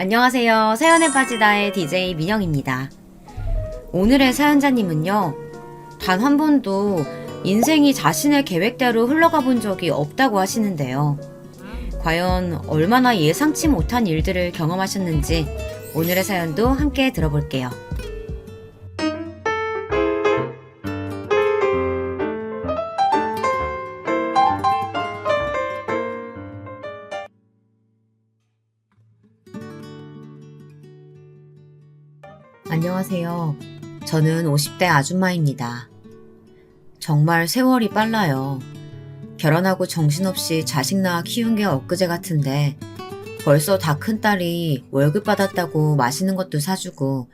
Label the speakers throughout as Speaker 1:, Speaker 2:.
Speaker 1: 안녕하세요. 사연에 빠지다의 DJ 민영입니다. 오늘의 사연자님은요, 단 한 번도 인생이 자신의 계획대로 흘러가 본 적이 없다고 하시는데요. 과연 얼마나 예상치 못한 일들을 경험하셨는지 오늘의 사연도 함께 들어볼게요. 안녕하세요. 저는 50대 아줌마입니다. 정말 세월이 빨라요. 결혼하고 정신없이 자식 낳아 키운 게 엊그제 같은데 벌써 다 큰 딸이 월급 받았다고 맛있는 것도 사주고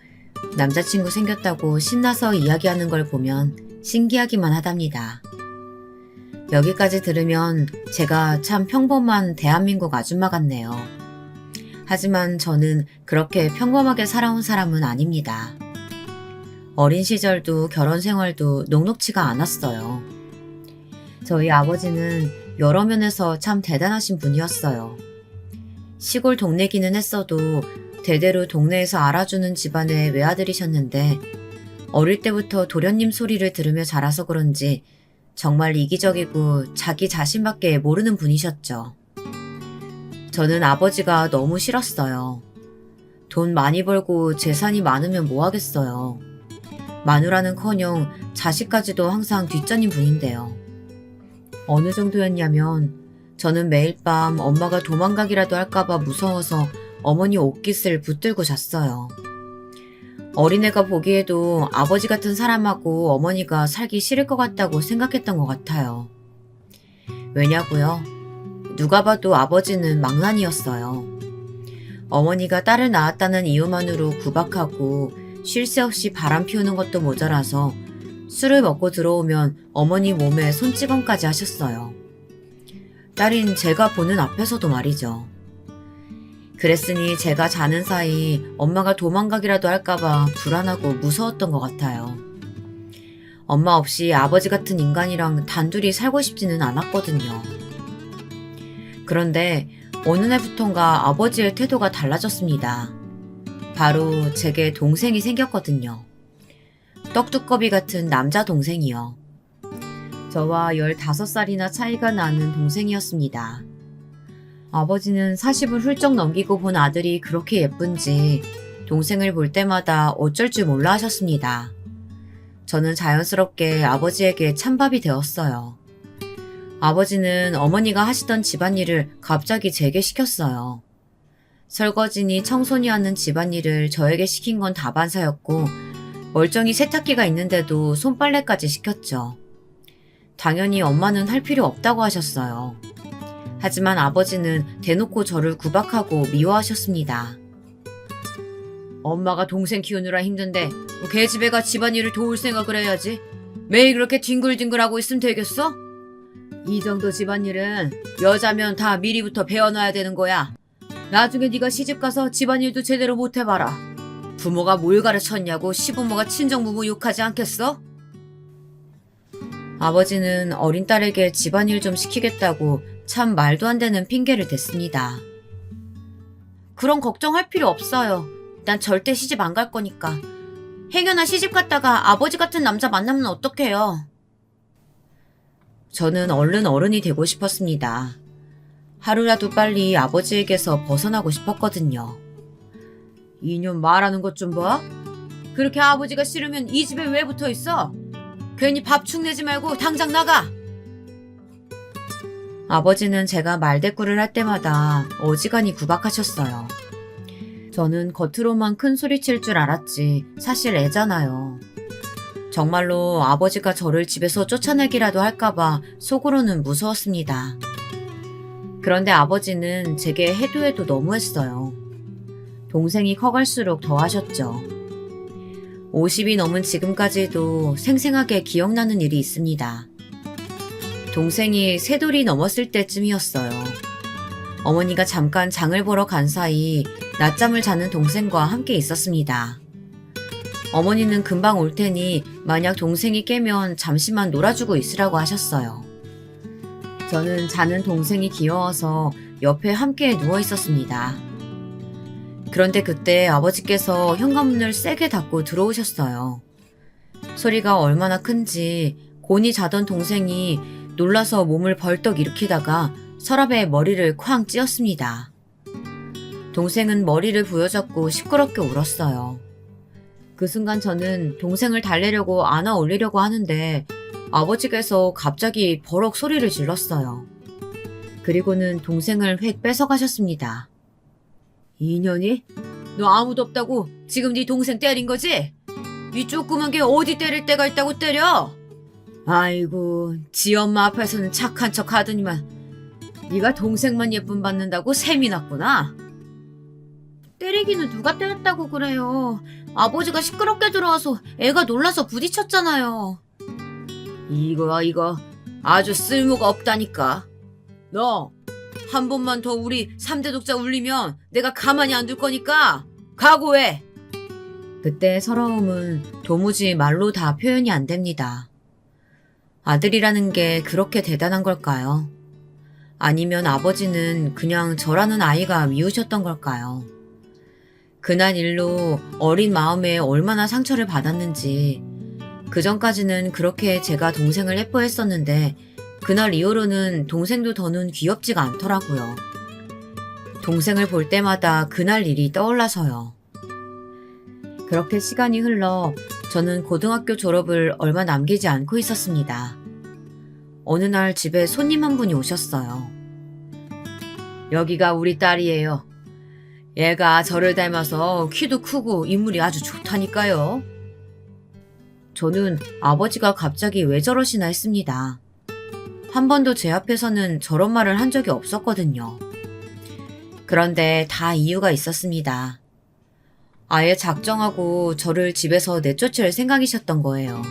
Speaker 1: 남자친구 생겼다고 신나서 이야기하는 걸 보면 신기하기만 하답니다. 여기까지 들으면 제가 참 평범한 대한민국 아줌마 같네요. 하지만 저는 그렇게 평범하게 살아온 사람은 아닙니다. 어린 시절도 결혼 생활도 녹록치가 않았어요. 저희 아버지는 여러 면에서 참 대단하신 분이었어요. 시골 동네기는 했어도 대대로 동네에서 알아주는 집안의 외아들이셨는데 어릴 때부터 도련님 소리를 들으며 자라서 그런지 정말 이기적이고 자기 자신밖에 모르는 분이셨죠. 저는 아버지가 너무 싫었어요. 돈 많이 벌고 재산이 많으면 뭐 하겠어요. 마누라는커녕 자식까지도 항상 뒷전인 분인데요. 어느 정도였냐면 저는 매일 밤 엄마가 도망가기라도 할까봐 무서워서 어머니 옷깃을 붙들고 잤어요. 어린애가 보기에도 아버지 같은 사람하고 어머니가 살기 싫을 것 같다고 생각했던 것 같아요. 왜냐고요? 누가 봐도 아버지는 망나니였어요. 어머니가 딸을 낳았다는 이유만으로 구박하고 쉴 새 없이 바람 피우는 것도 모자라서 술을 먹고 들어오면 어머니 몸에 손찌검까지 하셨어요. 딸인 제가 보는 앞에서도 말이죠. 그랬으니 제가 자는 사이 엄마가 도망가기라도 할까봐 불안하고 무서웠던 것 같아요. 엄마 없이 아버지 같은 인간이랑 단둘이 살고 싶지는 않았거든요. 그런데 어느 날부턴가 아버지의 태도가 달라졌습니다. 바로 제게 동생이 생겼거든요. 떡두꺼비 같은 남자 동생이요. 저와 15살이나 차이가 나는 동생이었습니다. 아버지는 40을 훌쩍 넘기고 본 아들이 그렇게 예쁜지 동생을 볼 때마다 어쩔 줄 몰라 하셨습니다. 저는 자연스럽게 아버지에게 찬밥이 되었어요. 아버지는 어머니가 하시던 집안일을 갑자기 제게 시켰어요. 설거지니 청소니 하는 집안일을 저에게 시킨 건 다반사였고 멀쩡히 세탁기가 있는데도 손빨래까지 시켰죠. 당연히 엄마는 할 필요 없다고 하셨어요. 하지만 아버지는 대놓고 저를 구박하고 미워하셨습니다. 엄마가 동생 키우느라 힘든데 뭐 걔집애가 집안일을 도울 생각을 해야지. 매일 그렇게 뒹굴뒹굴하고 있으면 되겠어? 이 정도 집안일은 여자면 다 미리부터 배워놔야 되는 거야. 나중에 네가 시집가서 집안일도 제대로 못 해봐라. 부모가 뭘 가르쳤냐고 시부모가 친정부모 욕하지 않겠어? 아버지는 어린 딸에게 집안일 좀 시키겠다고 참 말도 안 되는 핑계를 댔습니다. 그런 걱정할 필요 없어요. 난 절대 시집 안 갈 거니까. 행여나 시집 갔다가 아버지 같은 남자 만나면 어떡해요? 저는 얼른 어른이 되고 싶었습니다. 하루라도 빨리 아버지에게서 벗어나고 싶었거든요. 이년 말하는 것 좀 봐. 그렇게 아버지가 싫으면 이 집에 왜 붙어 있어? 괜히 밥축 내지 말고 당장 나가. 아버지는 제가 말대꾸를 할 때마다 어지간히 구박하셨어요. 저는 겉으로만 큰 소리칠 줄 알았지 사실 애잖아요. 정말로 아버지가 저를 집에서 쫓아내기라도 할까봐 속으로는 무서웠습니다. 그런데 아버지는 제게 해도 해도 너무했어요. 동생이 커갈수록 더 하셨죠. 50이 넘은 지금까지도 생생하게 기억나는 일이 있습니다. 동생이 새돌이 넘었을 때쯤이었어요. 어머니가 잠깐 장을 보러 간 사이 낮잠을 자는 동생과 함께 있었습니다. 어머니는 금방 올 테니 만약 동생이 깨면 잠시만 놀아주고 있으라고 하셨어요. 저는 자는 동생이 귀여워서 옆에 함께 누워 있었습니다. 그런데 그때 아버지께서 현관문을 세게 닫고 들어오셨어요. 소리가 얼마나 큰지 곤히 자던 동생이 놀라서 몸을 벌떡 일으키다가 서랍에 머리를 쾅 찧었습니다. 동생은 머리를 부여잡고 시끄럽게 울었어요. 그 순간 저는 동생을 달래려고 안아 올리려고 하는데 아버지께서 갑자기 버럭 소리를 질렀어요. 그리고는 동생을 획 뺏어가셨습니다. 이년이? 너 아무도 없다고 지금 네 동생 때린 거지? 이 조그만 게 어디 때릴 데가 있다고 때려? 아이고, 지 엄마 앞에서는 착한 척 하더니만 네가 동생만 예쁨 받는다고 셈이 났구나. 때리기는 누가 때렸다고 그래요. 아버지가 시끄럽게 들어와서 애가 놀라서 부딪혔잖아요. 이거 아주 쓸모가 없다니까. 너 한 번만 더 우리 3대 독자 울리면 내가 가만히 안 둘 거니까 각오해. 그때 서러움은 도무지 말로 다 표현이 안 됩니다. 아들이라는 게 그렇게 대단한 걸까요? 아니면 아버지는 그냥 저라는 아이가 미우셨던 걸까요? 그날 일로 어린 마음에 얼마나 상처를 받았는지, 그전까지는 그렇게 제가 동생을 예뻐했었는데 그날 이후로는 동생도 더는 귀엽지가 않더라고요. 동생을 볼 때마다 그날 일이 떠올라서요. 그렇게 시간이 흘러 저는 고등학교 졸업을 얼마 남기지 않고 있었습니다. 어느 날 집에 손님 한 분이 오셨어요. 여기가 우리 딸이에요. 얘가 저를 닮아서 키도 크고 인물이 아주 좋다니까요. 저는 아버지가 갑자기 왜 저러시나 했습니다. 한 번도 제 앞에서는 저런 말을 한 적이 없었거든요. 그런데 다 이유가 있었습니다. 아예 작정하고 저를 집에서 내쫓을 생각이셨던 거예요.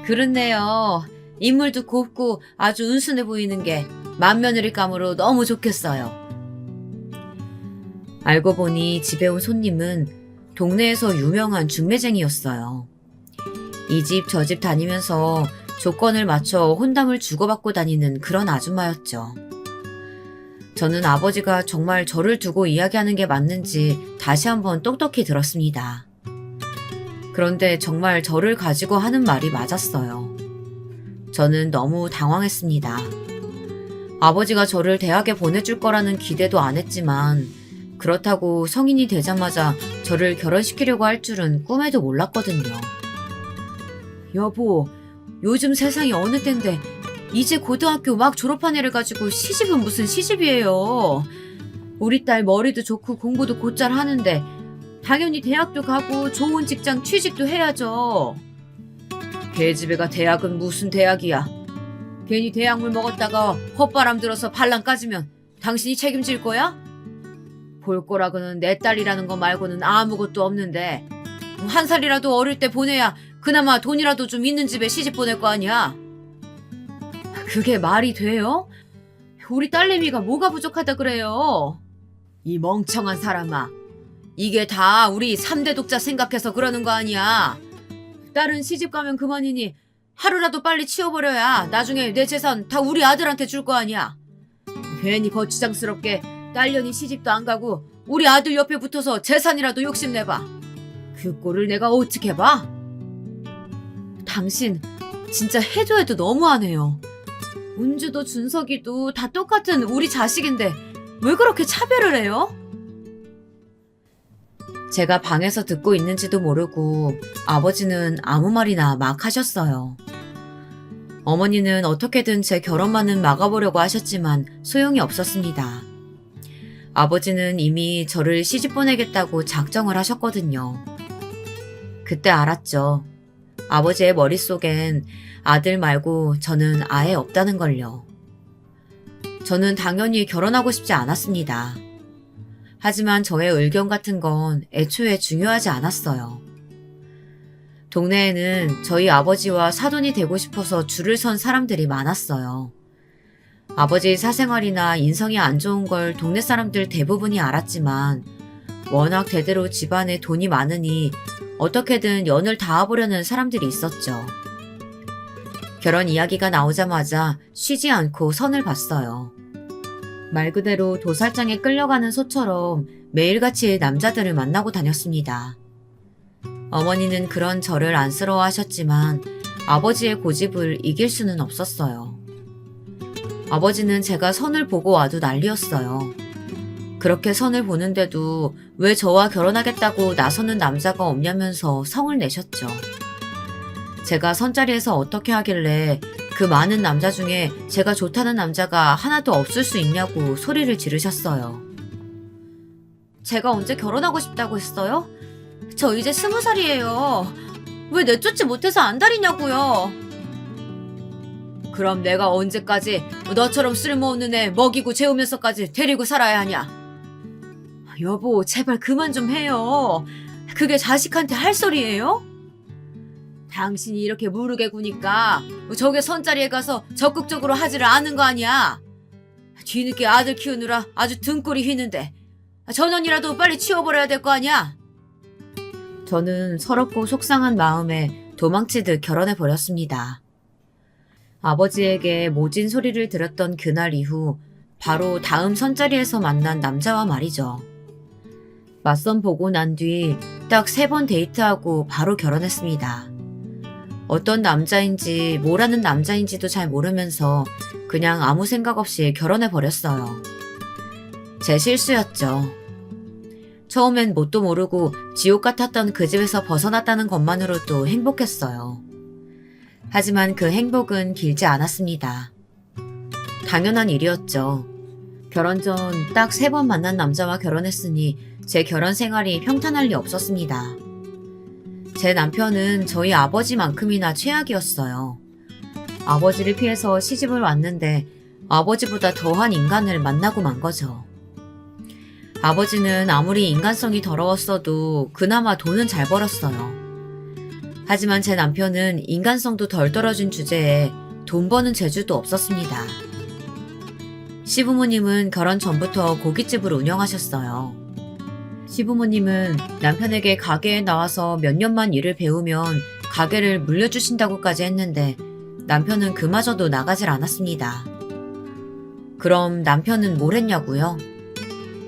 Speaker 1: 그렇네요. 인물도 곱고 아주 은순해 보이는 게 맏며느리감으로 너무 좋겠어요. 알고 보니 집에 온 손님은 동네에서 유명한 중매쟁이였어요. 이 집 저 집 다니면서 조건을 맞춰 혼담을 주고받고 다니는 그런 아줌마였죠. 저는 아버지가 정말 저를 두고 이야기하는 게 맞는지 다시 한번 똑똑히 들었습니다. 그런데 정말 저를 가지고 하는 말이 맞았어요. 저는 너무 당황했습니다. 아버지가 저를 대학에 보내줄 거라는 기대도 안 했지만 그렇다고 성인이 되자마자 저를 결혼시키려고 할 줄은 꿈에도 몰랐거든요. 여보, 요즘 세상이 어느 땐데 이제 고등학교 막 졸업한 애를 가지고 시집은 무슨 시집이에요. 우리 딸 머리도 좋고 공부도 곧잘 하는데 당연히 대학도 가고 좋은 직장 취직도 해야죠. 계집애가 대학은 무슨 대학이야. 괜히 대학물 먹었다가 헛바람 들어서 반란 까지면 당신이 책임질 거야? 볼 거라고는 내 딸이라는 거 말고는 아무것도 없는데 한 살이라도 어릴 때 보내야 그나마 돈이라도 좀 있는 집에 시집 보낼 거 아니야. 그게 말이 돼요? 우리 딸내미가 뭐가 부족하다 그래요? 이 멍청한 사람아. 이게 다 우리 3대 독자 생각해서 그러는 거 아니야. 딸은 시집 가면 그만이니 하루라도 빨리 치워버려야 나중에 내 재산 다 우리 아들한테 줄 거 아니야. 괜히 거추장스럽게 딸년이 시집도 안 가고 우리 아들 옆에 붙어서 재산이라도 욕심내봐. 그 꼴을 내가 어떻게 봐? 당신 진짜 해도 해도 너무하네요. 은주도 준석이도 다 똑같은 우리 자식인데 왜 그렇게 차별을 해요? 제가 방에서 듣고 있는지도 모르고 아버지는 아무 말이나 막 하셨어요. 어머니는 어떻게든 제 결혼만은 막아보려고 하셨지만 소용이 없었습니다. 아버지는 이미 저를 시집 보내겠다고 작정을 하셨거든요. 그때 알았죠. 아버지의 머릿속엔 아들 말고 저는 아예 없다는 걸요. 저는 당연히 결혼하고 싶지 않았습니다. 하지만 저의 의견 같은 건 애초에 중요하지 않았어요. 동네에는 저희 아버지와 사돈이 되고 싶어서 줄을 선 사람들이 많았어요. 아버지 사생활이나 인성이 안 좋은 걸 동네 사람들 대부분이 알았지만 워낙 대대로 집안에 돈이 많으니 어떻게든 연을 닿아보려는 사람들이 있었죠. 결혼 이야기가 나오자마자 쉬지 않고 선을 봤어요. 말 그대로 도살장에 끌려가는 소처럼 매일같이 남자들을 만나고 다녔습니다. 어머니는 그런 저를 안쓰러워하셨지만 아버지의 고집을 이길 수는 없었어요. 아버지는 제가 선을 보고 와도 난리였어요. 그렇게 선을 보는데도 왜 저와 결혼하겠다고 나서는 남자가 없냐면서 성을 내셨죠. 제가 선자리에서 어떻게 하길래 그 많은 남자 중에 제가 좋다는 남자가 하나도 없을 수 있냐고 소리를 지르셨어요. 제가 언제 결혼하고 싶다고 했어요? 저 이제 20살이에요. 왜 내쫓지 못해서 안달이냐고요. 그럼 내가 언제까지 너처럼 쓸모없는 애 먹이고 재우면서까지 데리고 살아야 하냐? 여보, 제발 그만 좀 해요. 그게 자식한테 할 소리예요? 당신이 이렇게 무르게 구니까 저게 선자리에 가서 적극적으로 하지를 않은 거 아니야. 뒤늦게 아들 키우느라 아주 등골이 휘는데 전원이라도 빨리 치워버려야 될 거 아니야. 저는 서럽고 속상한 마음에 도망치듯 결혼해버렸습니다. 아버지에게 모진 소리를 들었던 그날 이후 바로 다음 선자리에서 만난 남자와 말이죠. 맞선 보고 난 뒤 딱 3번 데이트하고 바로 결혼했습니다. 어떤 남자인지 뭐라는 남자인지도 잘 모르면서 그냥 아무 생각 없이 결혼해버렸어요. 제 실수였죠. 처음엔 뭣도 모르고 지옥 같았던 그 집에서 벗어났다는 것만으로도 행복했어요. 하지만 그 행복은 길지 않았습니다. 당연한 일이었죠. 결혼 전 딱 3번 만난 남자와 결혼했으니 제 결혼 생활이 평탄할 리 없었습니다. 제 남편은 저희 아버지만큼이나 최악이었어요. 아버지를 피해서 시집을 왔는데 아버지보다 더한 인간을 만나고 만 거죠. 아버지는 아무리 인간성이 더러웠어도 그나마 돈은 잘 벌었어요. 하지만 제 남편은 인간성도 덜 떨어진 주제에 돈 버는 재주도 없었습니다. 시부모님은 결혼 전부터 고깃집을 운영하셨어요. 시부모님은 남편에게 가게에 나와서 몇 년만 일을 배우면 가게를 물려주신다고까지 했는데 남편은 그마저도 나가질 않았습니다. 그럼 남편은 뭘 했냐고요?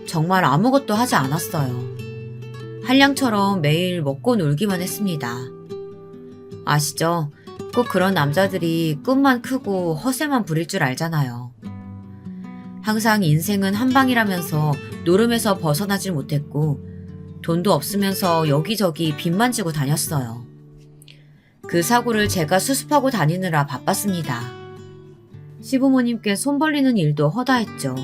Speaker 1: 정말 아무것도 하지 않았어요. 한량처럼 매일 먹고 놀기만 했습니다. 아시죠? 꼭 그런 남자들이 꿈만 크고 허세만 부릴 줄 알잖아요. 항상 인생은 한 방이라면서 노름에서 벗어나질 못했고 돈도 없으면서 여기저기 빚만 지고 다녔어요. 그 사고를 제가 수습하고 다니느라 바빴습니다. 시부모님께 손 벌리는 일도 허다했죠.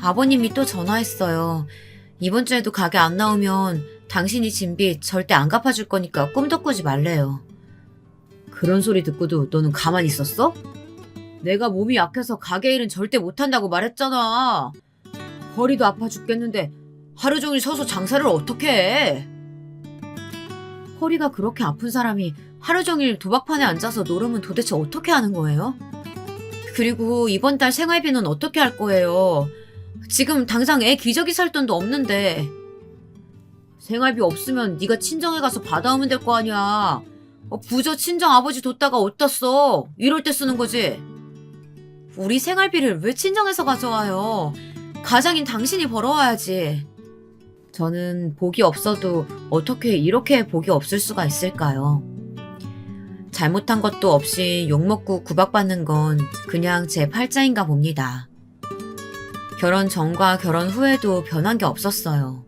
Speaker 1: 아버님이 또 전화했어요. 이번 주에도 가게 안 나오면 당신이 진 빚 절대 안 갚아줄 거니까 꿈도 꾸지 말래요. 그런 소리 듣고도 너는 가만히 있었어? 내가 몸이 약해서 가게 일은 절대 못한다고 말했잖아. 허리도 아파 죽겠는데 하루 종일 서서 장사를 어떻게 해? 허리가 그렇게 아픈 사람이 하루 종일 도박판에 앉아서 노름은 도대체 어떻게 하는 거예요? 그리고 이번 달 생활비는 어떻게 할 거예요? 지금 당장 애 기저귀 살 돈도 없는데. 생활비 없으면 네가 친정에 가서 받아오면 될 거 아니야. 부저 친정 아버지 뒀다가 어디다 써? 이럴 때 쓰는 거지. 우리 생활비를 왜 친정에서 가져와요? 가장인 당신이 벌어와야지. 저는 복이 없어도 어떻게 이렇게 복이 없을 수가 있을까요? 잘못한 것도 없이 욕먹고 구박받는 건 그냥 제 팔자인가 봅니다. 결혼 전과 결혼 후에도 변한 게 없었어요.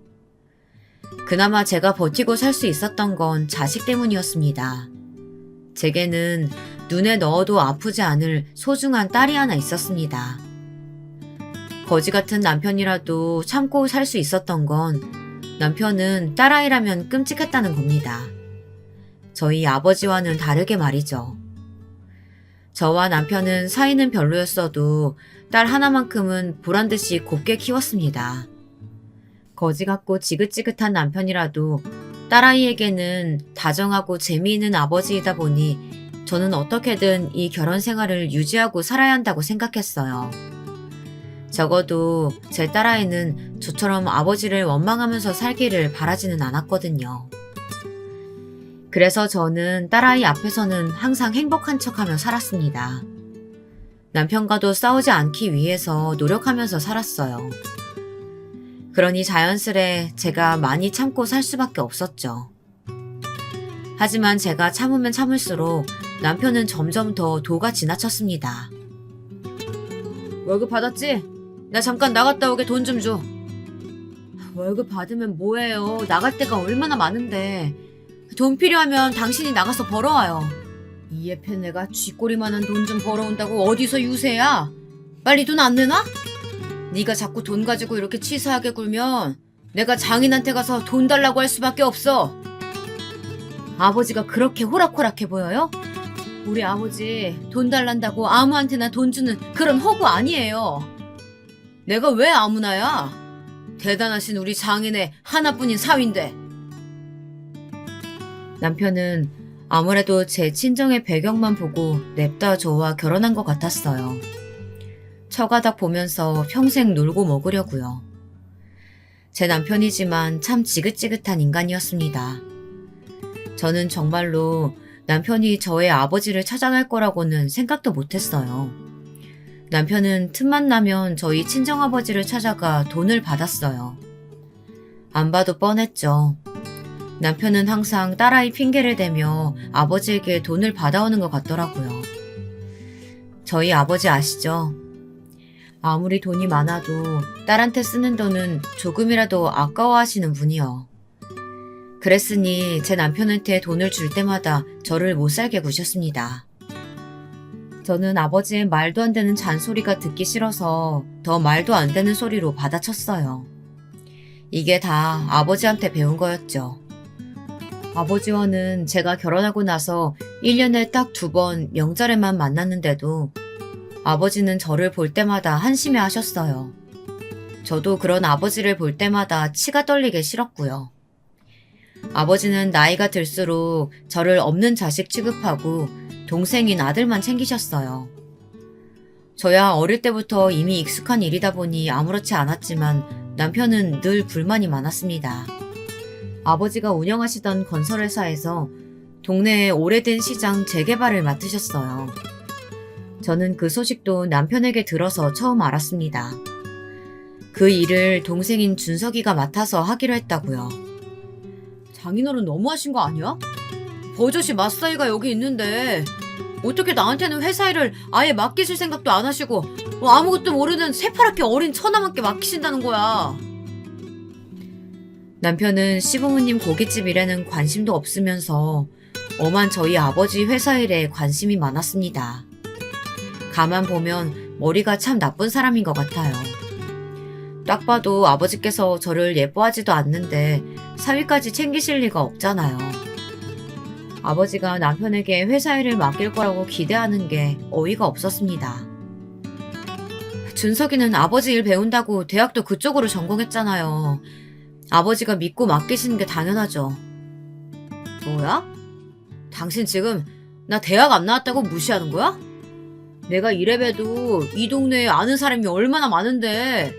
Speaker 1: 그나마 제가 버티고 살 수 있었던 건 자식 때문이었습니다. 제게는 눈에 넣어도 아프지 않을 소중한 딸이 하나 있었습니다. 거지 같은 남편이라도 참고 살 수 있었던 건 남편은 딸아이라면 끔찍했다는 겁니다. 저희 아버지와는 다르게 말이죠. 저와 남편은 사이는 별로였어도 딸 하나만큼은 보란듯이 곱게 키웠습니다. 거지 같고 지긋지긋한 남편이라도 딸아이에게는 다정하고 재미있는 아버지이다 보니 저는 어떻게든 이 결혼 생활을 유지하고 살아야 한다고 생각했어요. 적어도 제 딸아이는 저처럼 아버지를 원망하면서 살기를 바라지는 않았거든요. 그래서 저는 딸아이 앞에서는 항상 행복한 척하며 살았습니다. 남편과도 싸우지 않기 위해서 노력하면서 살았어요. 그러니 자연스레 제가 많이 참고 살 수밖에 없었죠. 하지만 제가 참으면 참을수록 남편은 점점 더 도가 지나쳤습니다. 월급 받았지? 나 잠깐 나갔다 오게 돈 좀 줘. 월급 받으면 뭐해요? 나갈 데가 얼마나 많은데. 돈 필요하면 당신이 나가서 벌어와요. 이 예편 내가 쥐꼬리만한 돈 좀 벌어온다고 어디서 유세야? 빨리 돈 안 내놔? 네가 자꾸 돈 가지고 이렇게 치사하게 굴면 내가 장인한테 가서 돈 달라고 할 수밖에 없어. 아버지가 그렇게 호락호락해 보여요? 우리 아버지 돈 달란다고 아무한테나 돈 주는 그런 허구 아니에요. 내가 왜 아무나야? 대단하신 우리 장인의 하나뿐인 사위인데. 남편은 아무래도 제 친정의 배경만 보고 냅다 저와 결혼한 것 같았어요. 처가닥 보면서 평생 놀고 먹으려고요. 제 남편이지만 참 지긋지긋한 인간이었습니다. 저는 정말로 남편이 저의 아버지를 찾아갈 거라고는 생각도 못했어요. 남편은 틈만 나면 저희 친정아버지를 찾아가 돈을 받았어요. 안 봐도 뻔했죠. 남편은 항상 딸아이 핑계를 대며 아버지에게 돈을 받아오는 것 같더라고요. 저희 아버지 아시죠? 아무리 돈이 많아도 딸한테 쓰는 돈은 조금이라도 아까워하시는 분이요. 그랬으니 제 남편한테 돈을 줄 때마다 저를 못살게 구셨습니다. 저는 아버지의 말도 안 되는 잔소리가 듣기 싫어서 더 말도 안 되는 소리로 받아쳤어요. 이게 다 아버지한테 배운 거였죠. 아버지와는 제가 결혼하고 나서 1년에 딱 2번 명절에만 만났는데도 아버지는 저를 볼 때마다 한심해 하셨어요. 저도 그런 아버지를 볼 때마다 치가 떨리게 싫었고요. 아버지는 나이가 들수록 저를 없는 자식 취급하고 동생인 아들만 챙기셨어요. 저야 어릴 때부터 이미 익숙한 일이다 보니 아무렇지 않았지만 남편은 늘 불만이 많았습니다. 아버지가 운영하시던 건설회사에서 동네의 오래된 시장 재개발을 맡으셨어요. 저는 그 소식도 남편에게 들어서 처음 알았습니다. 그 일을 동생인 준석이가 맡아서 하기로 했다고요. 장인어른 너무하신 거 아니야? 버젓이 맞사이가 여기 있는데 어떻게 나한테는 회사 일을 아예 맡기실 생각도 안 하시고 아무것도 모르는 새파랗게 어린 처남한테 맡기신다는 거야. 남편은 시부모님 고깃집 일에는 관심도 없으면서 엄한 저희 아버지 회사 일에 관심이 많았습니다. 가만 보면 머리가 참 나쁜 사람인 것 같아요. 딱 봐도 아버지께서 저를 예뻐하지도 않는데 사위까지 챙기실 리가 없잖아요. 아버지가 남편에게 회사 일을 맡길 거라고 기대하는 게 어이가 없었습니다. 준석이는 아버지 일 배운다고 대학도 그쪽으로 전공했잖아요. 아버지가 믿고 맡기시는 게 당연하죠. 뭐야? 당신 지금 나 대학 안 나왔다고 무시하는 거야? 내가 이래봬도 이 동네에 아는 사람이 얼마나 많은데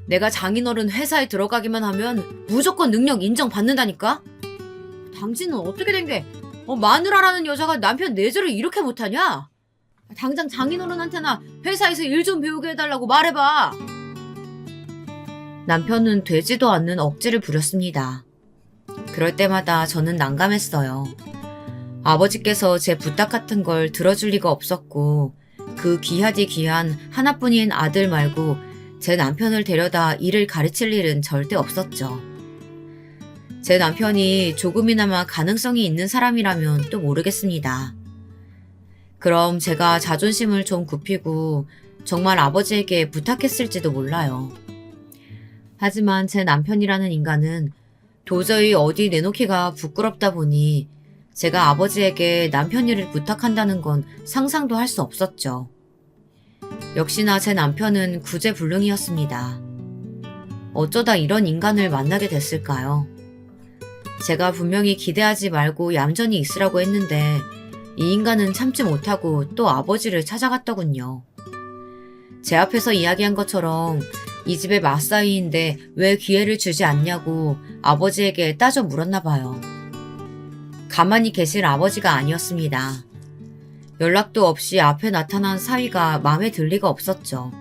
Speaker 1: 내가 장인어른 회사에 들어가기만 하면 무조건 능력 인정받는다니까? 당신은 어떻게 된 게 마누라라는 여자가 남편 내조를 이렇게 못하냐? 당장 장인어른한테나 회사에서 일 좀 배우게 해달라고 말해봐. 남편은 되지도 않는 억지를 부렸습니다. 그럴 때마다 저는 난감했어요. 아버지께서 제 부탁 같은 걸 들어줄 리가 없었고 그 귀하디 귀한 하나뿐인 아들 말고 제 남편을 데려다 일을 가르칠 일은 절대 없었죠. 제 남편이 조금이나마 가능성이 있는 사람이라면 또 모르겠습니다. 그럼 제가 자존심을 좀 굽히고 정말 아버지에게 부탁했을지도 몰라요. 하지만 제 남편이라는 인간은 도저히 어디 내놓기가 부끄럽다 보니 제가 아버지에게 남편 일을 부탁한다는 건 상상도 할 수 없었죠. 역시나 제 남편은 구제불능이었습니다. 어쩌다 이런 인간을 만나게 됐을까요? 제가 분명히 기대하지 말고 얌전히 있으라고 했는데 이 인간은 참지 못하고 또 아버지를 찾아갔더군요. 제 앞에서 이야기한 것처럼 이 집의 맞사위인데 왜 기회를 주지 않냐고 아버지에게 따져 물었나 봐요. 가만히 계실 아버지가 아니었습니다. 연락도 없이 앞에 나타난 사위가 마음에 들 리가 없었죠.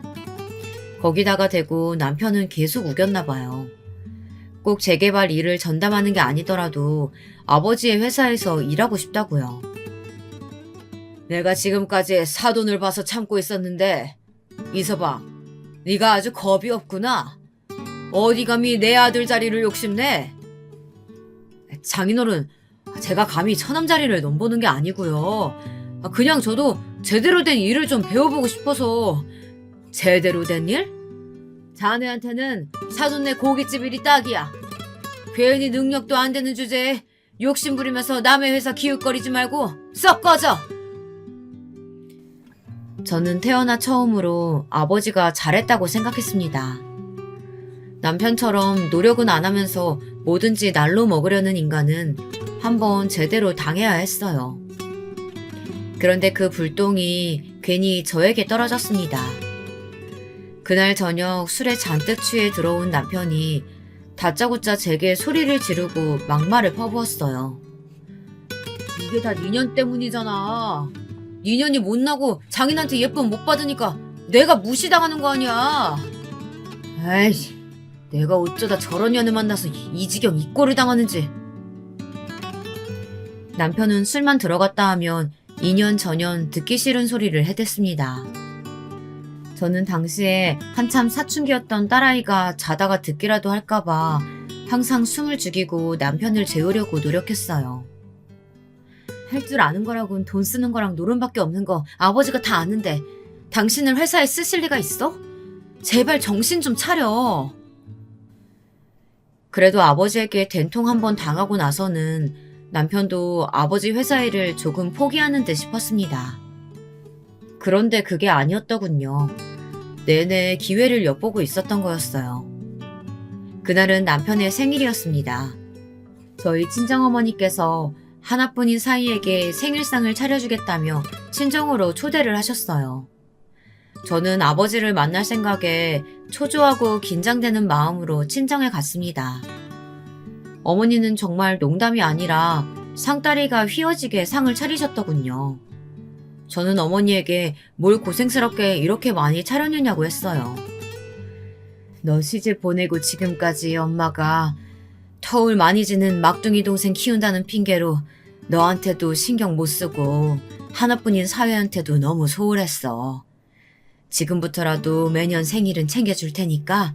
Speaker 1: 거기다가 대고 남편은 계속 우겼나 봐요. 꼭 재개발 일을 전담하는 게 아니더라도 아버지의 회사에서 일하고 싶다고요. 내가 지금까지 사돈을 봐서 참고 있었는데 이서방, 네가 아주 겁이 없구나. 어디 감히 내 아들 자리를 욕심내? 장인어른, 제가 감히 처남 자리를 넘보는 게 아니고요. 그냥 저도 제대로 된 일을 좀 배워보고 싶어서. 제대로 된 일? 자네한테는 사돈네 고깃집 일이 딱이야. 괜히 능력도 안 되는 주제에 욕심 부리면서 남의 회사 기웃거리지 말고 썩 꺼져! 저는 태어나 처음으로 아버지가 잘했다고 생각했습니다. 남편처럼 노력은 안 하면서 뭐든지 날로 먹으려는 인간은 한번 제대로 당해야 했어요. 그런데 그 불똥이 괜히 저에게 떨어졌습니다. 그날 저녁 술에 잔뜩 취해 들어온 남편이 다짜고짜 제게 소리를 지르고 막말을 퍼부었어요. 이게 다 니년 때문이잖아. 니년이 못나고 장인한테 예쁨 못 받으니까 내가 무시당하는 거 아니야. 에이, 내가 어쩌다 저런 년을 만나서 이 지경 이 꼴을 당하는지. 남편은 술만 들어갔다 하면 2년 전년 듣기 싫은 소리를 해댔습니다. 저는 당시에 한참 사춘기였던 딸아이가 자다가 듣기라도 할까봐 항상 숨을 죽이고 남편을 재우려고 노력했어요. 할 줄 아는 거라곤 돈 쓰는 거랑 노름밖에 없는 거 아버지가 다 아는데 당신을 회사에 쓰실 리가 있어? 제발 정신 좀 차려. 그래도 아버지에게 된통 한번 당하고 나서는 남편도 아버지 회사 일을 조금 포기하는 듯 싶었습니다. 그런데 그게 아니었더군요. 내내 기회를 엿보고 있었던 거였어요. 그날은 남편의 생일이었습니다. 저희 친정어머니께서 하나뿐인 사위에게 생일상을 차려주겠다며 친정으로 초대를 하셨어요. 저는 아버지를 만날 생각에 초조하고 긴장되는 마음으로 친정에 갔습니다. 어머니는 정말 농담이 아니라 상다리가 휘어지게 상을 차리셨더군요. 저는 어머니에게 뭘 고생스럽게 이렇게 많이 차렸느냐고 했어요. 너 시집 보내고 지금까지 엄마가 터울 많이 지는 막둥이 동생 키운다는 핑계로 너한테도 신경 못 쓰고 하나뿐인 사회한테도 너무 소홀했어. 지금부터라도 매년 생일은 챙겨줄 테니까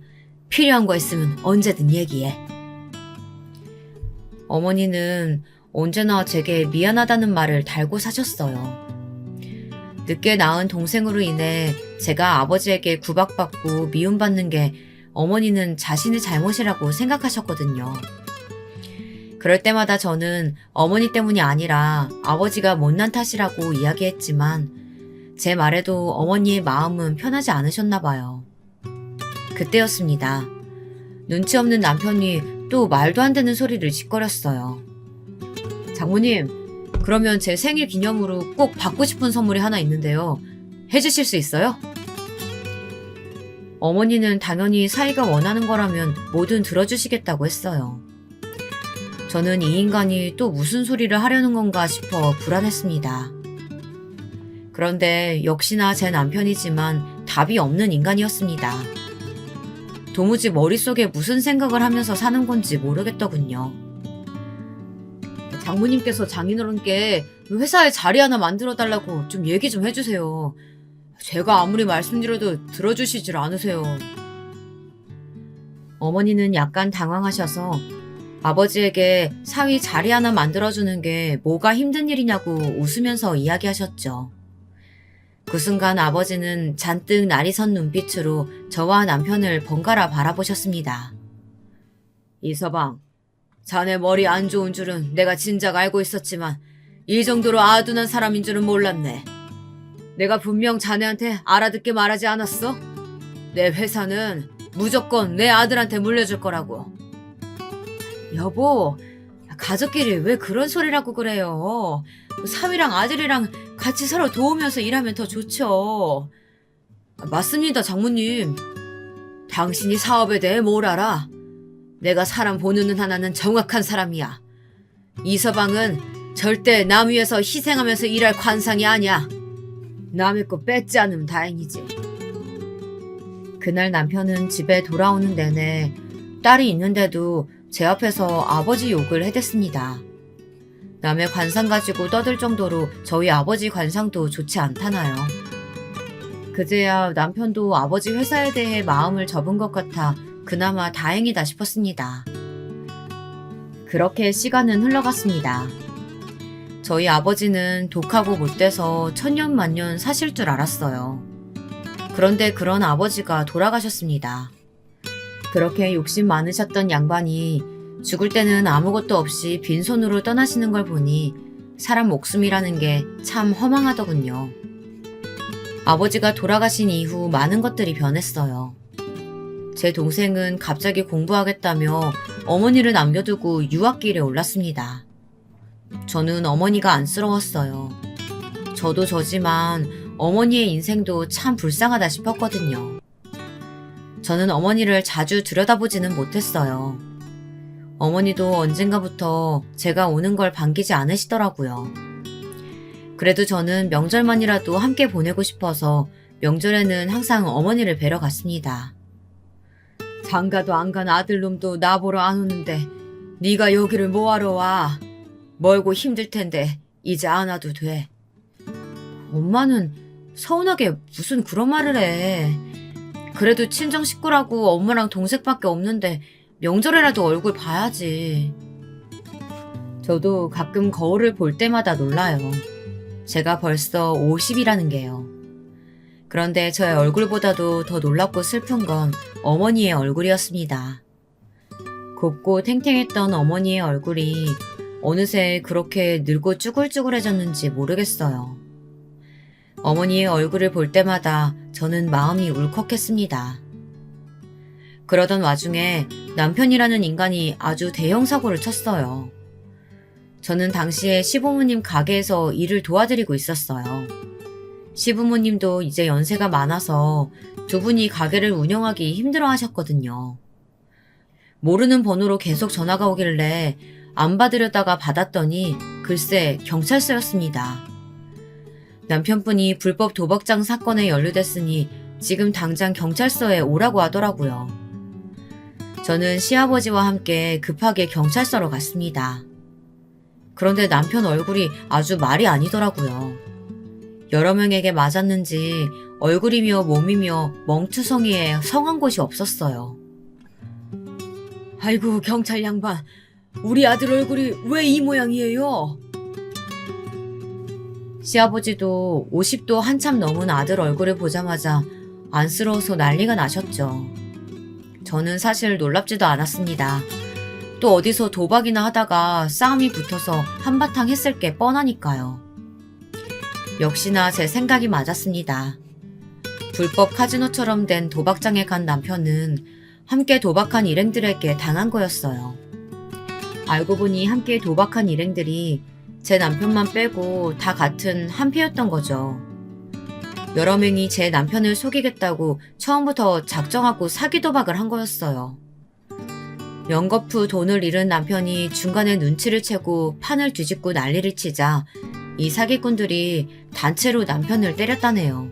Speaker 1: 필요한 거 있으면 언제든 얘기해. 어머니는 언제나 제게 미안하다는 말을 달고 사셨어요. 늦게 낳은 동생으로 인해 제가 아버지에게 구박받고 미움받는 게 어머니는 자신의 잘못이라고 생각하셨거든요. 그럴 때마다 저는 어머니 때문이 아니라 아버지가 못난 탓이라고 이야기했지만 제 말에도 어머니의 마음은 편하지 않으셨나 봐요. 그때였습니다. 눈치 없는 남편이 또 말도 안 되는 소리를 짓거렸어요. 장모님, 그러면 제 생일 기념으로 꼭 받고 싶은 선물이 하나 있는데요. 해주실 수 있어요? 어머니는 당연히 사이가 원하는 거라면 뭐든 들어주시겠다고 했어요. 저는 이 인간이 또 무슨 소리를 하려는 건가 싶어 불안했습니다. 그런데 역시나 제 남편이지만 답이 없는 인간이었습니다. 도무지 머릿속에 무슨 생각을 하면서 사는 건지 모르겠더군요. 장모님께서 장인어른께 회사에 자리 하나 만들어달라고 좀 얘기 좀 해주세요. 제가 아무리 말씀드려도 들어주시질 않으세요. 어머니는 약간 당황하셔서 아버지에게 사위 자리 하나 만들어주는 게 뭐가 힘든 일이냐고 웃으면서 이야기하셨죠. 그 순간 아버지는 잔뜩 날이 선 눈빛으로 저와 남편을 번갈아 바라보셨습니다. 이서방, 자네 머리 안 좋은 줄은 내가 진작 알고 있었지만 이 정도로 아둔한 사람인 줄은 몰랐네. 내가 분명 자네한테 알아듣게 말하지 않았어? 내 회사는 무조건 내 아들한테 물려줄 거라고. 여보, 가족끼리 왜 그런 소리라고 그래요? 사위랑 아들이랑 같이 서로 도우면서 일하면 더 좋죠. 맞습니다, 장모님. 당신이 사업에 대해 뭘 알아? 내가 사람 보는 눈 하나는 정확한 사람이야. 이서방은 절대 남 위해서 희생하면서 일할 관상이 아니야. 남의 거 뺏지 않으면 다행이지. 그날 남편은 집에 돌아오는 내내 딸이 있는데도 제 앞에서 아버지 욕을 해댔습니다. 남의 관상 가지고 떠들 정도로 저희 아버지 관상도 좋지 않다나요. 그제야 남편도 아버지 회사에 대해 마음을 접은 것 같아 그나마 다행이다 싶었습니다. 그렇게 시간은 흘러갔습니다. 저희 아버지는 독하고 못돼서 천년만년 사실 줄 알았어요. 그런데 그런 아버지가 돌아가셨습니다. 그렇게 욕심 많으셨던 양반이 죽을 때는 아무것도 없이 빈손으로 떠나시는 걸 보니 사람 목숨이라는 게 참 허망하더군요. 아버지가 돌아가신 이후 많은 것들이 변했어요. 제 동생은 갑자기 공부하겠다며 어머니를 남겨두고 유학길에 올랐습니다. 저는 어머니가 안쓰러웠어요. 저도 저지만 어머니의 인생도 참 불쌍하다 싶었거든요. 저는 어머니를 자주 들여다보지는 못했어요. 어머니도 언젠가부터 제가 오는 걸 반기지 않으시더라고요. 그래도 저는 명절만이라도 함께 보내고 싶어서 명절에는 항상 어머니를 뵈러 갔습니다. 장가도 안 간 아들놈도 나보러 안 오는데 네가 여기를 뭐하러 와? 멀고 힘들 텐데 이제 안 와도 돼. 엄마는 서운하게 무슨 그런 말을 해. 그래도 친정 식구라고 엄마랑 동생밖에 없는데 명절에라도 얼굴 봐야지. 저도 가끔 거울을 볼 때마다 놀라요. 제가 벌써 50이라는 게요. 그런데 저의 얼굴보다도 더 놀랍고 슬픈 건 어머니의 얼굴이었습니다. 곱고 탱탱했던 어머니의 얼굴이 어느새 그렇게 늙고 쭈글쭈글해졌는지 모르겠어요. 어머니의 얼굴을 볼 때마다 저는 마음이 울컥했습니다. 그러던 와중에 남편이라는 인간이 아주 대형 사고를 쳤어요. 저는 당시에 시부모님 가게에서 일을 도와드리고 있었어요. 시부모님도 이제 연세가 많아서 두 분이 가게를 운영하기 힘들어 하셨거든요. 모르는 번호로 계속 전화가 오길래 안 받으려다가 받았더니 글쎄 경찰서였습니다. 남편분이 불법 도박장 사건에 연루됐으니 지금 당장 경찰서에 오라고 하더라고요. 저는 시아버지와 함께 급하게 경찰서로 갔습니다. 그런데 남편 얼굴이 아주 말이 아니더라고요. 여러 명에게 맞았는지 얼굴이며 몸이며 멍투성이에 성한 곳이 없었어요. 아이고 경찰 양반, 우리 아들 얼굴이 왜 이 모양이에요? 시아버지도 50도 한참 넘은 아들 얼굴을 보자마자 안쓰러워서 난리가 나셨죠. 저는 사실 놀랍지도 않았습니다. 또 어디서 도박이나 하다가 싸움이 붙어서 한바탕 했을 게 뻔하니까요. 역시나 제 생각이 맞았습니다. 불법 카지노처럼 된 도박장에 간 남편은 함께 도박한 일행들에게 당한 거였어요. 알고 보니 함께 도박한 일행들이 제 남편만 빼고 다 같은 한패였던 거죠. 여러 명이 제 남편을 속이겠다고 처음부터 작정하고 사기 도박을 한 거였어요. 연거푸 돈을 잃은 남편이 중간에 눈치를 채고 판을 뒤집고 난리를 치자 이 사기꾼들이 단체로 남편을 때렸다네요.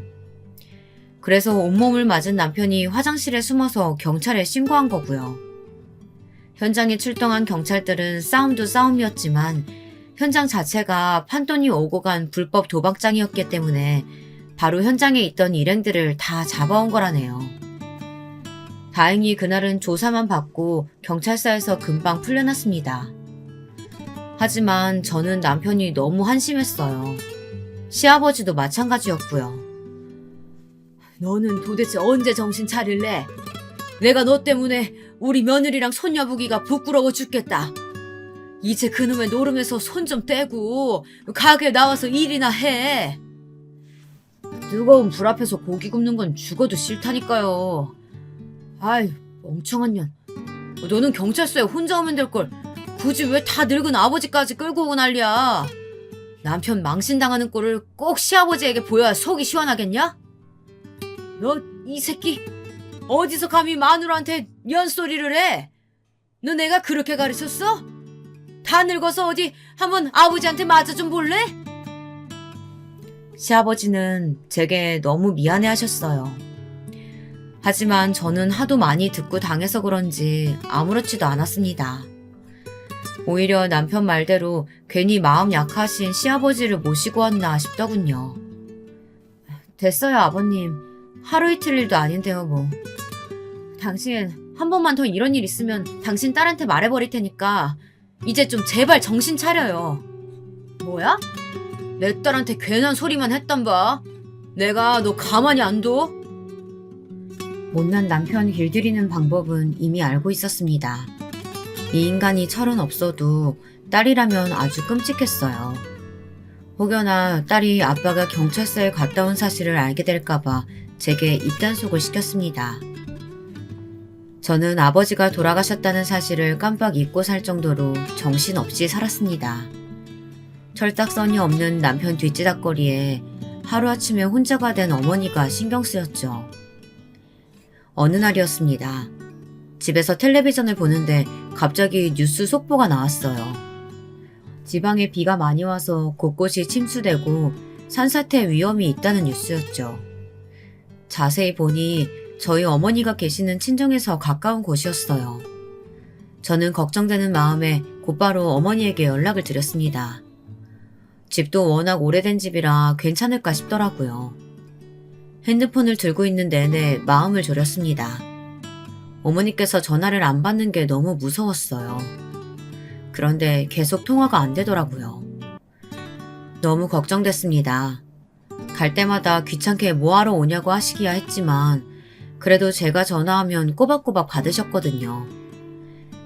Speaker 1: 그래서 온몸을 맞은 남편이 화장실에 숨어서 경찰에 신고한 거고요. 현장에 출동한 경찰들은 싸움도 싸움이었지만 현장 자체가 판돈이 오고 간 불법 도박장이었기 때문에 바로 현장에 있던 일행들을 다 잡아온 거라네요. 다행히 그날은 조사만 받고 경찰서에서 금방 풀려났습니다. 하지만 저는 남편이 너무 한심했어요. 시아버지도 마찬가지였고요. 너는 도대체 언제 정신 차릴래? 내가 너 때문에 우리 며느리랑 손녀부기가 부끄러워 죽겠다. 이제 그놈의 노름에서 손 좀 떼고 가게 나와서 일이나 해. 뜨거운 불 앞에서 고기 굽는 건 죽어도 싫다니까요. 아이, 멍청한 년. 너는 경찰서에 혼자 오면 될 걸 굳이 왜 다 늙은 아버지까지 끌고 오고 난리야. 남편 망신당하는 꼴을 꼭 시아버지에게 보여야 속이 시원하겠냐? 너 이 새끼 어디서 감히 마누라한테 연소리를 해? 너 내가 그렇게 가르쳤어? 다 늙어서 어디 한번 아버지한테 맞아 좀 볼래? 시아버지는 제게 너무 미안해하셨어요. 하지만 저는 하도 많이 듣고 당해서 그런지 아무렇지도 않았습니다. 오히려 남편 말대로 괜히 마음 약하신 시아버지를 모시고 왔나 싶더군요. 됐어요, 아버님. 하루 이틀 일도 아닌데요, 뭐. 당신 한 번만 더 이런 일 있으면 당신 딸한테 말해버릴 테니까 이제 좀 제발 정신 차려요. 뭐야? 내 딸한테 괜한 소리만 했단 봐. 내가 너 가만히 안 둬? 못난 남편 길들이는 방법은 이미 알고 있었습니다. 이 인간이 철은 없어도 딸이라면 아주 끔찍했어요. 혹여나 딸이 아빠가 경찰서에 갔다 온 사실을 알게 될까봐 제게 입단속을 시켰습니다. 저는 아버지가 돌아가셨다는 사실을 깜빡 잊고 살 정도로 정신없이 살았습니다. 철딱선이 없는 남편 뒷지닥거리에 하루아침에 혼자가 된 어머니가 신경 쓰였죠. 어느 날이었습니다. 집에서 텔레비전을 보는데 갑자기 뉴스 속보가 나왔어요. 지방에 비가 많이 와서 곳곳이 침수되고 산사태 위험이 있다는 뉴스였죠. 자세히 보니 저희 어머니가 계시는 친정에서 가까운 곳이었어요. 저는 걱정되는 마음에 곧바로 어머니에게 연락을 드렸습니다. 집도 워낙 오래된 집이라 괜찮을까 싶더라고요. 핸드폰을 들고 있는 내내 마음을 졸였습니다. 어머니께서 전화를 안 받는 게 너무 무서웠어요. 그런데 계속 통화가 안 되더라고요. 너무 걱정됐습니다. 갈 때마다 귀찮게 뭐하러 오냐고 하시기야 했지만 그래도 제가 전화하면 꼬박꼬박 받으셨거든요.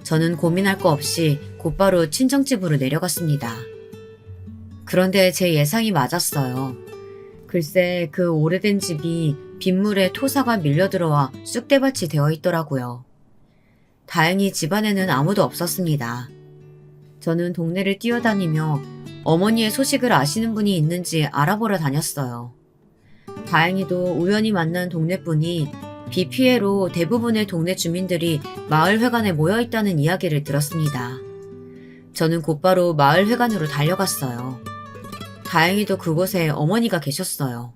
Speaker 1: 저는 고민할 거 없이 곧바로 친정집으로 내려갔습니다. 그런데 제 예상이 맞았어요. 글쎄 그 오래된 집이 빗물에 토사가 밀려들어와 쑥대밭이 되어 있더라고요. 다행히 집안에는 아무도 없었습니다. 저는 동네를 뛰어다니며 어머니의 소식을 아시는 분이 있는지 알아보러 다녔어요. 다행히도 우연히 만난 동네분이 비 피해로 대부분의 동네 주민들이 마을회관에 모여있다는 이야기를 들었습니다. 저는 곧바로 마을회관으로 달려갔어요. 다행히도 그곳에 어머니가 계셨어요.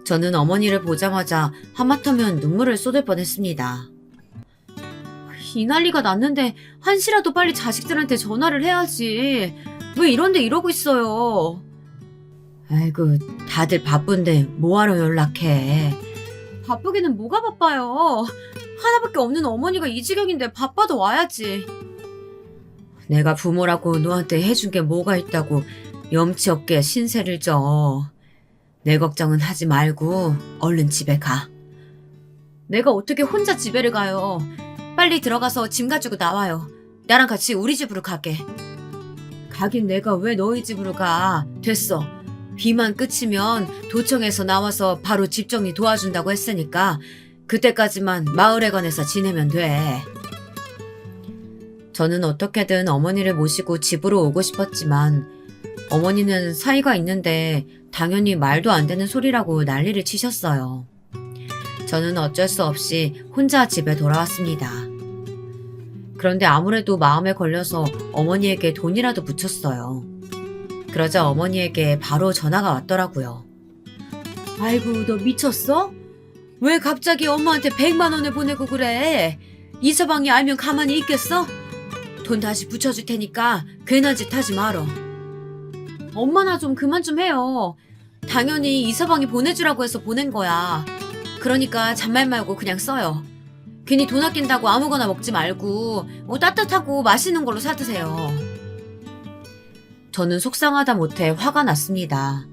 Speaker 1: 저는 어머니를 보자마자 하마터면 눈물을 쏟을 뻔했습니다. 이 난리가 났는데 한시라도 빨리 자식들한테 전화를 해야지. 왜 이런데 이러고 있어요. 아이고 다들 바쁜데 뭐하러 연락해. 바쁘기는 뭐가 바빠요. 하나밖에 없는 어머니가 이 지경인데 바빠도 와야지. 내가 부모라고 너한테 해준 게 뭐가 있다고 염치 없게 신세를 져. 내 걱정은 하지 말고 얼른 집에 가. 내가 어떻게 혼자 집에를 가요. 빨리 들어가서 짐 가지고 나와요. 나랑 같이 우리 집으로 가게. 가긴 내가 왜 너희 집으로 가. 됐어. 비만 그치면 도청에서 나와서 바로 집 정리 도와준다고 했으니까 그때까지만 마을회관에서 지내면 돼. 저는 어떻게든 어머니를 모시고 집으로 오고 싶었지만 어머니는 사이가 있는데 당연히 말도 안 되는 소리라고 난리를 치셨어요. 저는 어쩔 수 없이 혼자 집에 돌아왔습니다. 그런데 아무래도 마음에 걸려서 어머니에게 돈이라도 붙였어요. 그러자 어머니에게 바로 전화가 왔더라고요. 아이고 너 미쳤어? 왜 갑자기 엄마한테 100만 원을 보내고 그래? 이서방이 알면 가만히 있겠어? 돈 다시 붙여줄 테니까 괜한 짓 하지 말어. 엄마나 좀 그만 좀 해요. 당연히 이서방이 보내주라고 해서 보낸 거야. 그러니까 잔말 말고 그냥 써요. 괜히 돈 아낀다고 아무거나 먹지 말고 따뜻하고 맛있는 걸로 사드세요. 저는 속상하다 못해 화가 났습니다.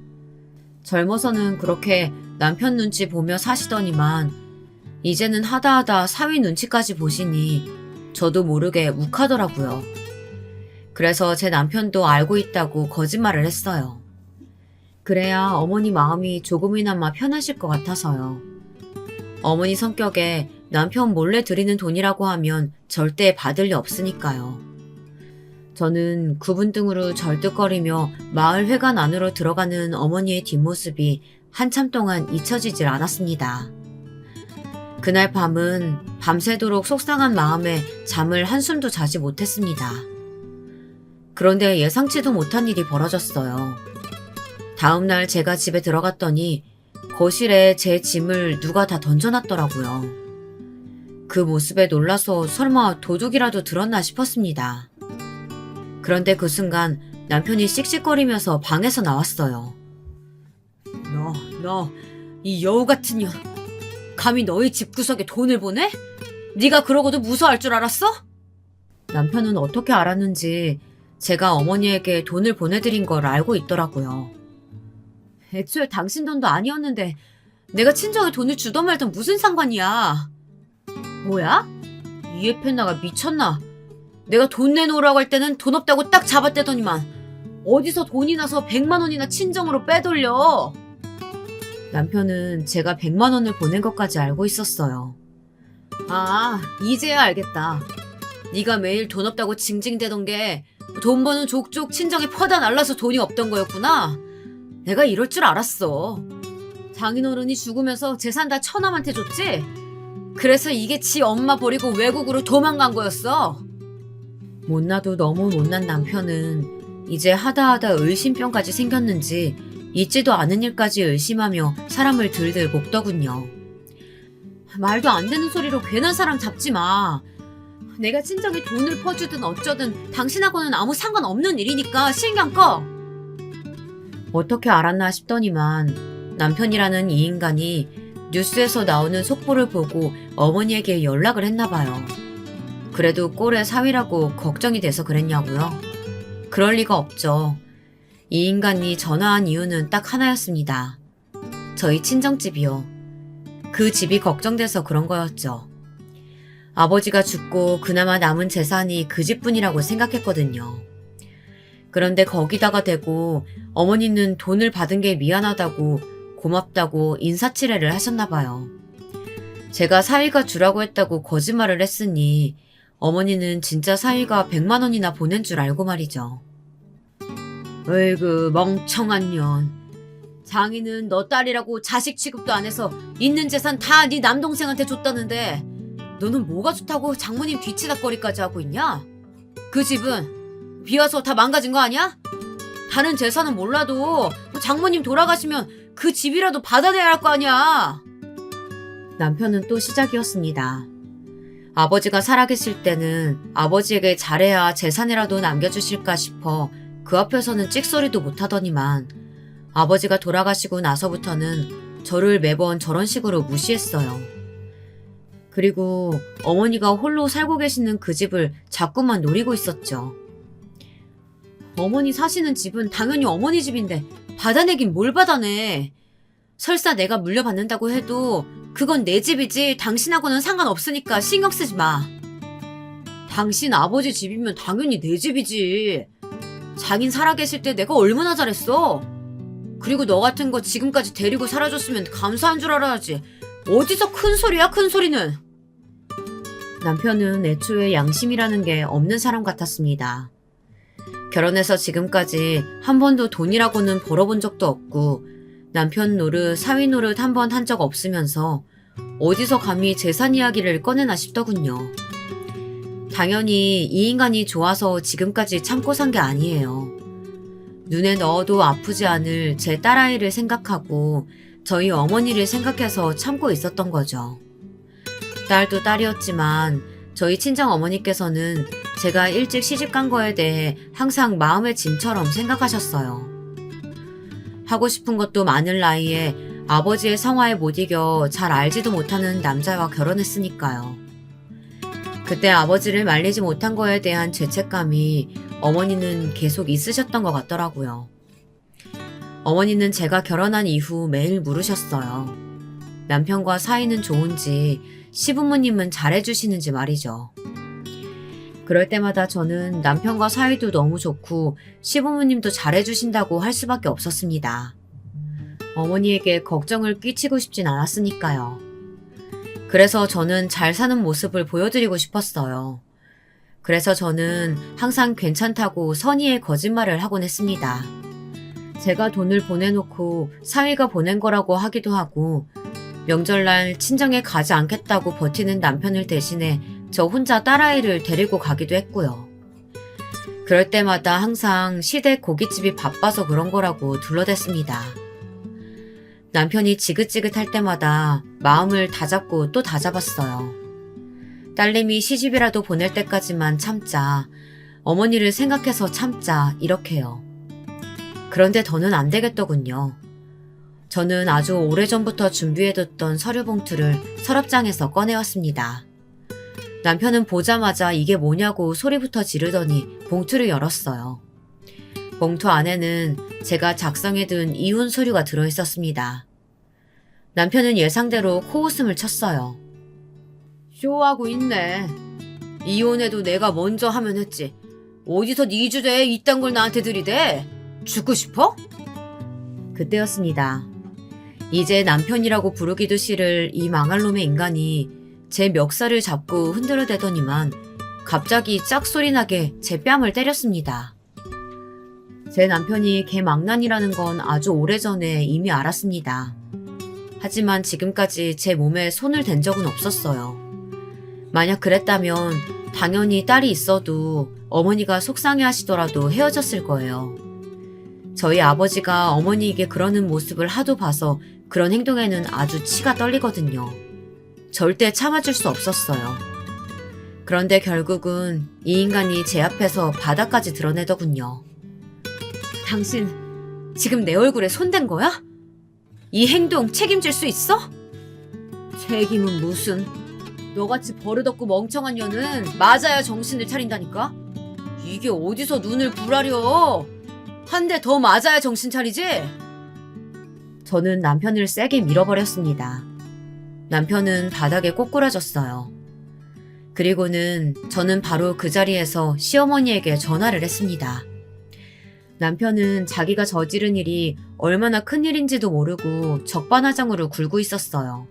Speaker 1: 젊어서는 그렇게 남편 눈치 보며 사시더니만 이제는 하다하다 사위 눈치까지 보시니 저도 모르게 욱하더라고요. 그래서 제 남편도 알고 있다고 거짓말을 했어요. 그래야 어머니 마음이 조금이나마 편하실 것 같아서요. 어머니 성격에 남편 몰래 드리는 돈이라고 하면 절대 받을 리 없으니까요. 저는 구분등으로 절뚝거리며 마을회관 안으로 들어가는 어머니의 뒷모습이 한참 동안 잊혀지질 않았습니다. 그날 밤은 밤새도록 속상한 마음에 잠을 한숨도 자지 못했습니다. 그런데 예상치도 못한 일이 벌어졌어요. 다음날 제가 집에 들어갔더니 거실에 제 짐을 누가 다 던져놨더라고요. 그 모습에 놀라서 설마 도둑이라도 들었나 싶었습니다. 그런데 그 순간 남편이 씩씩거리면서 방에서 나왔어요. 너, 이 여우 같은 년. 감히 너희 집구석에 돈을 보내? 네가 그러고도 무서워할 줄 알았어? 남편은 어떻게 알았는지 제가 어머니에게 돈을 보내드린 걸 알고 있더라고요. 애초에 당신 돈도 아니었는데 내가 친정에 돈을 주던 말던 무슨 상관이야. 뭐야? 이 에펜나가 미쳤나? 내가 돈 내놓으라고 할 때는 돈 없다고 딱 잡아떼더니만 어디서 돈이 나서 100만 원이나 친정으로 빼돌려. 남편은 제가 100만 원을 보낸 것까지 알고 있었어요. 아, 이제야 알겠다. 네가 매일 돈 없다고 징징대던 게 돈 버는 족족 친정에 퍼다 날라서 돈이 없던 거였구나. 내가 이럴 줄 알았어. 장인어른이 죽으면서 재산 다 처남한테 줬지? 그래서 이게 지 엄마 버리고 외국으로 도망간 거였어. 못나도 너무 못난 남편은 이제 하다하다 의심병까지 생겼는지 있지도 않은 일까지 의심하며 사람을 들들 볶더군요. 말도 안 되는 소리로 괜한 사람 잡지 마. 내가 친정에 돈을 퍼주든 어쩌든 당신하고는 아무 상관없는 일이니까 신경 꺼. 어떻게 알았나 싶더니만 남편이라는 이 인간이 뉴스에서 나오는 속보를 보고 어머니에게 연락을 했나 봐요. 그래도 꼴의 사위라고 걱정이 돼서 그랬냐고요? 그럴 리가 없죠. 이 인간이 전화한 이유는 딱 하나였습니다. 저희 친정집이요. 그 집이 걱정돼서 그런 거였죠. 아버지가 죽고 그나마 남은 재산이 그 집뿐이라고 생각했거든요. 그런데 거기다가 대고 어머니는 돈을 받은 게 미안하다고 고맙다고 인사치레를 하셨나 봐요. 제가 사위가 주라고 했다고 거짓말을 했으니 어머니는 진짜 사위가 100만 원이나 보낸 줄 알고 말이죠. 어이구 멍청한 년. 장인은 너 딸이라고 자식 취급도 안 해서 있는 재산 다 네 남동생한테 줬다는데 너는 뭐가 좋다고 장모님 뒤치다거리까지 하고 있냐? 그 집은 비와서 다 망가진 거 아니야? 다른 재산은 몰라도 장모님 돌아가시면 그 집이라도 받아내야 할 거 아니야. 남편은 또 시작이었습니다. 아버지가 살아계실 때는 아버지에게 잘해야 재산이라도 남겨주실까 싶어 그 앞에서는 찍소리도 못하더니만 아버지가 돌아가시고 나서부터는 저를 매번 저런 식으로 무시했어요. 그리고 어머니가 홀로 살고 계시는 그 집을 자꾸만 노리고 있었죠. 어머니 사시는 집은 당연히 어머니 집인데 받아내긴 뭘 받아내. 설사 내가 물려받는다고 해도 그건 내 집이지 당신하고는 상관없으니까 신경 쓰지 마. 당신 아버지 집이면 당연히 내 집이지. 장인 살아계실 때 내가 얼마나 잘했어. 그리고 너 같은 거 지금까지 데리고 살아줬으면 감사한 줄 알아야지. 어디서 큰 소리야 큰 소리는. 남편은 애초에 양심이라는 게 없는 사람 같았습니다. 결혼해서 지금까지 한 번도 돈이라고는 벌어본 적도 없고 남편 노릇, 사위 노릇 한 번 한 적 없으면서 어디서 감히 재산 이야기를 꺼내나 싶더군요. 당연히 이 인간이 좋아서 지금까지 참고 산 게 아니에요. 눈에 넣어도 아프지 않을 제 딸아이를 생각하고 저희 어머니를 생각해서 참고 있었던 거죠. 딸도 딸이었지만 저희 친정 어머니께서는 제가 일찍 시집간 거에 대해 항상 마음의 짐처럼 생각하셨어요. 하고 싶은 것도 많을 나이에 아버지의 성화에 못 이겨 잘 알지도 못하는 남자와 결혼했으니까요. 그때 아버지를 말리지 못한 거에 대한 죄책감이 어머니는 계속 있으셨던 것 같더라고요. 어머니는 제가 결혼한 이후 매일 물으셨어요. 남편과 사이는 좋은지, 시부모님은 잘해주시는지 말이죠. 그럴 때마다 저는 남편과 사이도 너무 좋고 시부모님도 잘해주신다고 할 수밖에 없었습니다. 어머니에게 걱정을 끼치고 싶진 않았으니까요. 그래서 저는 잘 사는 모습을 보여드리고 싶었어요. 그래서 저는 항상 괜찮다고 선의의 거짓말을 하곤 했습니다. 제가 돈을 보내놓고 사위가 보낸 거라고 하기도 하고 명절날 친정에 가지 않겠다고 버티는 남편을 대신해 저 혼자 딸아이를 데리고 가기도 했고요. 그럴 때마다 항상 시댁 고깃집이 바빠서 그런 거라고 둘러댔습니다. 남편이 지긋지긋할 때마다 마음을 다잡고 또 다잡았어요. 딸내미 시집이라도 보낼 때까지만 참자, 어머니를 생각해서 참자, 이렇게요. 그런데 더는 안 되겠더군요. 저는 아주 오래전부터 준비해뒀던 서류 봉투를 서랍장에서 꺼내왔습니다. 남편은 보자마자 이게 뭐냐고 소리부터 지르더니 봉투를 열었어요. 봉투 안에는 제가 작성해둔 이혼 서류가 들어있었습니다. 남편은 예상대로 코웃음을 쳤어요. 쇼하고 있네. 이혼해도 내가 먼저 하면 했지. 어디서 네 주제에 이딴 걸 나한테 들이대? 죽고 싶어? 그때였습니다. 이제 남편이라고 부르기도 싫을 이 망할 놈의 인간이 제 멱살을 잡고 흔들어대더니만 갑자기 짝소리나게 제 뺨을 때렸습니다. 제 남편이 개망난이라는 건 아주 오래전에 이미 알았습니다. 하지만 지금까지 제 몸에 손을 댄 적은 없었어요. 만약 그랬다면 당연히 딸이 있어도 어머니가 속상해 하시더라도 헤어졌을 거예요. 저희 아버지가 어머니에게 그러는 모습을 하도 봐서 그런 행동에는 아주 치가 떨리거든요. 절대 참아줄 수 없었어요. 그런데 결국은 이 인간이 제 앞에서 바닥까지 드러내더군요. 당신 지금 내 얼굴에 손댄 거야? 이 행동 책임질 수 있어? 책임은 무슨? 너같이 버릇없고 멍청한 년은 맞아야 정신을 차린다니까? 이게 어디서 눈을 부라려? 한 대 더 맞아야 정신 차리지? 저는 남편을 세게 밀어버렸습니다. 남편은 바닥에 꼬꾸라졌어요. 그리고는 저는 바로 그 자리에서 시어머니에게 전화를 했습니다. 남편은 자기가 저지른 일이 얼마나 큰 일인지도 모르고 적반하장으로 굴고 있었어요.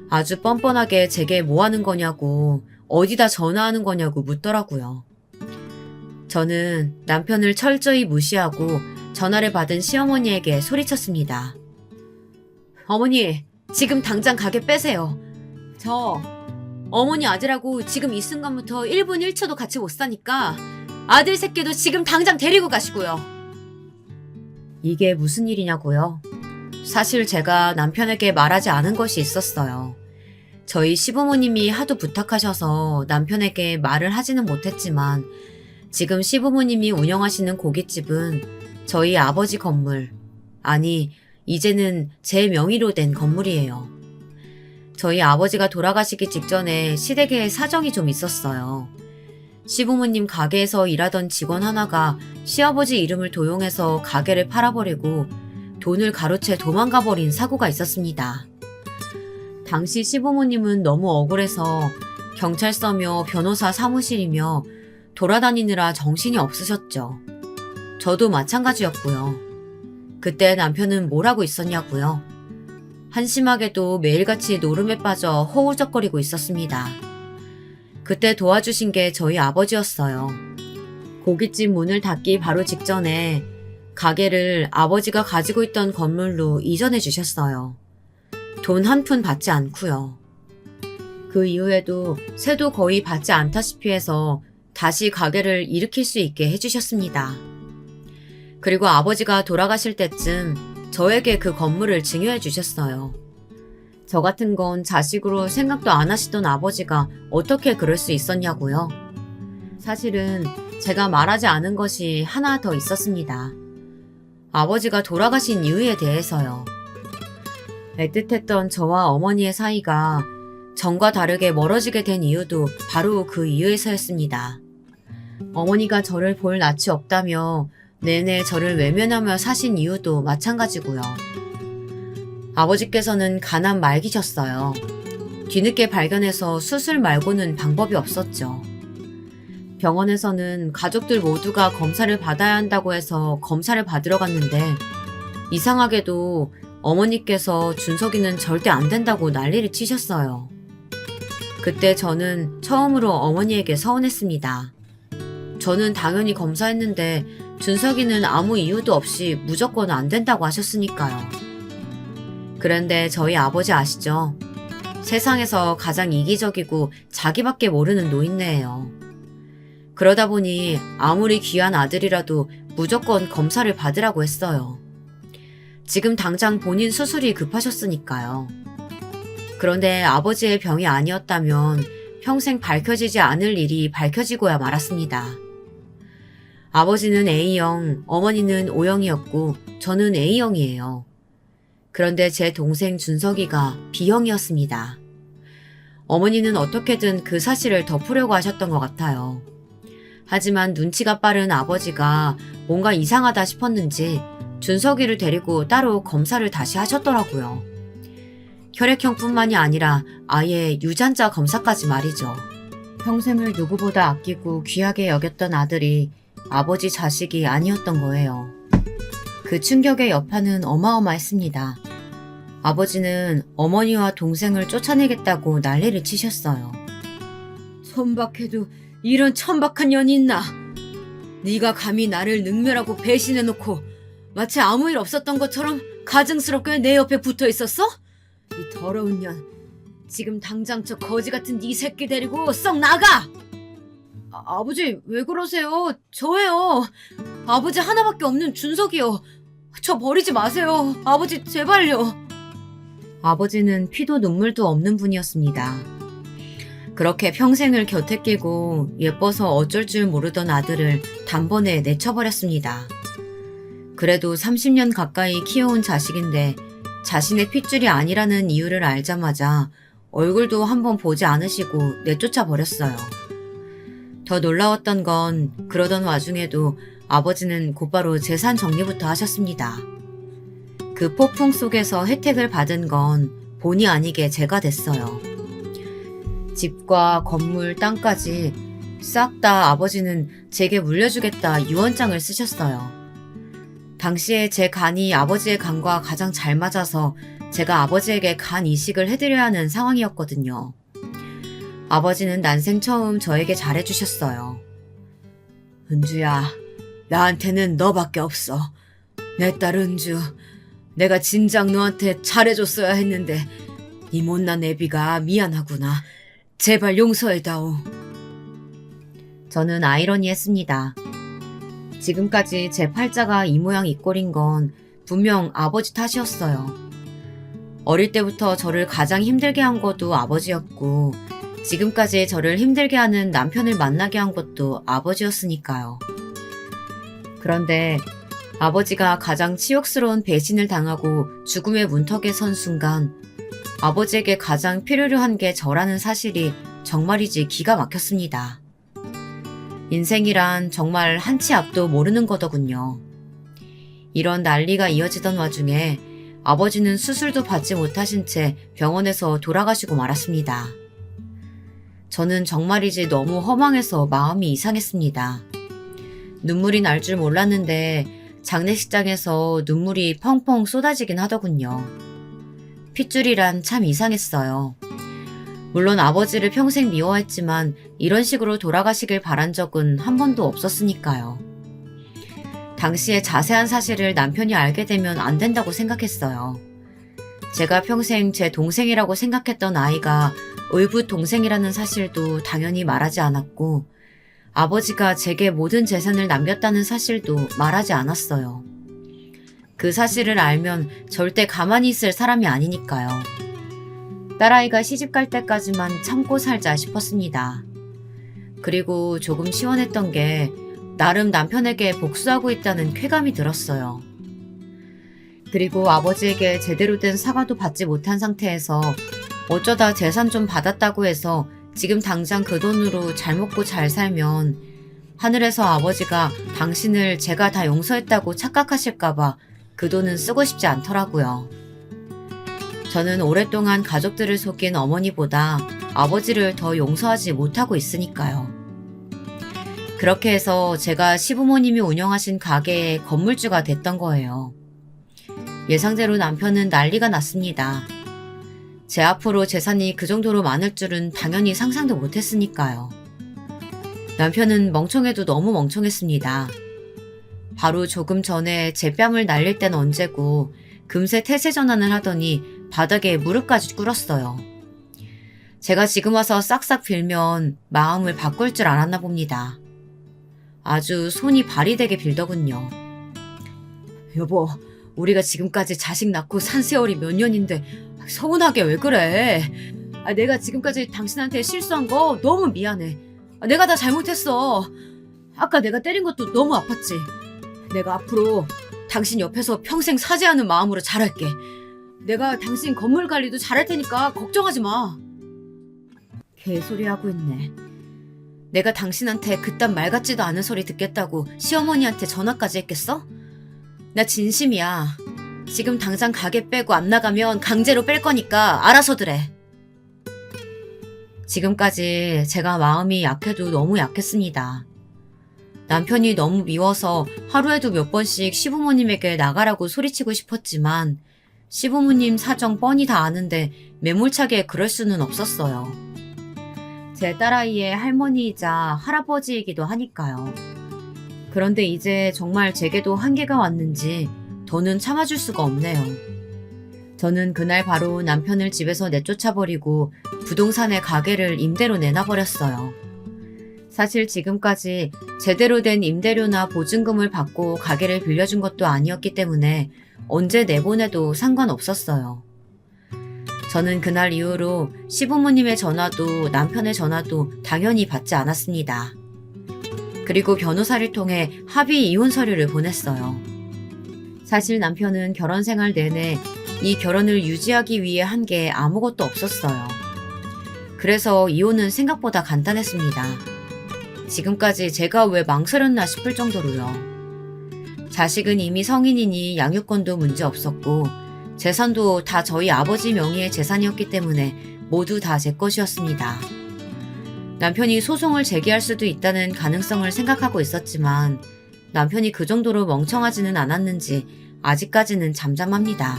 Speaker 1: 아주 뻔뻔하게 제게 뭐 하는 거냐고, 어디다 전화하는 거냐고 묻더라고요. 저는 남편을 철저히 무시하고 전화를 받은 시어머니에게 소리쳤습니다. 어머니, 지금 당장 가게 빼세요. 저 어머니 아들하고 지금 이 순간부터 1분 1초도 같이 못 사니까 아들 새끼도 지금 당장 데리고 가시고요. 이게 무슨 일이냐고요? 사실 제가 남편에게 말하지 않은 것이 있었어요. 저희 시부모님이 하도 부탁하셔서 남편에게 말을 하지는 못했지만 지금 시부모님이 운영하시는 고깃집은 저희 아버지 건물, 아니 이제는 제 명의로 된 건물이에요. 저희 아버지가 돌아가시기 직전에 시댁에 사정이 좀 있었어요. 시부모님 가게에서 일하던 직원 하나가 시아버지 이름을 도용해서 가게를 팔아버리고 돈을 가로채 도망가버린 사고가 있었습니다. 당시 시부모님은 너무 억울해서 경찰서며 변호사 사무실이며 돌아다니느라 정신이 없으셨죠. 저도 마찬가지였고요. 그때 남편은 뭘 하고 있었냐고요. 한심하게도 매일같이 노름에 빠져 허우적거리고 있었습니다. 그때 도와주신 게 저희 아버지였어요. 고깃집 문을 닫기 바로 직전에 가게를 아버지가 가지고 있던 건물로 이전해 주셨어요. 돈 한 푼 받지 않고요. 그 이후에도 세도 거의 받지 않다시피 해서 다시 가게를 일으킬 수 있게 해주셨습니다. 그리고 아버지가 돌아가실 때쯤 저에게 그 건물을 증여해 주셨어요. 저 같은 건 자식으로 생각도 안 하시던 아버지가 어떻게 그럴 수 있었냐고요. 사실은 제가 말하지 않은 것이 하나 더 있었습니다. 아버지가 돌아가신 이유에 대해서요. 애틋했던 저와 어머니의 사이가 전과 다르게 멀어지게 된 이유도 바로 그 이유에서였습니다. 어머니가 저를 볼 낯이 없다며 내내 저를 외면하며 사신 이유도 마찬가지고요. 아버지께서는 가난 말기셨어요. 뒤늦게 발견해서 수술 말고는 방법이 없었죠. 병원에서는 가족들 모두가 검사를 받아야 한다고 해서 검사를 받으러 갔는데 이상하게도 어머니께서 준석이는 절대 안 된다고 난리를 치셨어요. 그때 저는 처음으로 어머니에게 서운했습니다. 저는 당연히 검사했는데 준석이는 아무 이유도 없이 무조건 안 된다고 하셨으니까요. 그런데 저희 아버지 아시죠? 세상에서 가장 이기적이고 자기밖에 모르는 노인네예요. 그러다 보니 아무리 귀한 아들이라도 무조건 검사를 받으라고 했어요. 지금 당장 본인 수술이 급하셨으니까요. 그런데 아버지의 병이 아니었다면 평생 밝혀지지 않을 일이 밝혀지고야 말았습니다. 아버지는 A형, 어머니는 O형이었고 저는 A형이에요. 그런데 제 동생 준석이가 B형이었습니다. 어머니는 어떻게든 그 사실을 덮으려고 하셨던 것 같아요. 하지만 눈치가 빠른 아버지가 뭔가 이상하다 싶었는지 준석이를 데리고 따로 검사를 다시 하셨더라고요. 혈액형뿐만이 아니라 아예 유전자 검사까지 말이죠. 평생을 누구보다 아끼고 귀하게 여겼던 아들이 아버지 자식이 아니었던 거예요. 그 충격의 여파는 어마어마했습니다. 아버지는 어머니와 동생을 쫓아내겠다고 난리를 치셨어요. 천박해도 이런 천박한 년이 있나? 네가 감히 나를 능멸하고 배신해놓고 마치 아무 일 없었던 것처럼 가증스럽게 내 옆에 붙어 있었어? 이 더러운 년, 지금 당장 저 거지 같은 네 새끼 데리고 썩 나가! 아버지 왜 그러세요? 저예요. 아버지 하나밖에 없는 준석이요. 저 버리지 마세요. 아버지 제발요. 아버지는 피도 눈물도 없는 분이었습니다. 그렇게 평생을 곁에 끼고 예뻐서 어쩔 줄 모르던 아들을 단번에 내쳐버렸습니다. 그래도 30년 가까이 키워온 자식인데 자신의 핏줄이 아니라는 이유를 알자마자 얼굴도 한번 보지 않으시고 내쫓아 버렸어요. 더 놀라웠던 건 그러던 와중에도 아버지는 곧바로 재산 정리부터 하셨습니다. 그 폭풍 속에서 혜택을 받은 건 본의 아니게 제가 됐어요. 집과 건물, 땅까지 싹 다 아버지는 제게 물려주겠다 유언장을 쓰셨어요. 당시에 제 간이 아버지의 간과 가장 잘 맞아서 제가 아버지에게 간 이식을 해드려야 하는 상황이었거든요. 아버지는 난생 처음 저에게 잘해주셨어요. 은주야, 나한테는 너밖에 없어. 내 딸 은주, 내가 진작 너한테 잘해줬어야 했는데 이 못난 애비가 미안하구나. 제발 용서해다오. 저는 아이러니했습니다. 지금까지 제 팔자가 이 모양 이 꼴인 건 분명 아버지 탓이었어요. 어릴 때부터 저를 가장 힘들게 한 것도 아버지였고 지금까지 저를 힘들게 하는 남편을 만나게 한 것도 아버지였으니까요. 그런데 아버지가 가장 치욕스러운 배신을 당하고 죽음의 문턱에 선 순간 아버지에게 가장 필요로 한 게 저라는 사실이 정말이지 기가 막혔습니다. 인생이란 정말 한치 앞도 모르는 거더군요. 이런 난리가 이어지던 와중에 아버지는 수술도 받지 못하신 채 병원에서 돌아가시고 말았습니다. 저는 정말이지 너무 허망해서 마음이 이상했습니다. 눈물이 날 줄 몰랐는데 장례식장에서 눈물이 펑펑 쏟아지긴 하더군요. 핏줄이란 참 이상했어요. 물론 아버지를 평생 미워했지만 이런 식으로 돌아가시길 바란 적은 한 번도 없었으니까요. 당시에 자세한 사실을 남편이 알게 되면 안 된다고 생각했어요. 제가 평생 제 동생이라고 생각했던 아이가 의붓 동생이라는 사실도 당연히 말하지 않았고 아버지가 제게 모든 재산을 남겼다는 사실도 말하지 않았어요. 그 사실을 알면 절대 가만히 있을 사람이 아니니까요. 딸아이가 시집갈 때까지만 참고 살자 싶었습니다. 그리고 조금 시원했던 게 나름 남편에게 복수하고 있다는 쾌감이 들었어요. 그리고 아버지에게 제대로 된 사과도 받지 못한 상태에서 어쩌다 재산 좀 받았다고 해서 지금 당장 그 돈으로 잘 먹고 잘 살면 하늘에서 아버지가 당신을 제가 다 용서했다고 착각하실까봐 그 돈은 쓰고 싶지 않더라고요. 저는 오랫동안 가족들을 속인 어머니보다 아버지를 더 용서하지 못하고 있으니까요. 그렇게 해서 제가 시부모님이 운영하신 가게의 건물주가 됐던 거예요. 예상대로 남편은 난리가 났습니다. 제 앞으로 재산이 그 정도로 많을 줄은 당연히 상상도 못했으니까요. 남편은 멍청해도 너무 멍청했습니다. 바로 조금 전에 제 뺨을 날릴 땐 언제고 금세 태세 전환을 하더니 바닥에 무릎까지 꿇었어요. 제가 지금 와서 싹싹 빌면 마음을 바꿀 줄 알았나 봅니다. 아주 손이 발이 되게 빌더군요. 여보, 우리가 지금까지 자식 낳고 산 세월이 몇 년인데 서운하게 왜 그래? 내가 지금까지 당신한테 실수한 거 너무 미안해. 내가 다 잘못했어. 아까 내가 때린 것도 너무 아팠지. 내가 앞으로 당신 옆에서 평생 사죄하는 마음으로 잘할게. 내가 당신 건물 관리도 잘할 테니까 걱정하지 마. 개소리 하고 있네. 내가 당신한테 그딴 말 같지도 않은 소리 듣겠다고 시어머니한테 전화까지 했겠어? 나 진심이야. 지금 당장 가게 빼고 안 나가면 강제로 뺄 거니까 알아서들 해. 지금까지 제가 마음이 약해도 너무 약했습니다. 남편이 너무 미워서 하루에도 몇 번씩 시부모님에게 나가라고 소리치고 싶었지만 시부모님 사정 뻔히 다 아는데 매몰차게 그럴 수는 없었어요. 제 딸아이의 할머니이자 할아버지이기도 하니까요. 그런데 이제 정말 제게도 한계가 왔는지 더는 참아줄 수가 없네요. 저는 그날 바로 남편을 집에서 내쫓아버리고 부동산의 가게를 임대로 내놔버렸어요. 사실 지금까지 제대로 된 임대료나 보증금을 받고 가게를 빌려준 것도 아니었기 때문에 언제 내보내도 상관없었어요. 저는 그날 이후로 시부모님의 전화도 남편의 전화도 당연히 받지 않았습니다. 그리고 변호사를 통해 합의 이혼 서류를 보냈어요. 사실 남편은 결혼 생활 내내 이 결혼을 유지하기 위해 한 게 아무것도 없었어요. 그래서 이혼은 생각보다 간단했습니다. 지금까지 제가 왜 망설였나 싶을 정도로요. 자식은 이미 성인이니 양육권도 문제 없었고 재산도 다 저희 아버지 명의의 재산이었기 때문에 모두 다 제 것이었습니다. 남편이 소송을 제기할 수도 있다는 가능성을 생각하고 있었지만 남편이 그 정도로 멍청하지는 않았는지 아직까지는 잠잠합니다.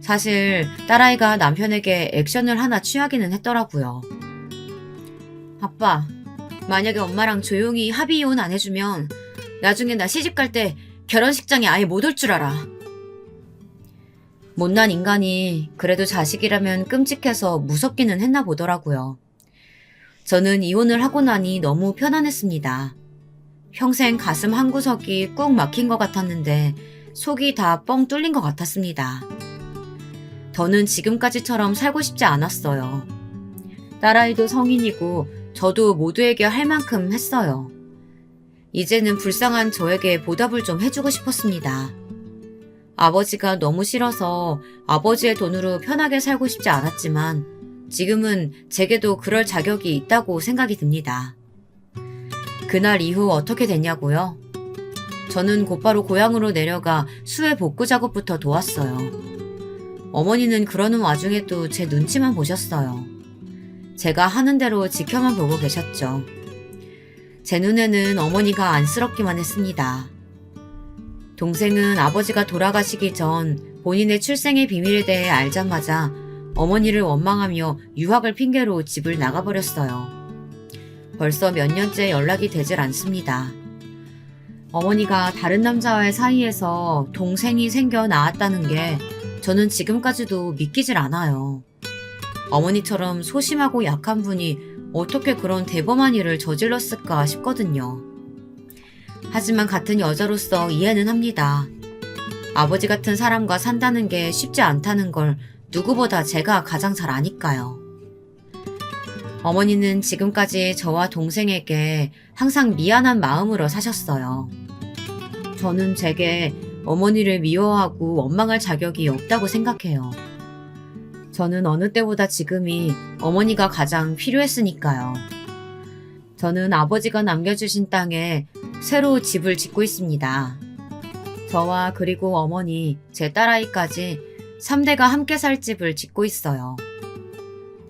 Speaker 1: 사실 딸아이가 남편에게 액션을 하나 취하기는 했더라고요. 아빠, 만약에 엄마랑 조용히 합의 이혼 안 해주면 나중에 나 시집갈 때 결혼식장에 아예 못 올 줄 알아. 못난 인간이 그래도 자식이라면 끔찍해서 무섭기는 했나 보더라고요. 저는 이혼을 하고 나니 너무 편안했습니다. 평생 가슴 한구석이 꾹 막힌 것 같았는데 속이 다 뻥 뚫린 것 같았습니다. 더는 지금까지처럼 살고 싶지 않았어요. 딸아이도 성인이고 저도 모두에게 할 만큼 했어요. 이제는 불쌍한 저에게 보답을 좀 해주고 싶었습니다. 아버지가 너무 싫어서 아버지의 돈으로 편하게 살고 싶지 않았지만 지금은 제게도 그럴 자격이 있다고 생각이 듭니다. 그날 이후 어떻게 됐냐고요? 저는 곧바로 고향으로 내려가 수해 복구 작업부터 도왔어요. 어머니는 그러는 와중에도 제 눈치만 보셨어요. 제가 하는 대로 지켜만 보고 계셨죠. 제 눈에는 어머니가 안쓰럽기만 했습니다. 동생은 아버지가 돌아가시기 전 본인의 출생의 비밀에 대해 알자마자 어머니를 원망하며 유학을 핑계로 집을 나가버렸어요. 벌써 몇 년째 연락이 되질 않습니다. 어머니가 다른 남자와의 사이에서 동생이 생겨 나왔다는 게 저는 지금까지도 믿기질 않아요. 어머니처럼 소심하고 약한 분이 어떻게 그런 대범한 일을 저질렀을까 싶거든요. 하지만 같은 여자로서 이해는 합니다. 아버지 같은 사람과 산다는 게 쉽지 않다는 걸 누구보다 제가 가장 잘 아니까요. 어머니는 지금까지 저와 동생에게 항상 미안한 마음으로 사셨어요. 저는 제게 어머니를 미워하고 원망할 자격이 없다고 생각해요. 저는 어느 때보다 지금이 어머니가 가장 필요했으니까요. 저는 아버지가 남겨주신 땅에 새로 집을 짓고 있습니다. 저와 그리고 어머니, 제 딸아이까지 3대가 함께 살 집을 짓고 있어요.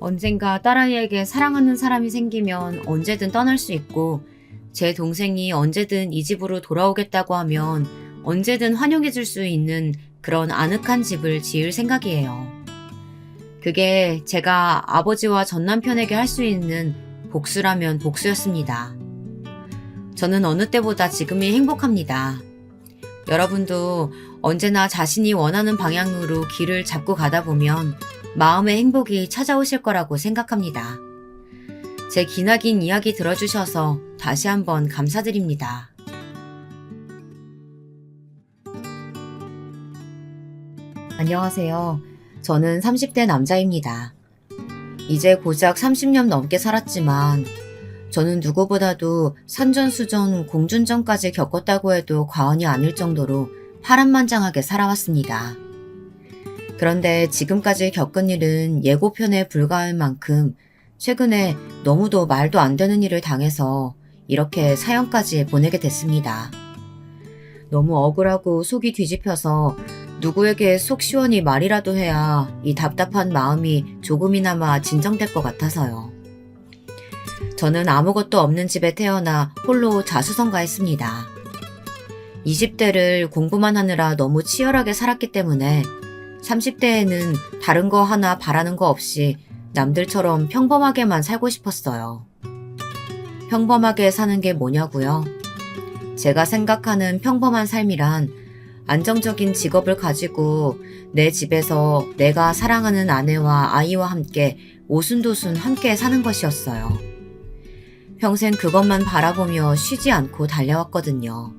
Speaker 1: 언젠가 딸아이에게 사랑하는 사람이 생기면 언제든 떠날 수 있고 제 동생이 언제든 이 집으로 돌아오겠다고 하면 언제든 환영해 줄 수 있는 그런 아늑한 집을 지을 생각이에요. 그게 제가 아버지와 전 남편에게 할 수 있는 복수라면 복수였습니다. 저는 어느 때보다 지금이 행복합니다. 여러분도 언제나 자신이 원하는 방향으로 길을 잡고 가다 보면 마음의 행복이 찾아오실 거라고 생각합니다. 제 기나긴 이야기 들어주셔서 다시 한번 감사드립니다. 안녕하세요. 저는 30대 남자입니다. 이제 고작 30년 넘게 살았지만 저는 누구보다도 산전수전 공준전까지 겪었다고 해도 과언이 아닐 정도로 파란만장하게 살아왔습니다. 그런데 지금까지 겪은 일은 예고편에 불과할 만큼 최근에 너무도 말도 안 되는 일을 당해서 이렇게 사연까지 보내게 됐습니다. 너무 억울하고 속이 뒤집혀서 누구에게 속 시원히 말이라도 해야 이 답답한 마음이 조금이나마 진정될 것 같아서요. 저는 아무것도 없는 집에 태어나 홀로 자수성가했습니다. 20대를 공부만 하느라 너무 치열하게 살았기 때문에 30대에는 다른 거 하나 바라는 거 없이 남들처럼 평범하게만 살고 싶었어요. 평범하게 사는 게 뭐냐고요? 제가 생각하는 평범한 삶이란 안정적인 직업을 가지고 내 집에서 내가 사랑하는 아내와 아이와 함께 오순도순 함께 사는 것이었어요. 평생 그것만 바라보며 쉬지 않고 달려왔거든요.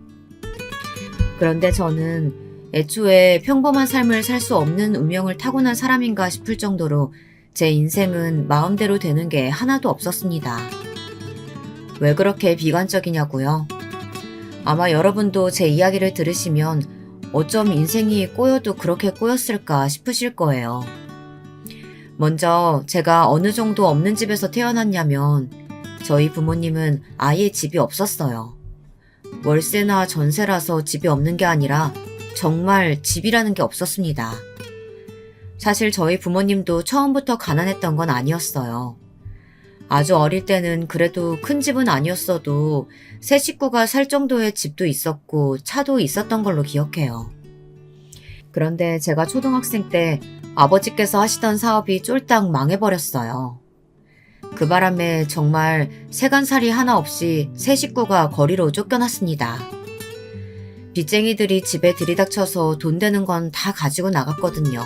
Speaker 1: 그런데 저는 애초에 평범한 삶을 살 수 없는 운명을 타고난 사람인가 싶을 정도로 제 인생은 마음대로 되는 게 하나도 없었습니다. 왜 그렇게 비관적이냐고요? 아마 여러분도 제 이야기를 들으시면 어쩜 인생이 꼬여도 그렇게 꼬였을까 싶으실 거예요. 먼저 제가 어느 정도 없는 집에서 태어났냐면 저희 부모님은 아예 집이 없었어요. 월세나 전세라서 집이 없는 게 아니라 정말 집이라는 게 없었습니다. 사실 저희 부모님도 처음부터 가난했던 건 아니었어요. 아주 어릴 때는 그래도 큰 집은 아니었어도 세 식구가 살 정도의 집도 있었고 차도 있었던 걸로 기억해요. 그런데 제가 초등학생 때 아버지께서 하시던 사업이 쫄딱 망해버렸어요. 그 바람에 정말 세간살이 하나 없이 세 식구가 거리로 쫓겨났습니다. 빚쟁이들이 집에 들이닥쳐서 돈 되는 건 다 가지고 나갔거든요.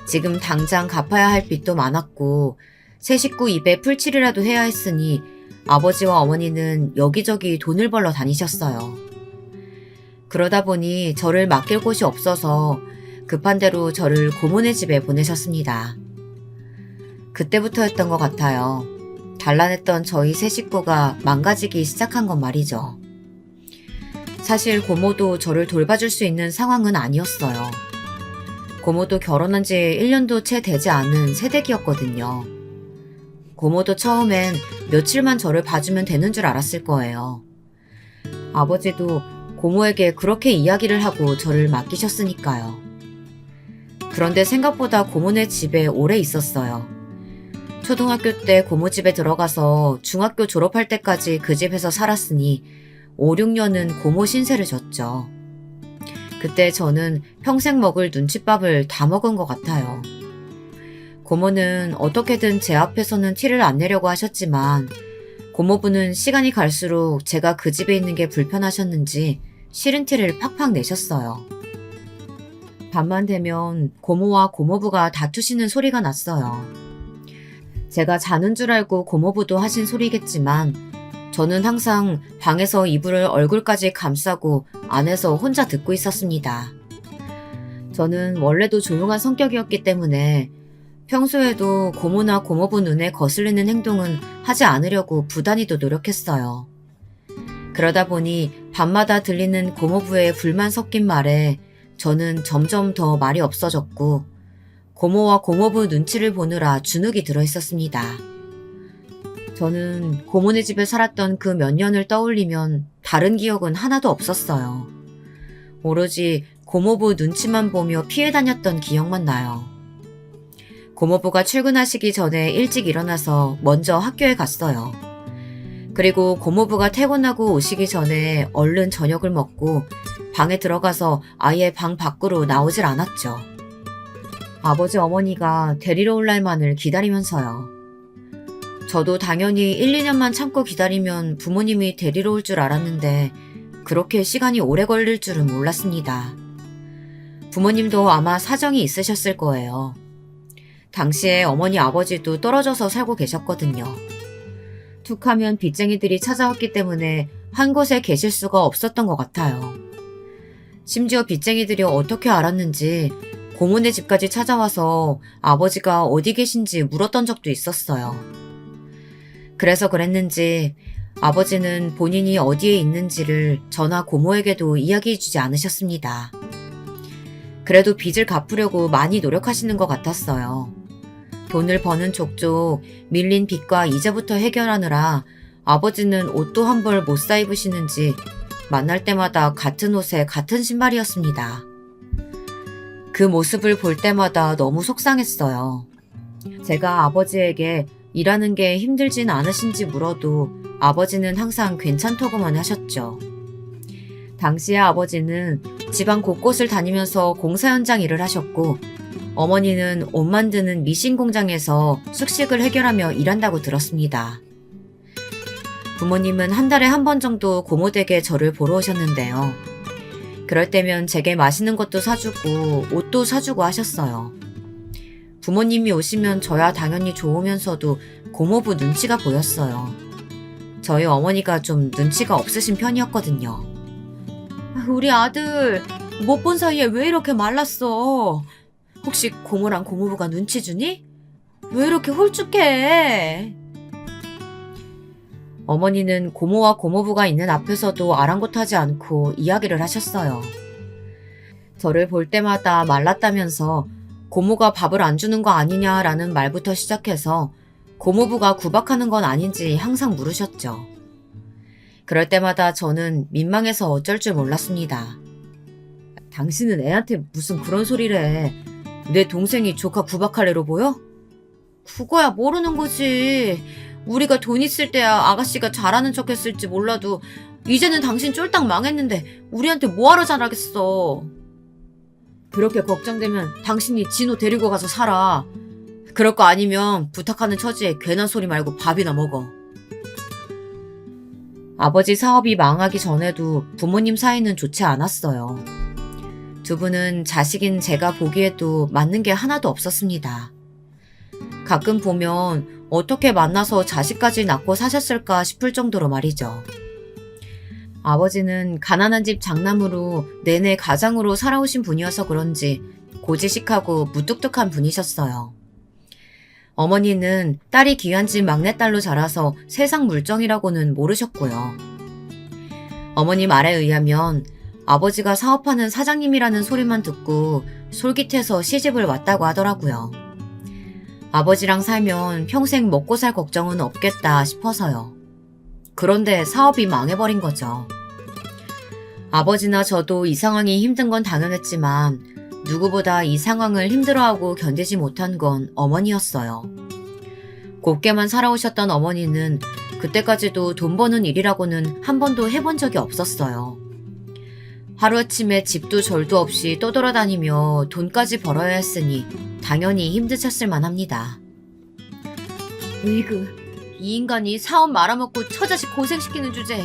Speaker 1: 지금 당장 갚아야 할 빚도 많았고 세 식구 입에 풀칠이라도 해야 했으니 아버지와 어머니는 여기저기 돈을 벌러 다니셨어요. 그러다 보니 저를 맡길 곳이 없어서 급한 대로 저를 고모네 집에 보내셨습니다. 그때부터였던 것 같아요. 단란했던 저희 세 식구가 망가지기 시작한 건 말이죠. 사실 고모도 저를 돌봐줄 수 있는 상황은 아니었어요. 고모도 결혼한 지 1년도 채 되지 않은 새댁이었거든요. 고모도 처음엔 며칠만 저를 봐주면 되는 줄 알았을 거예요. 아버지도 고모에게 그렇게 이야기를 하고 저를 맡기셨으니까요. 그런데 생각보다 고모네 집에 오래 있었어요. 초등학교 때 고모 집에 들어가서 중학교 졸업할 때까지 그 집에서 살았으니 5, 6년은 고모 신세를 졌죠. 그때 저는 평생 먹을 눈칫밥을 다 먹은 것 같아요. 고모는 어떻게든 제 앞에서는 티를 안 내려고 하셨지만 고모부는 시간이 갈수록 제가 그 집에 있는 게 불편하셨는지 싫은 티를 팍팍 내셨어요. 밤만 되면 고모와 고모부가 다투시는 소리가 났어요. 제가 자는 줄 알고 고모부도 하신 소리겠지만 저는 항상 방에서 이불을 얼굴까지 감싸고 안에서 혼자 듣고 있었습니다. 저는 원래도 조용한 성격이었기 때문에 평소에도 고모나 고모부 눈에 거슬리는 행동은 하지 않으려고 부단히도 노력했어요. 그러다 보니 밤마다 들리는 고모부의 불만 섞인 말에 저는 점점 더 말이 없어졌고 고모와 고모부 눈치를 보느라 주눅이 들어 있었습니다. 저는 고모네 집에 살았던 그 몇 년을 떠올리면 다른 기억은 하나도 없었어요. 오로지 고모부 눈치만 보며 피해 다녔던 기억만 나요. 고모부가 출근하시기 전에 일찍 일어나서 먼저 학교에 갔어요. 그리고 고모부가 퇴근하고 오시기 전에 얼른 저녁을 먹고 방에 들어가서 아예 방 밖으로 나오질 않았죠. 아버지 어머니가 데리러 올 날만을 기다리면서요. 저도 당연히 1, 2년만 참고 기다리면 부모님이 데리러 올 줄 알았는데 그렇게 시간이 오래 걸릴 줄은 몰랐습니다. 부모님도 아마 사정이 있으셨을 거예요. 당시에 어머니 아버지도 떨어져서 살고 계셨거든요. 툭 하면 빚쟁이들이 찾아왔기 때문에 한 곳에 계실 수가 없었던 것 같아요. 심지어 빚쟁이들이 어떻게 알았는지 고모네 집까지 찾아와서 아버지가 어디 계신지 물었던 적도 있었어요. 그래서 그랬는지 아버지는 본인이 어디에 있는지를 저나 고모에게도 이야기해주지 않으셨습니다. 그래도 빚을 갚으려고 많이 노력하시는 것 같았어요. 돈을 버는 족족 밀린 빚과 이자부터 해결하느라 아버지는 옷도 한 벌 못 사 입으시는지 만날 때마다 같은 옷에 같은 신발이었습니다. 그 모습을 볼 때마다 너무 속상했어요. 제가 아버지에게 일하는 게 힘들진 않으신지 물어도 아버지는 항상 괜찮다고만 하셨죠. 당시에 아버지는 집안 곳곳을 다니면서 공사 현장 일을 하셨고 어머니는 옷 만드는 미신 공장에서 숙식을 해결하며 일한다고 들었습니다. 부모님은 한 달에 한 번 정도 고모댁에 저를 보러 오셨는데요. 그럴 때면 제게 맛있는 것도 사주고 옷도 사주고 하셨어요. 부모님이 오시면 저야 당연히 좋으면서도 고모부 눈치가 보였어요. 저희 어머니가 좀 눈치가 없으신 편이었거든요. 우리 아들 못 본 사이에 왜 이렇게 말랐어? 혹시 고모랑 고모부가 눈치 주니? 왜 이렇게 홀쭉해? 어머니는 고모와 고모부가 있는 앞에서도 아랑곳하지 않고 이야기를 하셨어요. 저를 볼 때마다 말랐다면서 고모가 밥을 안 주는 거 아니냐라는 말부터 시작해서 고모부가 구박하는 건 아닌지 항상 물으셨죠. 그럴 때마다 저는 민망해서 어쩔 줄 몰랐습니다. 당신은 애한테 무슨 그런 소리를 해. 내 동생이 조카 구박할 애로 보여? 그거야 모르는 거지. 우리가 돈 있을 때야 아가씨가 잘하는 척 했을지 몰라도 이제는 당신 쫄딱 망했는데 우리한테 뭐하러 잘하겠어. 그렇게 걱정되면 당신이 진호 데리고 가서 살아. 그럴 거 아니면 부탁하는 처지에 괜한 소리 말고 밥이나 먹어. 아버지 사업이 망하기 전에도 부모님 사이는 좋지 않았어요. 두 분은 자식인 제가 보기에도 맞는 게 하나도 없었습니다. 가끔 보면 어떻게 만나서 자식까지 낳고 사셨을까 싶을 정도로 말이죠. 아버지는 가난한 집 장남으로 내내 가장으로 살아오신 분이어서 그런지 고지식하고 무뚝뚝한 분이셨어요. 어머니는 딸이 귀한 집 막내딸로 자라서 세상 물정이라고는 모르셨고요. 어머니 말에 의하면 아버지가 사업하는 사장님이라는 소리만 듣고 솔깃해서 시집을 왔다고 하더라고요. 아버지랑 살면 평생 먹고 살 걱정은 없겠다 싶어서요. 그런데 사업이 망해버린 거죠. 아버지나 저도 이 상황이 힘든 건 당연했지만 누구보다 이 상황을 힘들어하고 견디지 못한 건 어머니였어요. 곱게만 살아오셨던 어머니는 그때까지도 돈 버는 일이라고는 한 번도 해본 적이 없었어요. 하루아침에 집도 절도 없이 떠돌아다니며 돈까지 벌어야 했으니 당연히 힘드셨을 만합니다. 으이그, 이 인간이 사업 말아먹고 처자식 고생시키는 주제에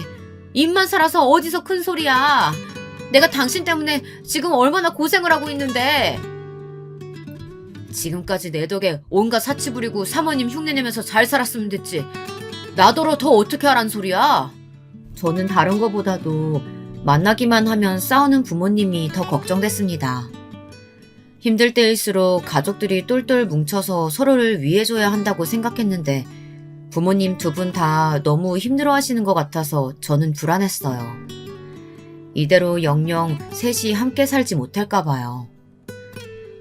Speaker 1: 입만 살아서 어디서 큰 소리야. 내가 당신 때문에 지금 얼마나 고생을 하고 있는데. 지금까지 내 덕에 온갖 사치 부리고 사모님 흉내내면서 잘 살았으면 됐지. 나더러 더 어떻게 하란 소리야. 저는 다른 거보다도 만나기만 하면 싸우는 부모님이 더 걱정됐습니다. 힘들 때일수록 가족들이 똘똘 뭉쳐서 서로를 위해줘야 한다고 생각했는데 부모님 두 분 다 너무 힘들어하시는 것 같아서 저는 불안했어요. 이대로 영영 셋이 함께 살지 못할까 봐요.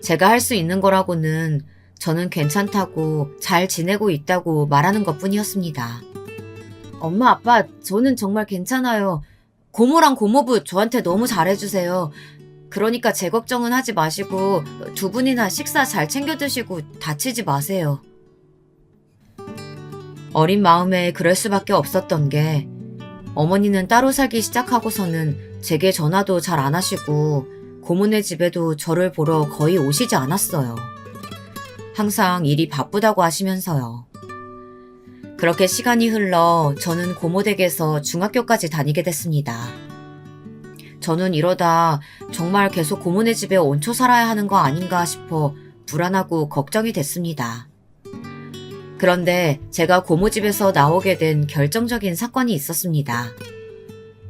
Speaker 1: 제가 할 수 있는 거라고는 저는 괜찮다고 잘 지내고 있다고 말하는 것뿐이었습니다. 엄마, 아빠, 저는 정말 괜찮아요. 고모랑 고모부 저한테 너무 잘해주세요. 그러니까 제 걱정은 하지 마시고 두 분이나 식사 잘 챙겨 드시고 다치지 마세요. 어린 마음에 그럴 수밖에 없었던 게 어머니는 따로 살기 시작하고서는 제게 전화도 잘 안 하시고 고모네 집에도 저를 보러 거의 오시지 않았어요. 항상 일이 바쁘다고 하시면서요. 그렇게 시간이 흘러 저는 고모댁에서 중학교까지 다니게 됐습니다. 저는 이러다 정말 계속 고모네 집에 얹혀 살아야 하는 거 아닌가 싶어 불안하고 걱정이 됐습니다. 그런데 제가 고모집에서 나오게 된 결정적인 사건이 있었습니다.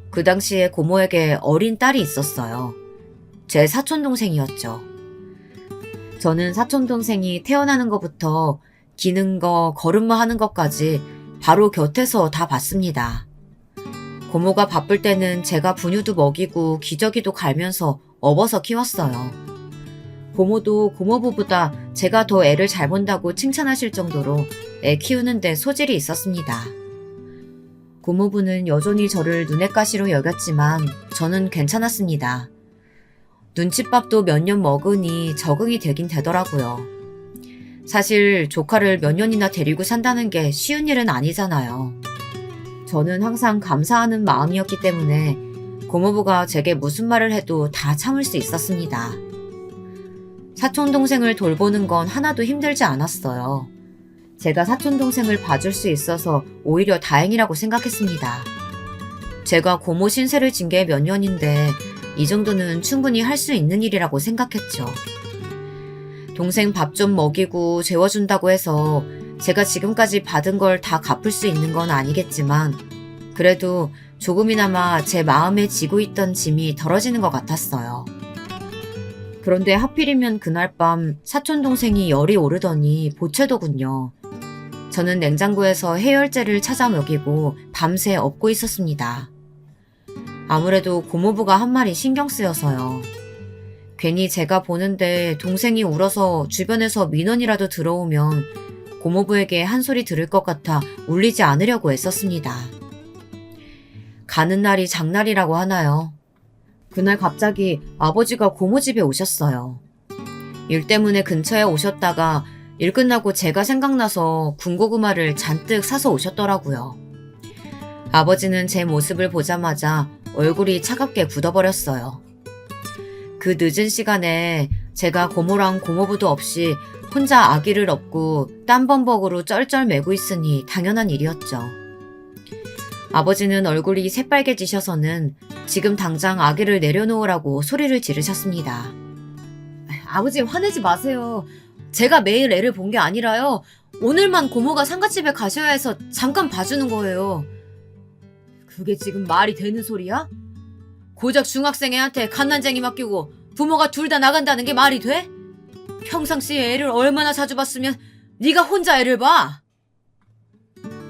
Speaker 1: 그 당시에 고모에게 어린 딸이 있었어요. 제 사촌동생이었죠. 저는 사촌동생이 태어나는 것부터 기는 거, 걸음마 하는 것까지 바로 곁에서 다 봤습니다. 고모가 바쁠 때는 제가 분유도 먹이고 기저귀도 갈면서 업어서 키웠어요. 고모도 고모부보다 제가 더 애를 잘 본다고 칭찬하실 정도로 애 키우는데 소질이 있었습니다. 고모부는 여전히 저를 눈엣가시로 여겼지만 저는 괜찮았습니다. 눈칫밥도 몇 년 먹으니 적응이 되긴 되더라고요. 사실 조카를 몇 년이나 데리고 산다는 게 쉬운 일은 아니잖아요. 저는 항상 감사하는 마음이었기 때문에 고모부가 제게 무슨 말을 해도 다 참을 수 있었습니다. 사촌동생을 돌보는 건 하나도 힘들지 않았어요. 제가 사촌동생을 봐줄 수 있어서 오히려 다행이라고 생각했습니다. 제가 고모 신세를 진 게 몇 년인데 이 정도는 충분히 할 수 있는 일이라고 생각했죠. 동생 밥 좀 먹이고 재워준다고 해서 제가 지금까지 받은 걸 다 갚을 수 있는 건 아니겠지만 그래도 조금이나마 제 마음에 지고 있던 짐이 덜어지는 것 같았어요. 그런데 하필이면 그날 밤 사촌동생이 열이 오르더니 보채더군요. 저는 냉장고에서 해열제를 찾아 먹이고 밤새 업고 있었습니다. 아무래도 고모부가 한 말이 신경 쓰여서요. 괜히 제가 보는데 동생이 울어서 주변에서 민원이라도 들어오면 고모부에게 한 소리 들을 것 같아 울리지 않으려고 애썼습니다. 가는 날이 장날이라고 하나요? 그날 갑자기 아버지가 고모 집에 오셨어요. 일 때문에 근처에 오셨다가 일 끝나고 제가 생각나서 군고구마를 잔뜩 사서 오셨더라고요. 아버지는 제 모습을 보자마자 얼굴이 차갑게 굳어버렸어요. 그 늦은 시간에 제가 고모랑 고모부도 없이 혼자 아기를 업고 땀범벅으로 쩔쩔 매고 있으니 당연한 일이었죠. 아버지는 얼굴이 새빨개지셔서는 지금 당장 아기를 내려놓으라고 소리를 지르셨습니다. 아버지 화내지 마세요. 제가 매일 애를 본 게 아니라요. 오늘만 고모가 상가집에 가셔야 해서 잠깐 봐주는 거예요. 그게 지금 말이 되는 소리야? 고작 중학생 애한테 갓난쟁이 맡기고 부모가 둘 다 나간다는 게 말이 돼? 평상시에 애를 얼마나 자주 봤으면 네가 혼자 애를 봐?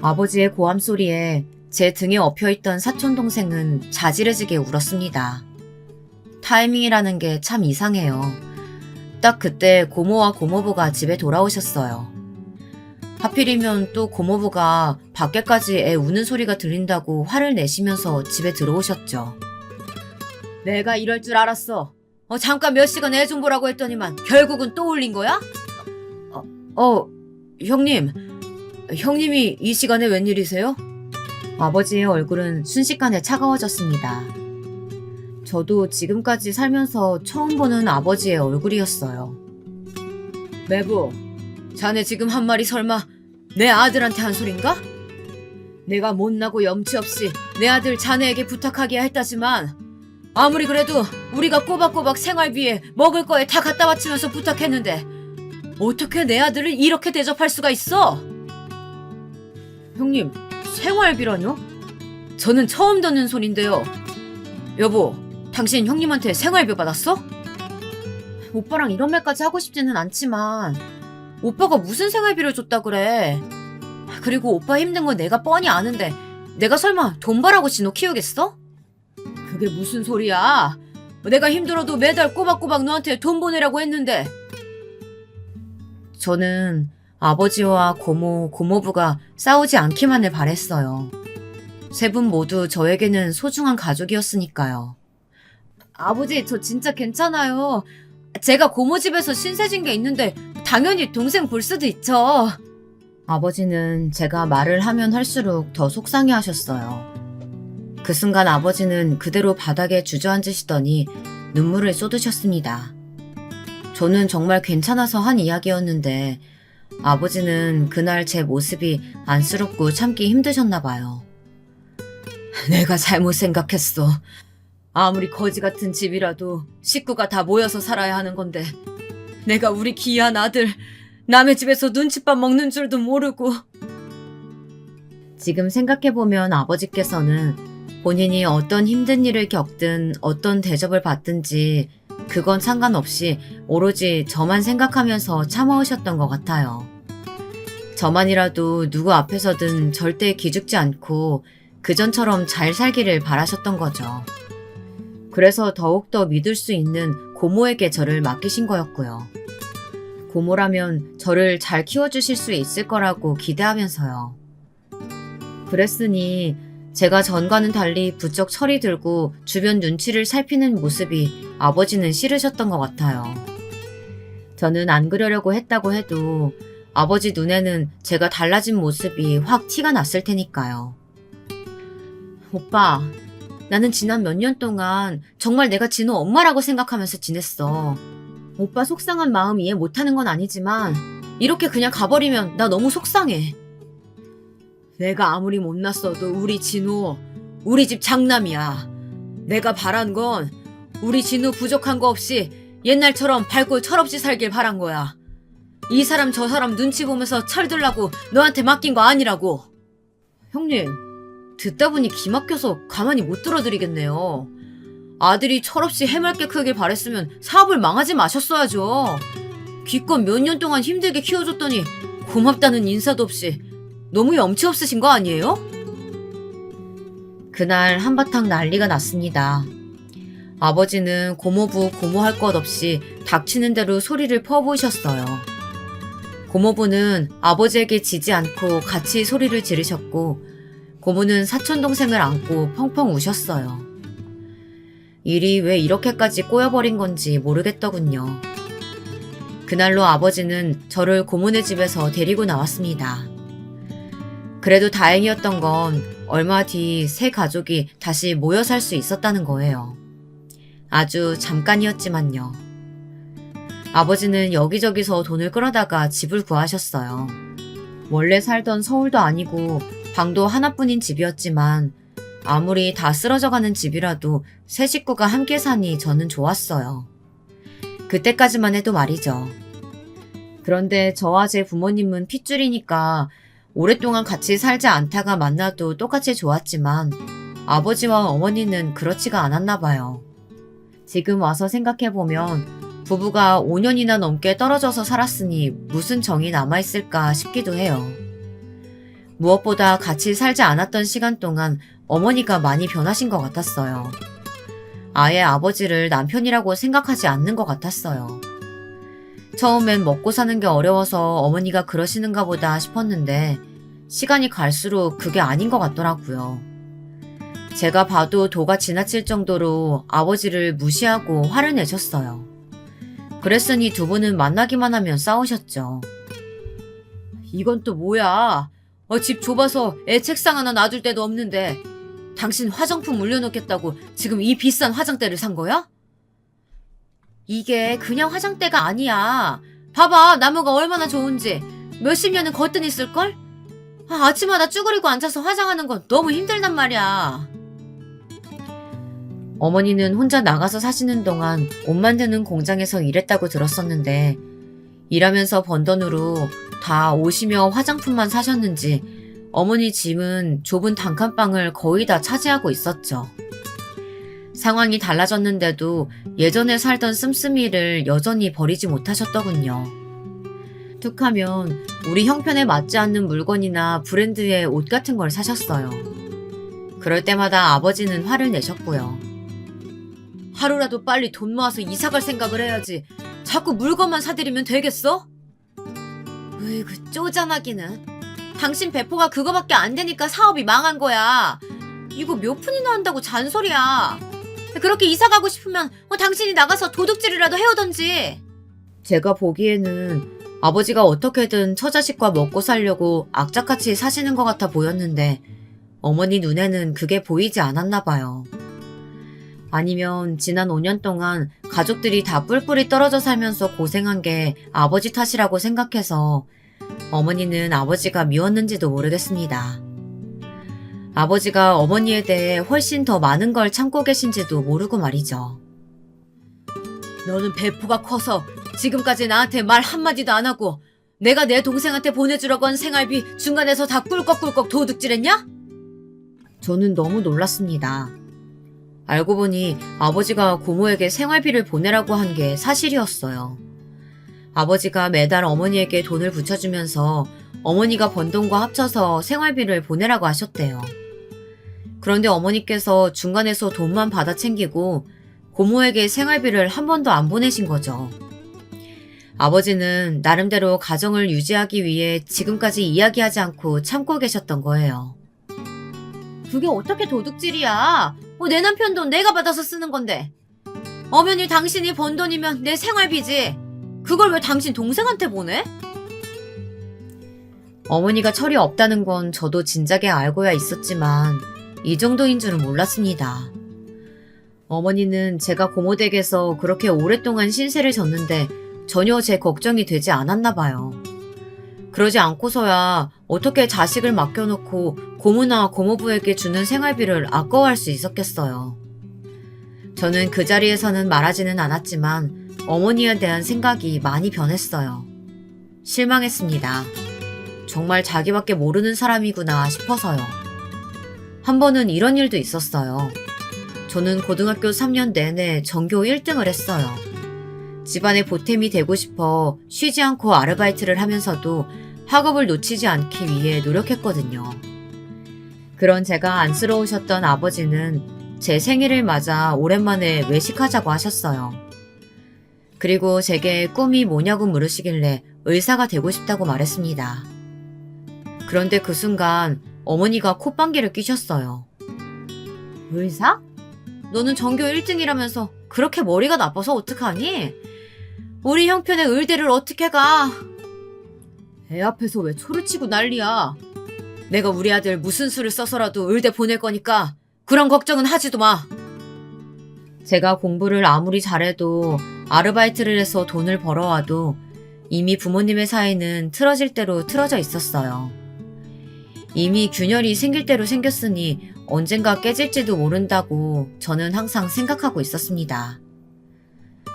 Speaker 1: 아버지의 고함 소리에 제 등에 엎여있던 사촌동생은 자지러지게 울었습니다. 타이밍이라는 게 참 이상해요. 딱 그때 고모와 고모부가 집에 돌아오셨어요. 하필이면 또 고모부가 밖에까지 애 우는 소리가 들린다고 화를 내시면서 집에 들어오셨죠. 내가 이럴 줄 알았어. 잠깐 몇 시간 애 좀 보라고 했더니만 결국은 또 울린 거야? 형님. 형님이 이 시간에 웬일이세요? 아버지의 얼굴은 순식간에 차가워졌습니다. 저도 지금까지 살면서 처음 보는 아버지의 얼굴이었어요. 매부, 자네 지금 한 말이 설마 내 아들한테 한 소린가? 내가 못나고 염치 없이 내 아들 자네에게 부탁하기야 했다지만 아무리 그래도 우리가 꼬박꼬박 생활비에 먹을 거에 다 갖다 바치면서 부탁했는데 어떻게 내 아들을 이렇게 대접할 수가 있어? 형님, 생활비라뇨? 저는 처음 듣는 소린데요. 여보, 당신 형님한테 생활비 받았어? 오빠랑 이런 말까지 하고 싶지는 않지만 오빠가 무슨 생활비를 줬다 그래. 그리고 오빠 힘든 건 내가 뻔히 아는데 내가 설마 돈 벌라고 진호 키우겠어? 그게 무슨 소리야. 내가 힘들어도 매달 꼬박꼬박 너한테 돈 보내라고 했는데. 저는 아버지와 고모, 고모부가 싸우지 않기만을 바랬어요. 세 분 모두 저에게는 소중한 가족이었으니까요. 아버지, 저 진짜 괜찮아요. 제가 고모 집에서 신세진 게 있는데 당연히 동생 볼 수도 있죠. 아버지는 제가 말을 하면 할수록 더 속상해 하셨어요. 그 순간 아버지는 그대로 바닥에 주저앉으시더니 눈물을 쏟으셨습니다. 저는 정말 괜찮아서 한 이야기였는데 아버지는 그날 제 모습이 안쓰럽고 참기 힘드셨나 봐요. 내가 잘못 생각했어. 아무리 거지 같은 집이라도 식구가 다 모여서 살아야 하는 건데 내가 우리 귀한 아들 남의 집에서 눈칫밥 먹는 줄도 모르고. 지금 생각해보면 아버지께서는 본인이 어떤 힘든 일을 겪든 어떤 대접을 받든지 그건 상관없이 오로지 저만 생각하면서 참아오셨던 것 같아요. 저만이라도 누구 앞에서든 절대 기죽지 않고 그전처럼 잘 살기를 바라셨던 거죠. 그래서 더욱더 믿을 수 있는 고모에게 저를 맡기신 거였고요. 고모라면 저를 잘 키워주실 수 있을 거라고 기대하면서요. 그랬으니 제가 전과는 달리 부쩍 철이 들고 주변 눈치를 살피는 모습이 아버지는 싫으셨던 것 같아요. 저는 안 그러려고 했다고 해도 아버지 눈에는 제가 달라진 모습이 확 티가 났을 테니까요. 오빠, 나는 지난 몇 년 동안 정말 내가 진호 엄마라고 생각하면서 지냈어. 오빠 속상한 마음 이해 못하는 건 아니지만 이렇게 그냥 가버리면 나 너무 속상해. 내가 아무리 못났어도 우리 진호, 우리 집 장남이야. 내가 바란 건 우리 진호 부족한 거 없이 옛날처럼 밝고 철없이 살길 바란 거야. 이 사람 저 사람 눈치 보면서 철들라고 너한테 맡긴 거 아니라고. 형님, 듣다 보니 기막혀서 가만히 못 들어드리겠네요. 아들이 철없이 해맑게 크길 바랬으면 사업을 망하지 마셨어야죠. 기껏 몇 년 동안 힘들게 키워줬더니 고맙다는 인사도 없이 너무 염치 없으신 거 아니에요? 그날 한바탕 난리가 났습니다. 아버지는 고모부 고모할 것 없이 닥치는 대로 소리를 퍼부으셨어요. 고모부는 아버지에게 지지 않고 같이 소리를 지르셨고 고모는 사촌동생을 안고 펑펑 우셨어요. 일이 왜 이렇게까지 꼬여버린 건지 모르겠더군요. 그날로 아버지는 저를 고모네 집에서 데리고 나왔습니다. 그래도 다행이었던 건 얼마 뒤 새 가족이 다시 모여 살 수 있었다는 거예요. 아주 잠깐이었지만요. 아버지는 여기저기서 돈을 끌어다가 집을 구하셨어요. 원래 살던 서울도 아니고 방도 하나뿐인 집이었지만 아무리 다 쓰러져가는 집이라도 세 식구가 함께 사니 저는 좋았어요. 그때까지만 해도 말이죠. 그런데 저와 제 부모님은 핏줄이니까 오랫동안 같이 살지 않다가 만나도 똑같이 좋았지만 아버지와 어머니는 그렇지가 않았나 봐요. 지금 와서 생각해보면 부부가 5년이나 넘게 떨어져서 살았으니 무슨 정이 남아있을까 싶기도 해요. 무엇보다 같이 살지 않았던 시간 동안 어머니가 많이 변하신 것 같았어요. 아예 아버지를 남편이라고 생각하지 않는 것 같았어요. 처음엔 먹고 사는 게 어려워서 어머니가 그러시는가 보다 싶었는데 시간이 갈수록 그게 아닌 것 같더라고요. 제가 봐도 도가 지나칠 정도로 아버지를 무시하고 화를 내셨어요. 그랬으니 두 분은 만나기만 하면 싸우셨죠. 이건 또 뭐야? 집 좁아서 애 책상 하나 놔둘 데도 없는데 당신 화장품 올려놓겠다고 지금 이 비싼 화장대를 산 거야? 이게 그냥 화장대가 아니야. 봐봐, 나무가 얼마나 좋은지. 몇십 년은 거뜬히 쓸걸? 아침마다 쭈그리고 앉아서 화장하는 건 너무 힘들단 말이야. 어머니는 혼자 나가서 사시는 동안 옷 만드는 공장에서 일했다고 들었었는데 일하면서 번 돈으로 다 옷이며 화장품만 사셨는지 어머니 짐은 좁은 단칸방을 거의 다 차지하고 있었죠. 상황이 달라졌는데도 예전에 살던 씀씀이를 여전히 버리지 못하셨더군요. 툭하면 우리 형편에 맞지 않는 물건이나 브랜드의 옷 같은 걸 사셨어요. 그럴 때마다 아버지는 화를 내셨고요. 하루라도 빨리 돈 모아서 이사 갈 생각을 해야지. 자꾸 물건만 사들이면 되겠어? 으이구, 쪼잔하기는. 당신 배포가 그거밖에 안 되니까 사업이 망한 거야. 이거 몇 푼이나 한다고 잔소리야. 그렇게 이사 가고 싶으면 당신이 나가서 도둑질이라도 해오던지. 제가 보기에는 아버지가 어떻게든 처자식과 먹고 살려고 악착같이 사시는 것 같아 보였는데 어머니 눈에는 그게 보이지 않았나 봐요. 아니면 지난 5년 동안 가족들이 다 뿔뿔이 떨어져 살면서 고생한 게 아버지 탓이라고 생각해서 어머니는 아버지가 미웠는지도 모르겠습니다. 아버지가 어머니에 대해 훨씬 더 많은 걸 참고 계신지도 모르고 말이죠. 너는 배포가 커서 지금까지 나한테 말 한마디도 안 하고 내가 내 동생한테 보내주려고 한 생활비 중간에서 다 꿀꺽꿀꺽 도둑질했냐? 저는 너무 놀랐습니다. 알고 보니 아버지가 고모에게 생활비를 보내라고 한 게 사실이었어요. 아버지가 매달 어머니에게 돈을 붙여주면서 어머니가 번 돈과 합쳐서 생활비를 보내라고 하셨대요. 그런데 어머니께서 중간에서 돈만 받아 챙기고 고모에게 생활비를 한 번도 안 보내신 거죠. 아버지는 나름대로 가정을 유지하기 위해 지금까지 이야기하지 않고 참고 계셨던 거예요. 그게 어떻게 도둑질이야? 내 남편 돈 내가 받아서 쓰는 건데. 엄연히 당신이 번 돈이면 내 생활비지. 그걸 왜 당신 동생한테 보내? 어머니가 철이 없다는 건 저도 진작에 알고야 있었지만 이 정도인 줄은 몰랐습니다. 어머니는 제가 고모 댁에서 그렇게 오랫동안 신세를 졌는데 전혀 제 걱정이 되지 않았나 봐요. 그러지 않고서야 어떻게 자식을 맡겨놓고 고모나 고모부에게 주는 생활비를 아까워할 수 있었겠어요. 저는 그 자리에서는 말하지는 않았지만 어머니에 대한 생각이 많이 변했어요. 실망했습니다. 정말 자기밖에 모르는 사람이구나 싶어서요. 한 번은 이런 일도 있었어요. 저는 고등학교 3년 내내 전교 1등을 했어요. 집안의 보탬이 되고 싶어 쉬지 않고 아르바이트를 하면서도 학업을 놓치지 않기 위해 노력했거든요. 그런 제가 안쓰러우셨던 아버지는 제 생일을 맞아 오랜만에 외식하자고 하셨어요. 그리고 제게 꿈이 뭐냐고 물으시길래 의사가 되고 싶다고 말했습니다. 그런데 그 순간 어머니가 콧방귀를 뀌셨어요. 의사? 너는 전교 1등이라면서 그렇게 머리가 나빠서 어떡하니? 우리 형편에 의대를 어떻게 가? 애 앞에서 왜 초를 치고 난리야? 내가 우리 아들 무슨 수를 써서라도 의대 보낼 거니까 그런 걱정은 하지도 마. 제가 공부를 아무리 잘해도 아르바이트를 해서 돈을 벌어와도 이미 부모님의 사이는 틀어질 대로 틀어져 있었어요. 이미 균열이 생길 대로 생겼으니 언젠가 깨질지도 모른다고 저는 항상 생각하고 있었습니다.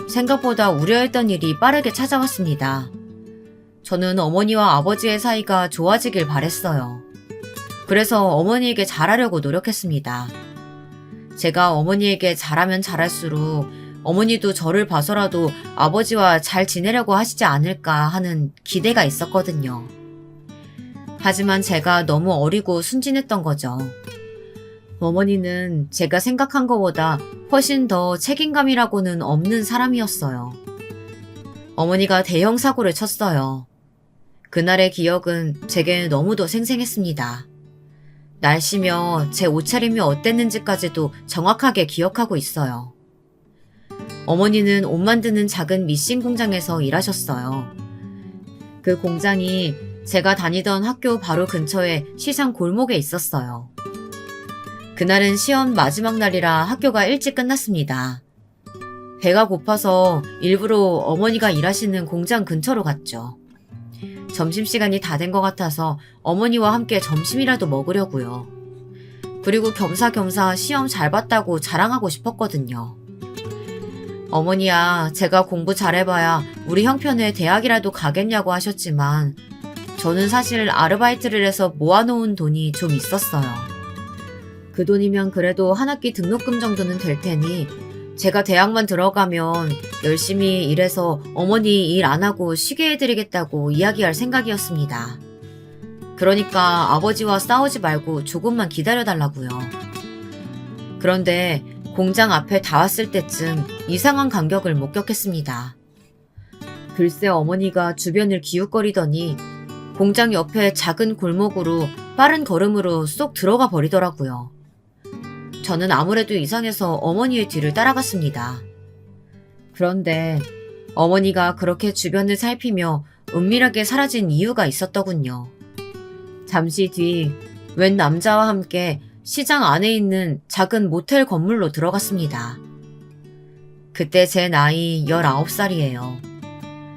Speaker 1: 생각보다 우려했던 일이 빠르게 찾아왔습니다. 저는 어머니와 아버지의 사이가 좋아지길 바랬어요. 그래서 어머니에게 잘하려고 노력했습니다. 제가 어머니에게 잘하면 잘할수록 어머니도 저를 봐서라도 아버지와 잘 지내려고 하시지 않을까 하는 기대가 있었거든요. 하지만 제가 너무 어리고 순진했던 거죠. 어머니는 제가 생각한 것보다 훨씬 더 책임감이라고는 없는 사람이었어요. 어머니가 대형 사고를 쳤어요. 그날의 기억은 제게 너무도 생생했습니다. 날씨며 제 옷차림이 어땠는지까지도 정확하게 기억하고 있어요. 어머니는 옷 만드는 작은 미싱 공장에서 일하셨어요. 그 공장이 제가 다니던 학교 바로 근처에 시장 골목에 있었어요. 그날은 시험 마지막 날이라 학교가 일찍 끝났습니다. 배가 고파서 일부러 어머니가 일하시는 공장 근처로 갔죠. 점심시간이 다 된 것 같아서 어머니와 함께 점심이라도 먹으려고요. 그리고 겸사겸사 시험 잘 봤다고 자랑하고 싶었거든요. 어머니야, 제가 공부 잘해봐야 우리 형편에 대학이라도 가겠냐고 하셨지만 저는 사실 아르바이트를 해서 모아놓은 돈이 좀 있었어요. 그 돈이면 그래도 한 학기 등록금 정도는 될 테니 제가 대학만 들어가면 열심히 일해서 어머니 일 안 하고 쉬게 해드리겠다고 이야기할 생각이었습니다. 그러니까 아버지와 싸우지 말고 조금만 기다려달라고요. 그런데 공장 앞에 다 왔을 때쯤 이상한 간격을 목격했습니다. 글쎄 어머니가 주변을 기웃거리더니 공장 옆에 작은 골목으로 빠른 걸음으로 쏙 들어가 버리더라고요. 저는 아무래도 이상해서 어머니의 뒤를 따라갔습니다. 그런데 어머니가 그렇게 주변을 살피며 은밀하게 사라진 이유가 있었더군요. 잠시 뒤 웬 남자와 함께 시장 안에 있는 작은 모텔 건물로 들어갔습니다. 그때 제 나이 19살이에요.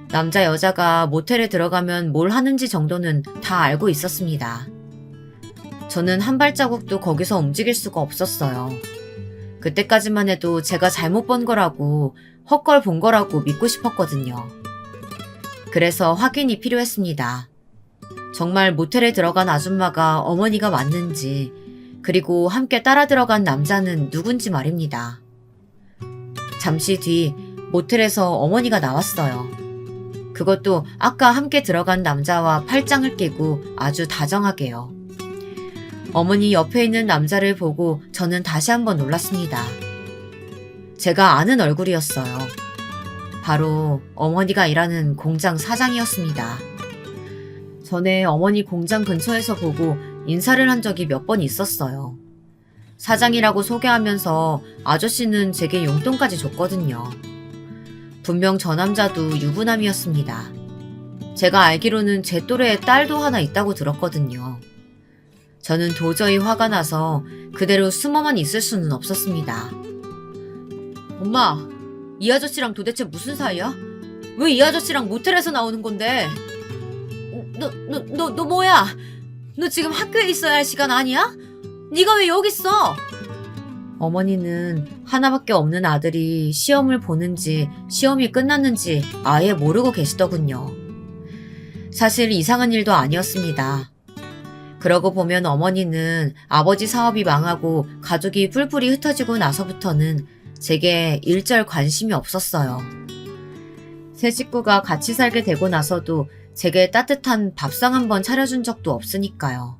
Speaker 1: 남자 여자가 모텔에 들어가면 뭘 하는지 정도는 다 알고 있었습니다. 저는 한 발자국도 거기서 움직일 수가 없었어요. 그때까지만 해도 제가 잘못 본 거라고 헛걸 본 거라고 믿고 싶었거든요. 그래서 확인이 필요했습니다. 정말 모텔에 들어간 아줌마가 어머니가 맞는지, 그리고 함께 따라 들어간 남자는 누군지 말입니다. 잠시 뒤 모텔에서 어머니가 나왔어요. 그것도 아까 함께 들어간 남자와 팔짱을 끼고 아주 다정하게요. 어머니 옆에 있는 남자를 보고 저는 다시 한번 놀랐습니다. 제가 아는 얼굴이었어요. 바로 어머니가 일하는 공장 사장이었습니다. 전에 어머니 공장 근처에서 보고 인사를 한 적이 몇 번 있었어요. 사장이라고 소개하면서 아저씨는 제게 용돈까지 줬거든요. 분명 저 남자도 유부남이었습니다. 제가 알기로는 제 또래의 딸도 하나 있다고 들었거든요. 저는 도저히 화가 나서 그대로 숨어만 있을 수는 없었습니다. 엄마, 이 아저씨랑 도대체 무슨 사이야? 왜 이 아저씨랑 모텔에서 나오는 건데? 너 뭐야? 너 지금 학교에 있어야 할 시간 아니야? 네가 왜 여기 있어? 어머니는 하나밖에 없는 아들이 시험을 보는지 시험이 끝났는지 아예 모르고 계시더군요. 사실 이상한 일도 아니었습니다. 그러고 보면 어머니는 아버지 사업이 망하고 가족이 뿔뿔이 흩어지고 나서부터는 제게 일절 관심이 없었어요. 세 식구가 같이 살게 되고 나서도 제게 따뜻한 밥상 한 번 차려준 적도 없으니까요.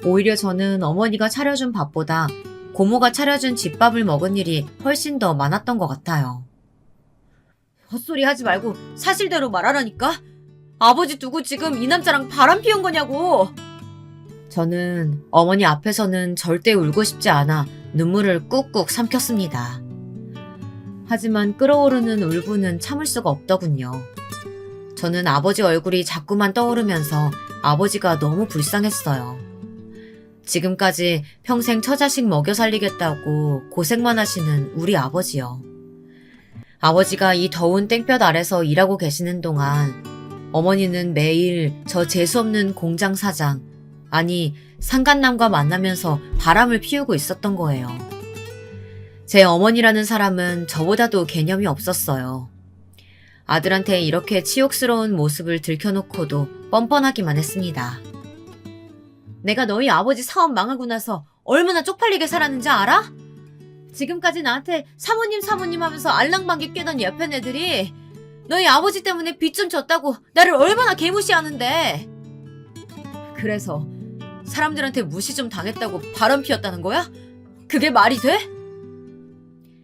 Speaker 1: 오히려 저는 어머니가 차려준 밥보다 고모가 차려준 집밥을 먹은 일이 훨씬 더 많았던 것 같아요. 헛소리 하지 말고 사실대로 말하라니까? 아버지 두고 지금 이 남자랑 바람 피운 거냐고! 저는 어머니 앞에서는 절대 울고 싶지 않아 눈물을 꾹꾹 삼켰습니다. 하지만 끓어오르는 울분은 참을 수가 없더군요. 저는 아버지 얼굴이 자꾸만 떠오르면서 아버지가 너무 불쌍했어요. 지금까지 평생 처자식 먹여 살리겠다고 고생만 하시는 우리 아버지요. 아버지가 이 더운 땡볕 아래서 일하고 계시는 동안 어머니는 매일 저 재수없는 공장 사장, 아니 상간남과 만나면서 바람을 피우고 있었던 거예요. 제 어머니라는 사람은 저보다도 개념이 없었어요. 아들한테 이렇게 치욕스러운 모습을 들켜놓고도 뻔뻔하기만 했습니다. 내가 너희 아버지 사업 망하고 나서 얼마나 쪽팔리게 살았는지 알아? 지금까지 나한테 사모님 하면서 알랑방귀 뀌던 옆에 애들이 너희 아버지 때문에 빚 좀 졌다고 나를 얼마나 개무시하는데. 그래서 사람들한테 무시 좀 당했다고 바람 피웠다는 거야? 그게 말이 돼?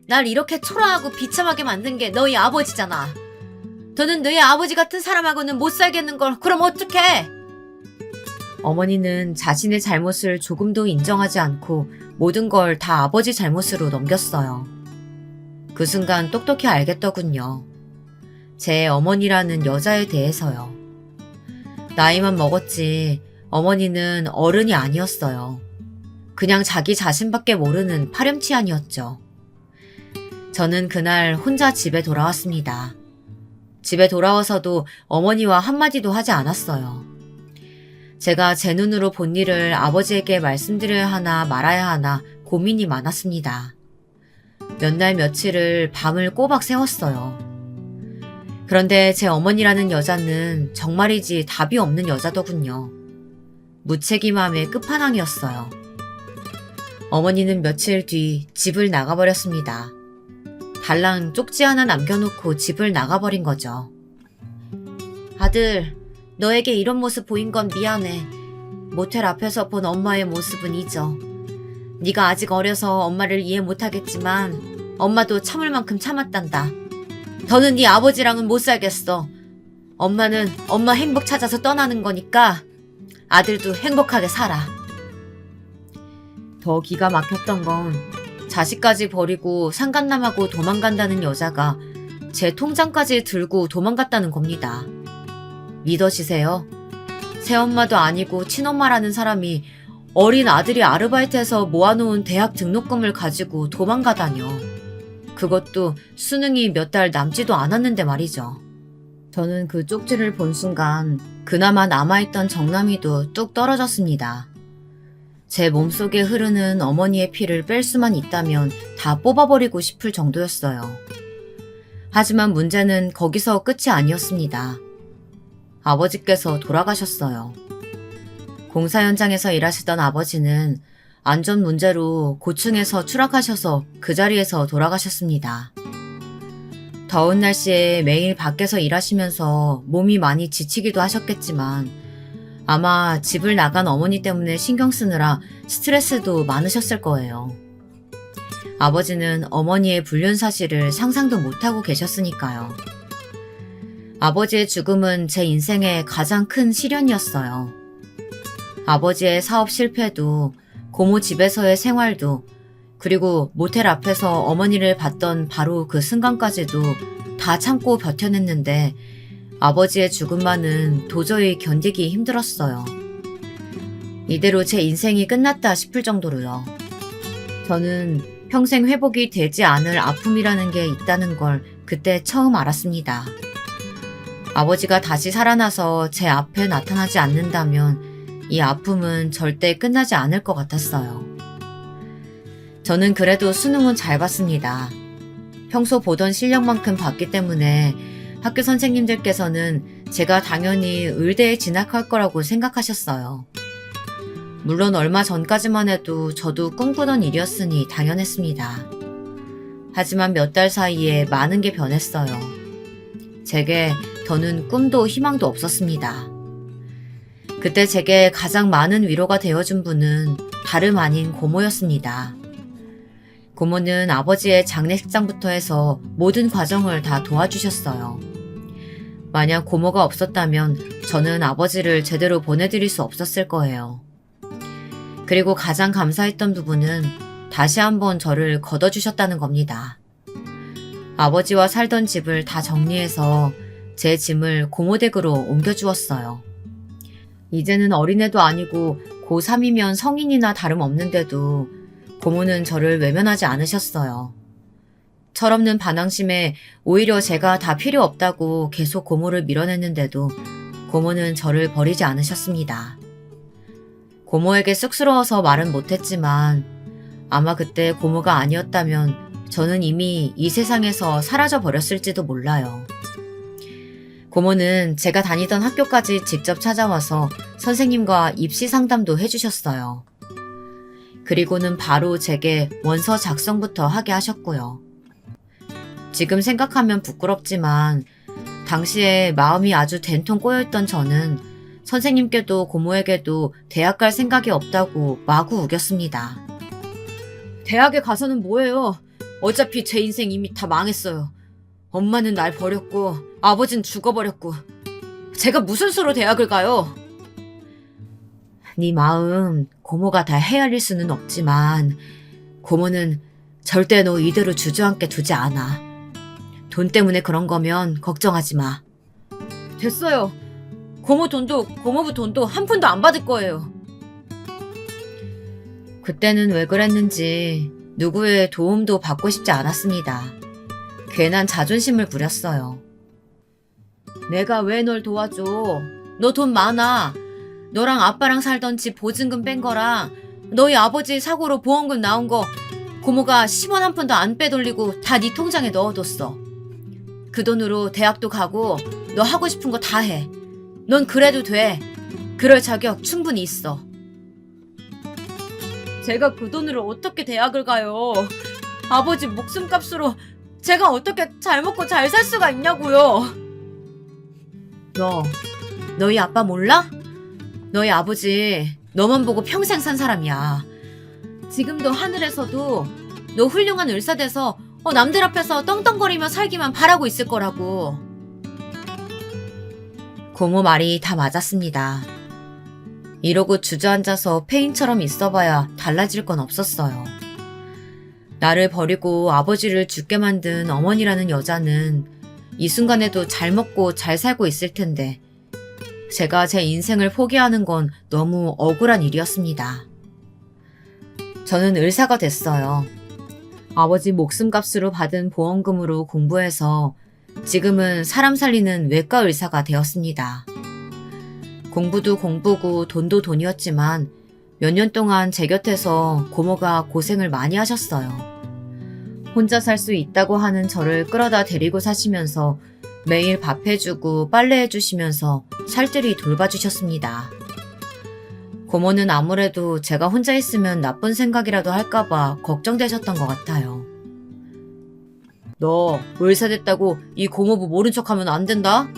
Speaker 1: 날 이렇게 초라하고 비참하게 만든 게 너희 아버지잖아. 너는 너희 아버지 같은 사람하고는 못 살겠는걸. 그럼 어떡해? 어머니는 자신의 잘못을 조금도 인정하지 않고 모든 걸 다 아버지 잘못으로 넘겼어요. 그 순간 똑똑히 알겠더군요. 제 어머니라는 여자에 대해서요. 나이만 먹었지 어머니는 어른이 아니었어요. 그냥 자기 자신밖에 모르는 파렴치한이었죠. 저는 그날 혼자 집에 돌아왔습니다. 집에 돌아와서도 어머니와 한마디도 하지 않았어요. 제가 제 눈으로 본 일을 아버지에게 말씀드려야 하나 말아야 하나 고민이 많았습니다. 몇 날 며칠을 밤을 꼬박 새웠어요. 그런데 제 어머니라는 여자는 정말이지 답이 없는 여자더군요. 무책임함의 끝판왕이었어요. 어머니는 며칠 뒤 집을 나가버렸습니다. 달랑 쪽지 하나 남겨놓고 집을 나가버린 거죠. 아들, 너에게 이런 모습 보인 건 미안해. 모텔 앞에서 본 엄마의 모습은 잊어. 네가 아직 어려서 엄마를 이해 못하겠지만 엄마도 참을 만큼 참았단다. 더는 네 아버지랑은 못 살겠어. 엄마는 엄마 행복 찾아서 떠나는 거니까 아들도 행복하게 살아. 더 기가 막혔던 건 자식까지 버리고 상간남하고 도망간다는 여자가 제 통장까지 들고 도망갔다는 겁니다. 믿어지세요? 새엄마도 아니고 친엄마라는 사람이 어린 아들이 아르바이트해서 모아놓은 대학 등록금을 가지고 도망가다뇨. 그것도 수능이 몇 달 남지도 않았는데 말이죠. 저는 그 쪽지를 본 순간 그나마 남아있던 정남이도 뚝 떨어졌습니다. 제 몸속에 흐르는 어머니의 피를 뺄 수만 있다면 다 뽑아버리고 싶을 정도였어요. 하지만 문제는 거기서 끝이 아니었습니다. 아버지께서 돌아가셨어요. 공사 현장에서 일하시던 아버지는 안전 문제로 고층에서 추락하셔서 그 자리에서 돌아가셨습니다. 더운 날씨에 매일 밖에서 일하시면서 몸이 많이 지치기도 하셨겠지만 아마 집을 나간 어머니 때문에 신경 쓰느라 스트레스도 많으셨을 거예요. 아버지는 어머니의 불륜 사실을 상상도 못하고 계셨으니까요. 아버지의 죽음은 제 인생의 가장 큰 시련이었어요. 아버지의 사업 실패도, 고모 집에서의 생활도, 그리고 모텔 앞에서 어머니를 봤던 바로 그 순간까지도 다 참고 버텨냈는데 아버지의 죽음만은 도저히 견디기 힘들었어요. 이대로 제 인생이 끝났다 싶을 정도로요. 저는 평생 회복이 되지 않을 아픔이라는 게 있다는 걸 그때 처음 알았습니다. 아버지가 다시 살아나서 제 앞에 나타나지 않는다면 이 아픔은 절대 끝나지 않을 것 같았어요. 저는 그래도 수능은 잘 봤습니다. 평소 보던 실력만큼 봤기 때문에 학교 선생님들께서는 제가 당연히 의대에 진학할 거라고 생각하셨어요. 물론 얼마 전까지만 해도 저도 꿈꾸던 일이었으니 당연했습니다. 하지만 몇 달 사이에 많은 게 변했어요. 제게 더는 꿈도 희망도 없었습니다. 그때 제게 가장 많은 위로가 되어준 분은 다름 아닌 고모였습니다. 고모는 아버지의 장례식장부터 해서 모든 과정을 다 도와주셨어요. 만약 고모가 없었다면 저는 아버지를 제대로 보내드릴 수 없었을 거예요. 그리고 가장 감사했던 부분은 다시 한번 저를 걷어주셨다는 겁니다. 아버지와 살던 집을 다 정리해서 제 짐을 고모 댁으로 옮겨주었어요. 이제는 어린애도 아니고 고3이면 성인이나 다름없는데도 고모는 저를 외면하지 않으셨어요. 철없는 반항심에 오히려 제가 다 필요 없다고 계속 고모를 밀어냈는데도 고모는 저를 버리지 않으셨습니다. 고모에게 쑥스러워서 말은 못했지만 아마 그때 고모가 아니었다면 저는 이미 이 세상에서 사라져 버렸을지도 몰라요. 고모는 제가 다니던 학교까지 직접 찾아와서 선생님과 입시 상담도 해주셨어요. 그리고는 바로 제게 원서 작성부터 하게 하셨고요. 지금 생각하면 부끄럽지만 당시에 마음이 아주 된통 꼬여있던 저는 선생님께도 고모에게도 대학 갈 생각이 없다고 마구 우겼습니다. 대학에 가서는 뭐해요? 어차피 제 인생 이미 다 망했어요. 엄마는 날 버렸고 아버진 죽어버렸고 제가 무슨 수로 대학을 가요? 네 마음 고모가 다 헤아릴 수는 없지만 고모는 절대 너 이대로 주저앉게 두지 않아. 돈 때문에 그런 거면 걱정하지 마. 됐어요. 고모 돈도 고모부 돈도 한 푼도 안 받을 거예요. 그때는 왜 그랬는지 누구의 도움도 받고 싶지 않았습니다. 괜한 자존심을 부렸어요. 내가 왜 널 도와줘? 너 돈 많아. 너랑 아빠랑 살던 집 보증금 뺀 거랑 너희 아버지 사고로 보험금 나온 거 고모가 10원 한 푼도 안 빼돌리고 다 네 통장에 넣어뒀어. 그 돈으로 대학도 가고 너 하고 싶은 거 다 해. 넌 그래도 돼. 그럴 자격 충분히 있어. 제가 그 돈으로 어떻게 대학을 가요? 아버지 목숨값으로 제가 어떻게 잘 먹고 잘 살 수가 있냐고요. 너희 아빠 몰라? 너희 아버지 너만 보고 평생 산 사람이야. 지금도 하늘에서도 너 훌륭한 의사 돼서 남들 앞에서 떵떵거리며 살기만 바라고 있을 거라고. 고모 말이 다 맞았습니다. 이러고 주저앉아서 폐인처럼 있어봐야 달라질 건 없었어요. 나를 버리고 아버지를 죽게 만든 어머니라는 여자는 이 순간에도 잘 먹고 잘 살고 있을 텐데 제가 제 인생을 포기하는 건 너무 억울한 일이었습니다. 저는 의사가 됐어요. 아버지 목숨값으로 받은 보험금으로 공부해서 지금은 사람 살리는 외과 의사가 되었습니다. 공부도 공부고 돈도 돈이었지만 몇 년 동안 제 곁에서 고모가 고생을 많이 하셨어요. 혼자 살 수 있다고 하는 저를 끌어다 데리고 사시면서 매일 밥 해주고 빨래해 주시면서 살뜰히 돌봐주셨습니다. 고모는 아무래도 제가 혼자 있으면 나쁜 생각이라도 할까봐 걱정되셨던 것 같아요. 너 의사 됐다고 이 고모부 모른 척하면 안 된다?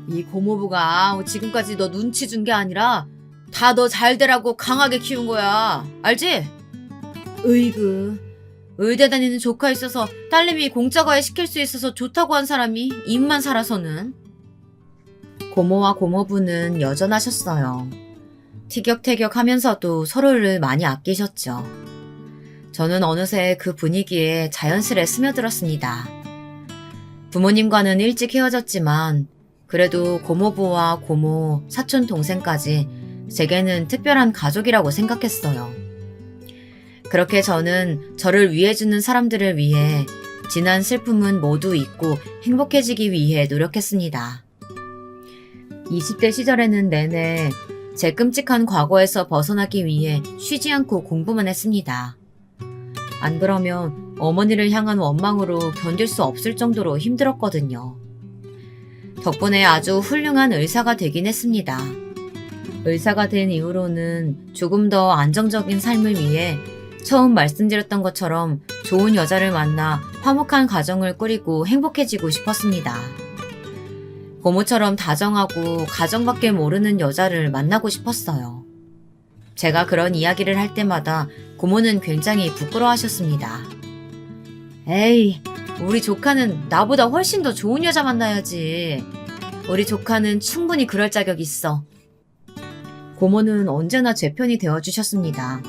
Speaker 1: 이 고모부가 지금까지 너 눈치 준 게 아니라 다 너 잘 되라고 강하게 키운 거야. 알지? 으이그. 의대 다니는 조카 있어서 딸내미 공짜 과외 시킬 수 있어서 좋다고 한 사람이 입만 살아서는. 고모와 고모부는 여전하셨어요. 티격태격하면서도 서로를 많이 아끼셨죠. 저는 어느새 그 분위기에 자연스레 스며들었습니다. 부모님과는 일찍 헤어졌지만 그래도 고모부와 고모, 사촌 동생까지 제게는 특별한 가족이라고 생각했어요. 그렇게 저는 저를 위해주는 사람들을 위해 지난 슬픔은 모두 잊고 행복해지기 위해 노력했습니다. 20대 시절에는 내내 제 끔찍한 과거에서 벗어나기 위해 쉬지 않고 공부만 했습니다. 안 그러면 어머니를 향한 원망으로 견딜 수 없을 정도로 힘들었거든요. 덕분에 아주 훌륭한 의사가 되긴 했습니다. 의사가 된 이후로는 조금 더 안정적인 삶을 위해 처음 말씀드렸던 것처럼 좋은 여자를 만나 화목한 가정을 꾸리고 행복해지고 싶었습니다. 고모처럼 다정하고 가정밖에 모르는 여자를 만나고 싶었어요. 제가 그런 이야기를 할 때마다 고모는 굉장히 부끄러워하셨습니다. 에이, 우리 조카는 나보다 훨씬 더 좋은 여자 만나야지. 우리 조카는 충분히 그럴 자격 있어. 고모는 언제나 제 편이 되어주셨습니다.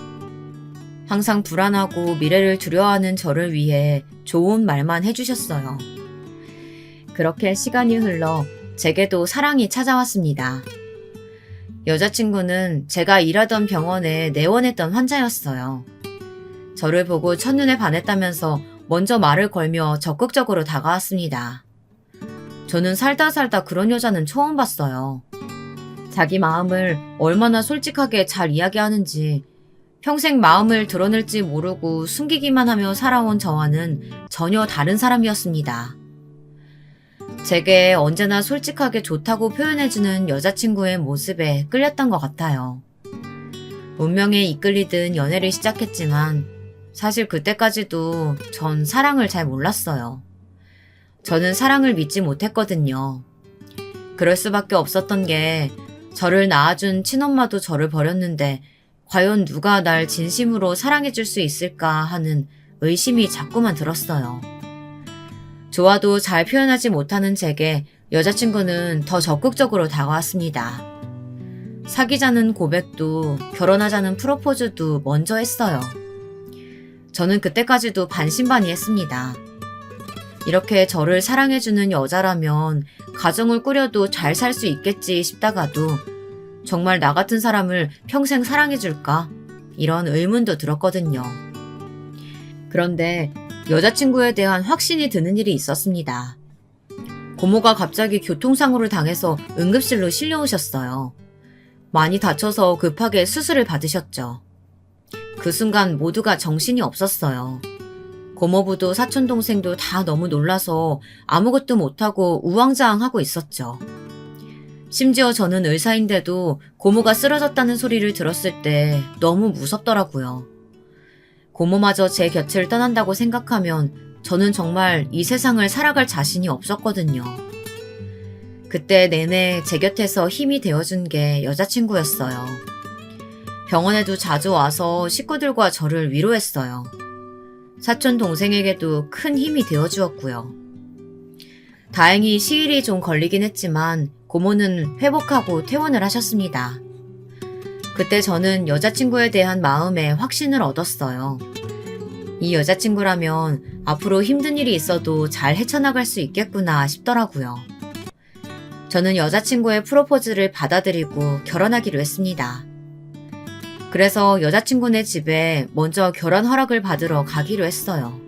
Speaker 1: 항상 불안하고 미래를 두려워하는 저를 위해 좋은 말만 해주셨어요. 그렇게 시간이 흘러 제게도 사랑이 찾아왔습니다. 여자친구는 제가 일하던 병원에 내원했던 환자였어요. 저를 보고 첫눈에 반했다면서 먼저 말을 걸며 적극적으로 다가왔습니다. 저는 살다 그런 여자는 처음 봤어요. 자기 마음을 얼마나 솔직하게 잘 이야기하는지, 평생 마음을 드러낼지 모르고 숨기기만 하며 살아온 저와는 전혀 다른 사람이었습니다. 제게 언제나 솔직하게 좋다고 표현해주는 여자친구의 모습에 끌렸던 것 같아요. 운명에 이끌리듯 연애를 시작했지만 사실 그때까지도 전 사랑을 잘 몰랐어요. 저는 사랑을 믿지 못했거든요. 그럴 수밖에 없었던 게 저를 낳아준 친엄마도 저를 버렸는데 과연 누가 날 진심으로 사랑해줄 수 있을까 하는 의심이 자꾸만 들었어요. 좋아도 잘 표현하지 못하는 제게 여자친구는 더 적극적으로 다가왔습니다. 사귀자는 고백도 결혼하자는 프로포즈도 먼저 했어요. 저는 그때까지도 반신반의했습니다. 이렇게 저를 사랑해주는 여자라면 가정을 꾸려도 잘 살 수 있겠지 싶다가도 정말 나 같은 사람을 평생 사랑해줄까? 이런 의문도 들었거든요. 그런데 여자친구에 대한 확신이 드는 일이 있었습니다. 고모가 갑자기 교통사고를 당해서 응급실로 실려오셨어요. 많이 다쳐서 급하게 수술을 받으셨죠. 그 순간 모두가 정신이 없었어요. 고모부도 사촌동생도 다 너무 놀라서 아무것도 못하고 우왕좌왕하고 있었죠. 심지어 저는 의사인데도 고모가 쓰러졌다는 소리를 들었을 때 너무 무섭더라고요. 고모마저 제 곁을 떠난다고 생각하면 저는 정말 이 세상을 살아갈 자신이 없었거든요. 그때 내내 제 곁에서 힘이 되어준 게 여자친구였어요. 병원에도 자주 와서 식구들과 저를 위로했어요. 사촌 동생에게도 큰 힘이 되어주었고요. 다행히 시일이 좀 걸리긴 했지만 고모는 회복하고 퇴원을 하셨습니다. 그때 저는 여자친구에 대한 마음에 확신을 얻었어요. 이 여자친구라면 앞으로 힘든 일이 있어도 잘 헤쳐나갈 수 있겠구나 싶더라고요. 저는 여자친구의 프로포즈를 받아들이고 결혼하기로 했습니다. 그래서 여자친구네 집에 먼저 결혼 허락을 받으러 가기로 했어요.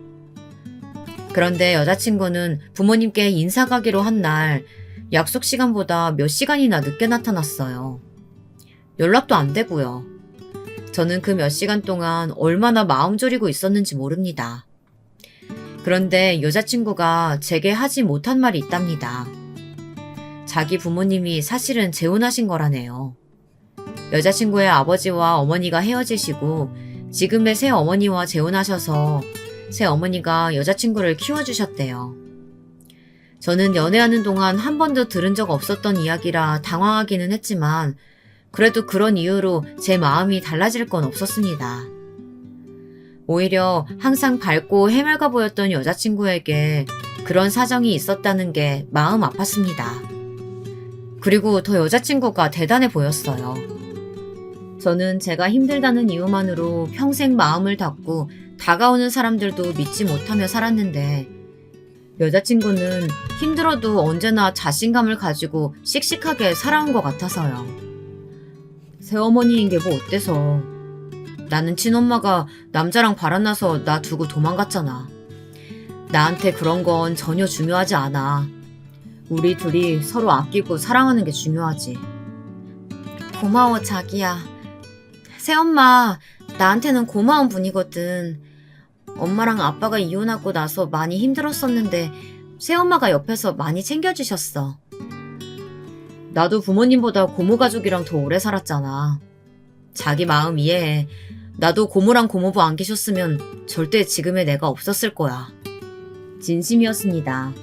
Speaker 1: 그런데 여자친구는 부모님께 인사 가기로 한 날 약속 시간보다 몇 시간이나 늦게 나타났어요. 연락도 안 되고요. 저는 그 몇 시간 동안 얼마나 마음 졸이고 있었는지 모릅니다. 그런데 여자친구가 제게 하지 못한 말이 있답니다. 자기 부모님이 사실은 재혼하신 거라네요. 여자친구의 아버지와 어머니가 헤어지시고 지금의 새 어머니와 재혼하셔서 새 어머니가 여자친구를 키워주셨대요. 저는 연애하는 동안 한 번도 들은 적 없었던 이야기라 당황하기는 했지만 그래도 그런 이유로 제 마음이 달라질 건 없었습니다. 오히려 항상 밝고 해맑아 보였던 여자친구에게 그런 사정이 있었다는 게 마음 아팠습니다. 그리고 더 여자친구가 대단해 보였어요. 저는 제가 힘들다는 이유만으로 평생 마음을 닫고 다가오는 사람들도 믿지 못하며 살았는데 여자친구는 힘들어도 언제나 자신감을 가지고 씩씩하게 살아온 것 같아서요. 새어머니인 게 뭐 어때서. 나는 친엄마가 남자랑 바람나서 나 두고 도망갔잖아. 나한테 그런 건 전혀 중요하지 않아. 우리 둘이 서로 아끼고 사랑하는 게 중요하지. 고마워, 자기야. 새엄마, 나한테는 고마운 분이거든. 엄마랑 아빠가 이혼하고 나서 많이 힘들었었는데 새엄마가 옆에서 많이 챙겨주셨어. 나도 부모님보다 고모 가족이랑 더 오래 살았잖아. 자기 마음 이해해. 나도 고모랑 고모부 안 계셨으면 절대 지금의 내가 없었을 거야. 진심이었습니다.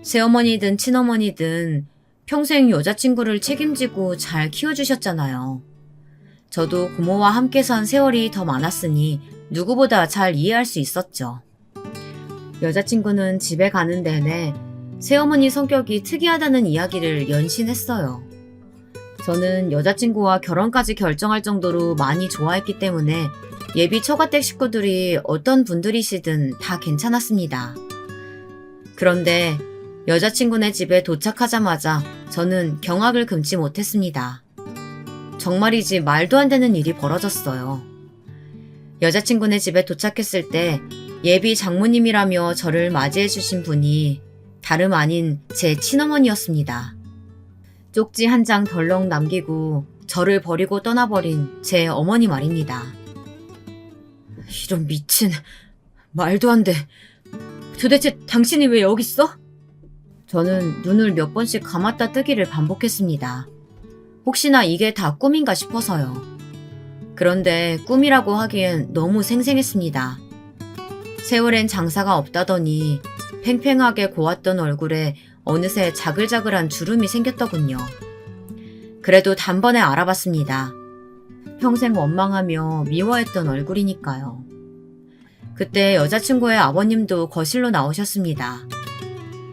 Speaker 1: 새어머니든 친어머니든 평생 여자친구를 책임지고 잘 키워주셨잖아요. 저도 고모와 함께 산 세월이 더 많았으니 누구보다 잘 이해할 수 있었죠. 여자친구는 집에 가는 내내 새어머니 성격이 특이하다는 이야기를 연신했어요. 저는 여자친구와 결혼까지 결정할 정도로 많이 좋아했기 때문에 예비 처가댁 식구들이 어떤 분들이시든 다 괜찮았습니다. 그런데 여자친구네 집에 도착하자마자 저는 경악을 금치 못했습니다. 정말이지 말도 안 되는 일이 벌어졌어요. 여자친구네 집에 도착했을 때 예비 장모님이라며 저를 맞이해 주신 분이 다름 아닌 제 친어머니였습니다. 쪽지 한 장 덜렁 남기고 저를 버리고 떠나버린 제 어머니 말입니다. 이런 미친, 말도 안 돼. 도대체 당신이 왜 여기 있어? 저는 눈을 몇 번씩 감았다 뜨기를 반복했습니다. 혹시나 이게 다 꿈인가 싶어서요. 그런데 꿈이라고 하기엔 너무 생생했습니다. 세월엔 장사가 없다더니 팽팽하게 고왔던 얼굴에 어느새 자글자글한 주름이 생겼더군요. 그래도 단번에 알아봤습니다. 평생 원망하며 미워했던 얼굴이니까요. 그때 여자친구의 아버님도 거실로 나오셨습니다.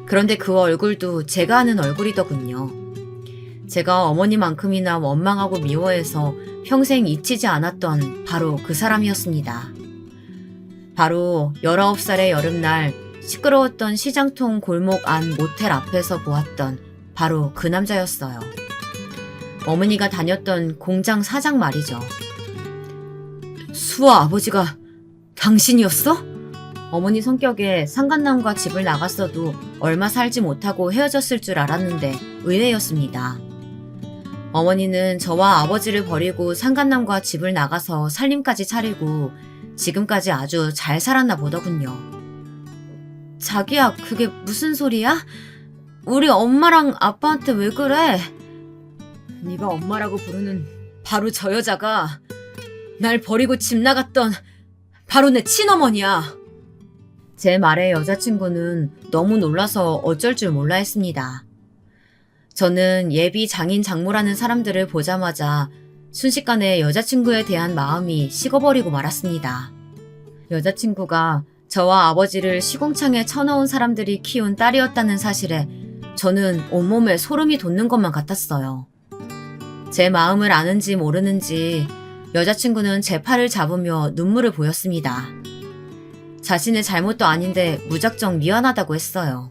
Speaker 1: 그런데 그 얼굴도 제가 아는 얼굴이더군요. 제가 어머니만큼이나 원망하고 미워해서 평생 잊히지 않았던 바로 그 사람이었습니다. 바로 19살의 여름날 시끄러웠던 시장통 골목 안 모텔 앞에서 보았던 바로 그 남자였어요. 어머니가 다녔던 공장 사장 말이죠. 수아 아버지가 당신이었어? 어머니 성격에 상간남과 집을 나갔어도 얼마 살지 못하고 헤어졌을 줄 알았는데 의외였습니다. 어머니는 저와 아버지를 버리고 상간남과 집을 나가서 살림까지 차리고 지금까지 아주 잘 살았나 보더군요. 자기야, 그게 무슨 소리야? 우리 엄마랑 아빠한테 왜 그래? 네가 엄마라고 부르는 바로 저 여자가 날 버리고 집 나갔던 바로 내 친어머니야. 제 말에 여자친구는 너무 놀라서 어쩔 줄 몰라 했습니다. 저는 예비 장인 장모라는 사람들을 보자마자 순식간에 여자친구에 대한 마음이 식어버리고 말았습니다. 여자친구가 저와 아버지를 시궁창에 쳐넣은 사람들이 키운 딸이었다는 사실에 저는 온몸에 소름이 돋는 것만 같았어요. 제 마음을 아는지 모르는지 여자친구는 제 팔을 잡으며 눈물을 보였습니다. 자신의 잘못도 아닌데 무작정 미안하다고 했어요.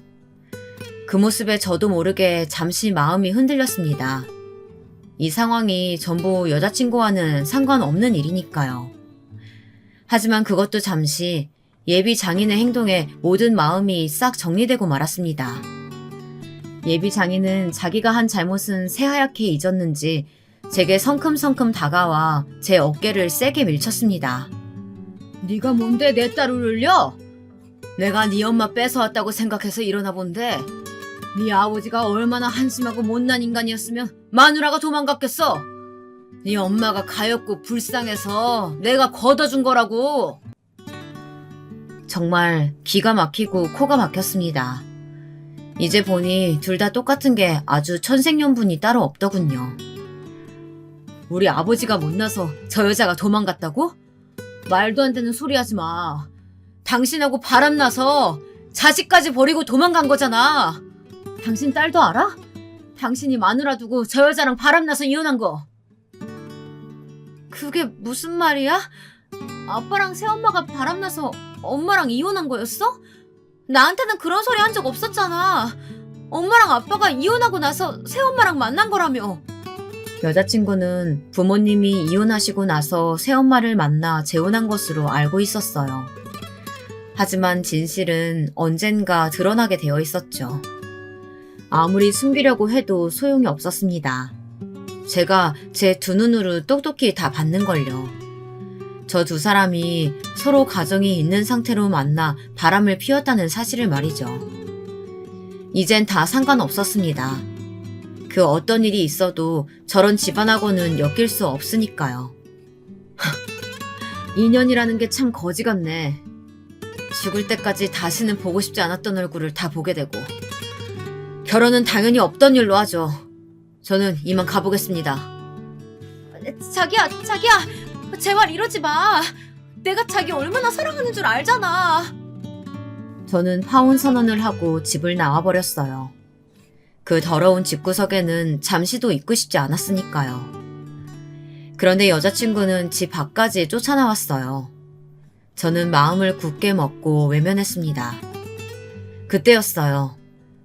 Speaker 1: 그 모습에 저도 모르게 잠시 마음이 흔들렸습니다. 이 상황이 전부 여자친구와는 상관없는 일이니까요. 하지만 그것도 잠시 예비 장인의 행동에 모든 마음이 싹 정리되고 말았습니다. 예비 장인은 자기가 한 잘못은 새하얗게 잊었는지 제게 성큼성큼 다가와 제 어깨를 세게 밀쳤습니다. 네가 뭔데 내 딸을 울려? 내가 네 엄마 뺏어왔다고 생각해서 일어나 본데 네 아버지가 얼마나 한심하고 못난 인간이었으면 마누라가 도망갔겠어. 네 엄마가 가엾고 불쌍해서 내가 걷어준 거라고. 정말 기가 막히고 코가 막혔습니다. 이제 보니 둘 다 똑같은 게 아주 천생연분이 따로 없더군요. 우리 아버지가 못나서 저 여자가 도망갔다고? 말도 안 되는 소리 하지 마. 당신하고 바람나서 자식까지 버리고 도망간 거잖아. 당신 딸도 알아? 당신이 마누라 두고 저 여자랑 바람나서 이혼한 거. 그게 무슨 말이야? 아빠랑 새엄마가 바람나서 엄마랑 이혼한 거였어? 나한테는 그런 소리 한 적 없었잖아. 엄마랑 아빠가 이혼하고 나서 새엄마랑 만난 거라며. 여자친구는 부모님이 이혼하시고 나서 새엄마를 만나 재혼한 것으로 알고 있었어요. 하지만 진실은 언젠가 드러나게 되어 있었죠. 아무리 숨기려고 해도 소용이 없었습니다. 제가 제 두 눈으로 똑똑히 다 봤는걸요. 저 두 사람이 서로 가정이 있는 상태로 만나 바람을 피웠다는 사실을 말이죠. 이젠 다 상관없었습니다. 그 어떤 일이 있어도 저런 집안하고는 엮일 수 없으니까요. 인연이라는 게 참 거지 같네. 죽을 때까지 다시는 보고 싶지 않았던 얼굴을 다 보게 되고. 결혼은 당연히 없던 일로 하죠. 저는 이만 가보겠습니다. 자기야, 제발 이러지 마. 내가 자기 얼마나 사랑하는 줄 알잖아. 저는 파혼 선언을 하고 집을 나와버렸어요. 그 더러운 집구석에는 잠시도 있고 싶지 않았으니까요. 그런데 여자친구는 집 밖까지 쫓아나왔어요. 저는 마음을 굳게 먹고 외면했습니다. 그때였어요.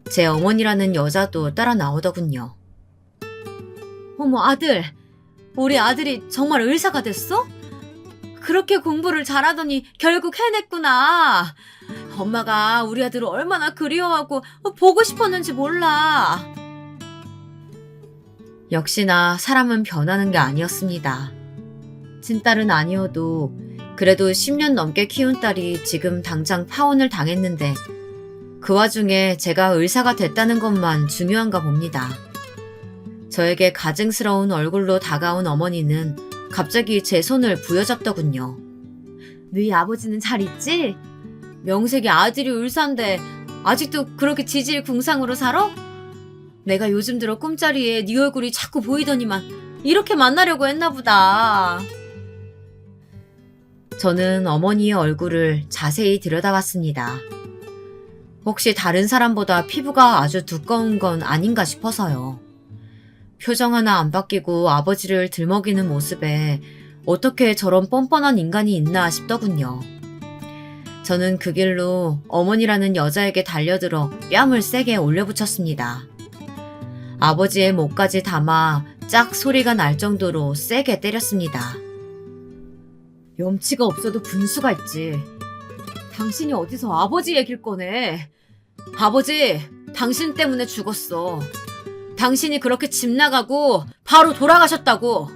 Speaker 1: 제 어머니라는 여자도 따라 나오더군요. 어머, 아들. 우리 아들이 정말 의사가 됐어? 그렇게 공부를 잘하더니 결국 해냈구나. 엄마가 우리 아들을 얼마나 그리워하고 보고 싶었는지 몰라. 역시나 사람은 변하는 게 아니었습니다. 친딸은 아니어도 그래도 10년 넘게 키운 딸이 지금 당장 파혼을 당했는데 그 와중에 제가 의사가 됐다는 것만 중요한가 봅니다. 저에게 가증스러운 얼굴로 다가온 어머니는 갑자기 제 손을 부여잡더군요. 너희 아버지는 잘 있지? 명색이 아들이 의사인데 아직도 그렇게 지질궁상으로 살아? 내가 요즘 들어 꿈자리에 네 얼굴이 자꾸 보이더니만 이렇게 만나려고 했나 보다. 저는 어머니의 얼굴을 자세히 들여다봤습니다. 혹시 다른 사람보다 피부가 아주 두꺼운 건 아닌가 싶어서요. 표정 하나 안 바뀌고 아버지를 들먹이는 모습에 어떻게 저런 뻔뻔한 인간이 있나 싶더군요. 저는 그 길로 어머니라는 여자에게 달려들어 뺨을 세게 올려붙였습니다. 아버지의 목까지 담아 짝 소리가 날 정도로 세게 때렸습니다. 염치가 없어도 분수가 있지. 당신이 어디서 아버지 얘길 꺼내. 아버지, 당신 때문에 죽었어. 당신이 그렇게 집 나가고 바로 돌아가셨다고.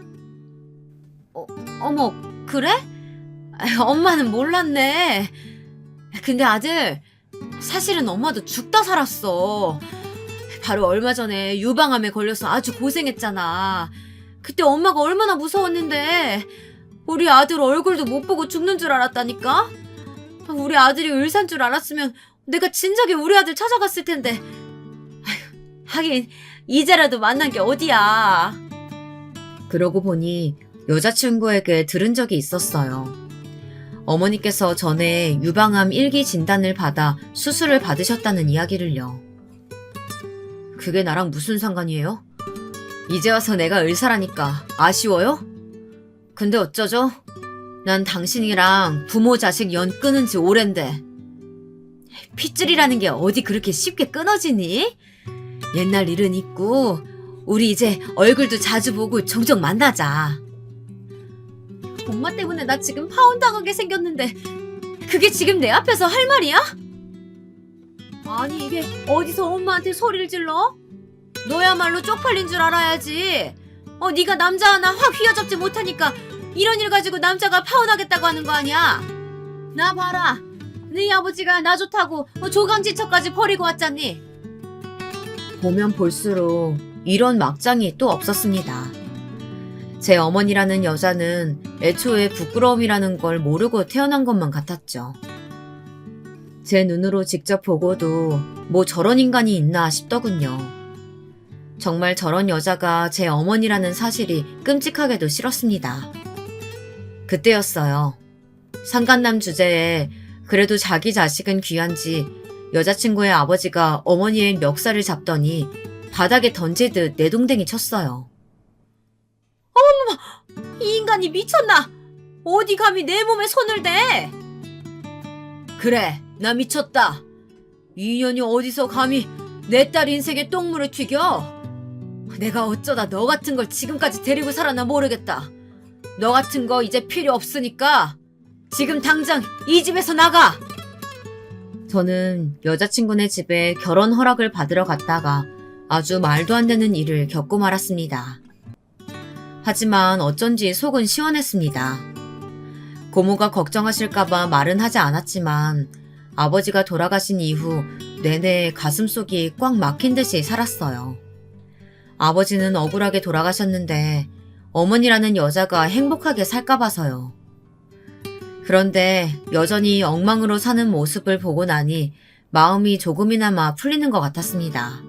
Speaker 1: 어머, 그래? 엄마는 몰랐네. 근데 아들, 사실은 엄마도 죽다 살았어. 바로 얼마 전에 유방암에 걸려서 아주 고생했잖아. 그때 엄마가 얼마나 무서웠는데 우리 아들 얼굴도 못 보고 죽는 줄 알았다니까? 우리 아들이 의사인 줄 알았으면 내가 진작에 우리 아들 찾아갔을 텐데. 하긴 이제라도 만난 게 어디야. 그러고 보니 여자친구에게 들은 적이 있었어요. 어머니께서 전에 유방암 1기 진단을 받아 수술을 받으셨다는 이야기를요. 그게 나랑 무슨 상관이에요? 이제 와서 내가 의사라니까 아쉬워요? 근데 어쩌죠? 난 당신이랑 부모 자식 연 끊은 지 오랜데. 핏줄이라는 게 어디 그렇게 쉽게 끊어지니? 옛날 일은 있고 우리 이제 얼굴도 자주 보고 종종 만나자. 엄마 때문에 나 지금 파혼당하게 생겼는데 그게 지금 내 앞에서 할 말이야? 아니 이게 어디서 엄마한테 소리를 질러? 너야말로 쪽팔린 줄 알아야지. 네가 남자 하나 확 휘어잡지 못하니까 이런 일 가지고 남자가 파혼하겠다고 하는 거 아니야? 나 봐라. 네 아버지가 나 좋다고 조강지처까지 버리고 왔잖니. 보면 볼수록 이런 막장이 또 없었습니다. 제 어머니라는 여자는 애초에 부끄러움이라는 걸 모르고 태어난 것만 같았죠. 제 눈으로 직접 보고도 뭐 저런 인간이 있나 싶더군요. 정말 저런 여자가 제 어머니라는 사실이 끔찍하게도 싫었습니다. 그때였어요. 상간남 주제에 그래도 자기 자식은 귀한지 여자친구의 아버지가 어머니의 멱살을 잡더니 바닥에 던지듯 내동댕이 쳤어요. 어머머! 이 인간이 미쳤나? 어디 감히 내 몸에 손을 대? 그래, 나 미쳤다. 이 년이 어디서 감히 내 딸 인생에 똥물을 튀겨? 내가 어쩌다 너 같은 걸 지금까지 데리고 살았나 모르겠다. 너 같은 거 이제 필요 없으니까 지금 당장 이 집에서 나가! 저는 여자친구네 집에 결혼 허락을 받으러 갔다가 아주 말도 안 되는 일을 겪고 말았습니다. 하지만 어쩐지 속은 시원했습니다. 고모가 걱정하실까봐 말은 하지 않았지만 아버지가 돌아가신 이후 내내 가슴속이 꽉 막힌 듯이 살았어요. 아버지는 억울하게 돌아가셨는데 어머니라는 여자가 행복하게 살까 봐서요. 그런데 여전히 엉망으로 사는 모습을 보고 나니 마음이 조금이나마 풀리는 것 같았습니다.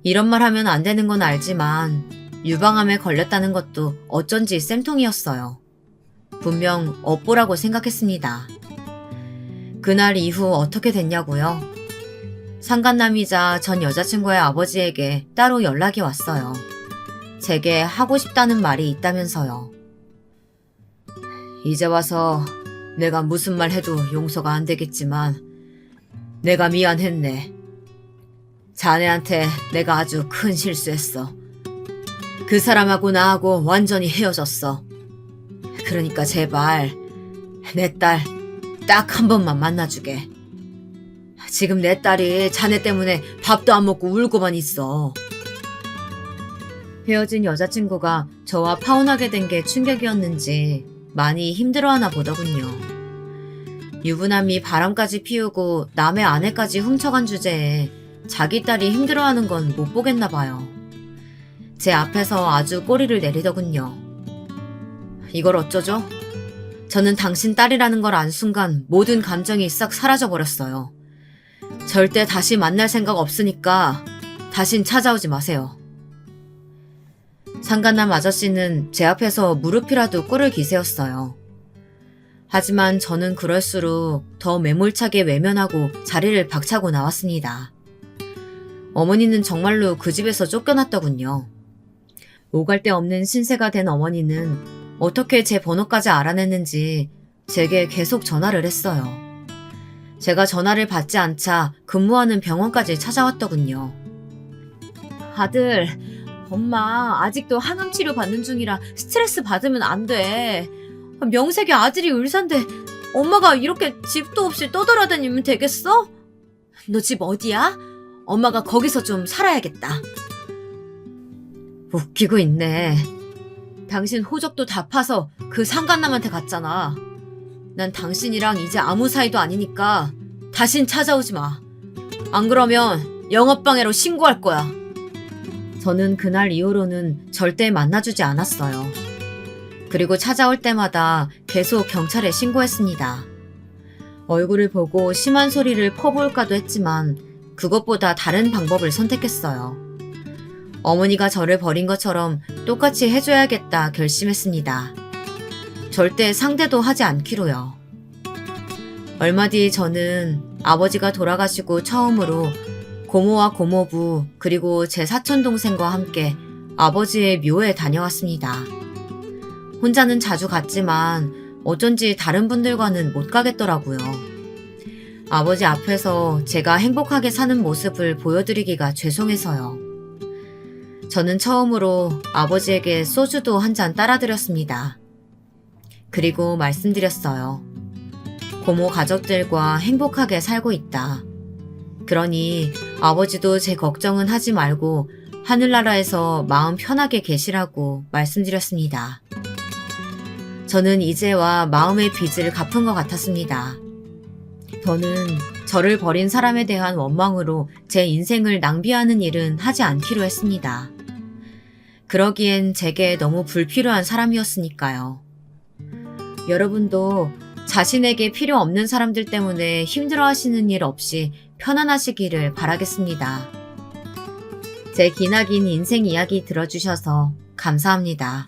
Speaker 1: 이런 말 하면 안 되는 건 알지만 유방암에 걸렸다는 것도 어쩐지 쌤통이었어요. 분명 업보라고 생각했습니다. 그날 이후 어떻게 됐냐고요? 상간남이자 전 여자친구의 아버지에게 따로 연락이 왔어요. 제게 하고 싶다는 말이 있다면서요. 이제 와서 내가 무슨 말 해도 용서가 안 되겠지만 내가 미안했네. 자네한테 내가 아주 큰 실수했어. 그 사람하고 나하고 완전히 헤어졌어. 그러니까 제발 내 딸 딱 한 번만 만나주게. 지금 내 딸이 자네 때문에 밥도 안 먹고 울고만 있어. 헤어진 여자친구가 저와 파혼하게 된 게 충격이었는지 많이 힘들어하나 보더군요. 유부남이 바람까지 피우고 남의 아내까지 훔쳐간 주제에 자기 딸이 힘들어하는 건 못 보겠나 봐요. 제 앞에서 아주 꼬리를 내리더군요. 이걸 어쩌죠? 저는 당신 딸이라는 걸 안 순간 모든 감정이 싹 사라져버렸어요. 절대 다시 만날 생각 없으니까 다신 찾아오지 마세요. 상간남 아저씨는 제 앞에서 무릎이라도 꿇을 기세였어요. 하지만 저는 그럴수록 더 매몰차게 외면하고 자리를 박차고 나왔습니다. 어머니는 정말로 그 집에서 쫓겨났더군요. 오갈 데 없는 신세가 된 어머니는 어떻게 제 번호까지 알아냈는지 제게 계속 전화를 했어요. 제가 전화를 받지 않자 근무하는 병원까지 찾아왔더군요. 아들, 엄마 아직도 항암 치료 받는 중이라 스트레스 받으면 안 돼. 명색이 아들이 의사인데 엄마가 이렇게 집도 없이 떠돌아다니면 되겠어? 너 집 어디야? 엄마가 거기서 좀 살아야겠다. 웃기고 있네. 당신 호적도 다 파서 그 상간남한테 갔잖아. 난 당신이랑 이제 아무 사이도 아니니까 다신 찾아오지 마. 안 그러면 영업방해로 신고할 거야. 저는 그날 이후로는 절대 만나주지 않았어요. 그리고 찾아올 때마다 계속 경찰에 신고했습니다. 얼굴을 보고 심한 소리를 퍼부을까도 했지만 그것보다 다른 방법을 선택했어요. 어머니가 저를 버린 것처럼 똑같이 해줘야겠다 결심했습니다. 절대 상대도 하지 않기로요. 얼마 뒤 저는 아버지가 돌아가시고 처음으로 고모와 고모부 그리고 제 사촌동생과 함께 아버지의 묘에 다녀왔습니다. 혼자는 자주 갔지만 어쩐지 다른 분들과는 못 가겠더라고요. 아버지 앞에서 제가 행복하게 사는 모습을 보여드리기가 죄송해서요. 저는 처음으로 아버지에게 소주도 한 잔 따라드렸습니다. 그리고 말씀드렸어요. 고모 가족들과 행복하게 살고 있다. 그러니 아버지도 제 걱정은 하지 말고 하늘나라에서 마음 편하게 계시라고 말씀드렸습니다. 저는 이제와 마음의 빚을 갚은 것 같았습니다. 저는 저를 버린 사람에 대한 원망으로 제 인생을 낭비하는 일은 하지 않기로 했습니다. 그러기엔 제게 너무 불필요한 사람이었으니까요. 여러분도 자신에게 필요 없는 사람들 때문에 힘들어하시는 일 없이 편안하시기를 바라겠습니다. 제 기나긴 인생 이야기 들어주셔서 감사합니다.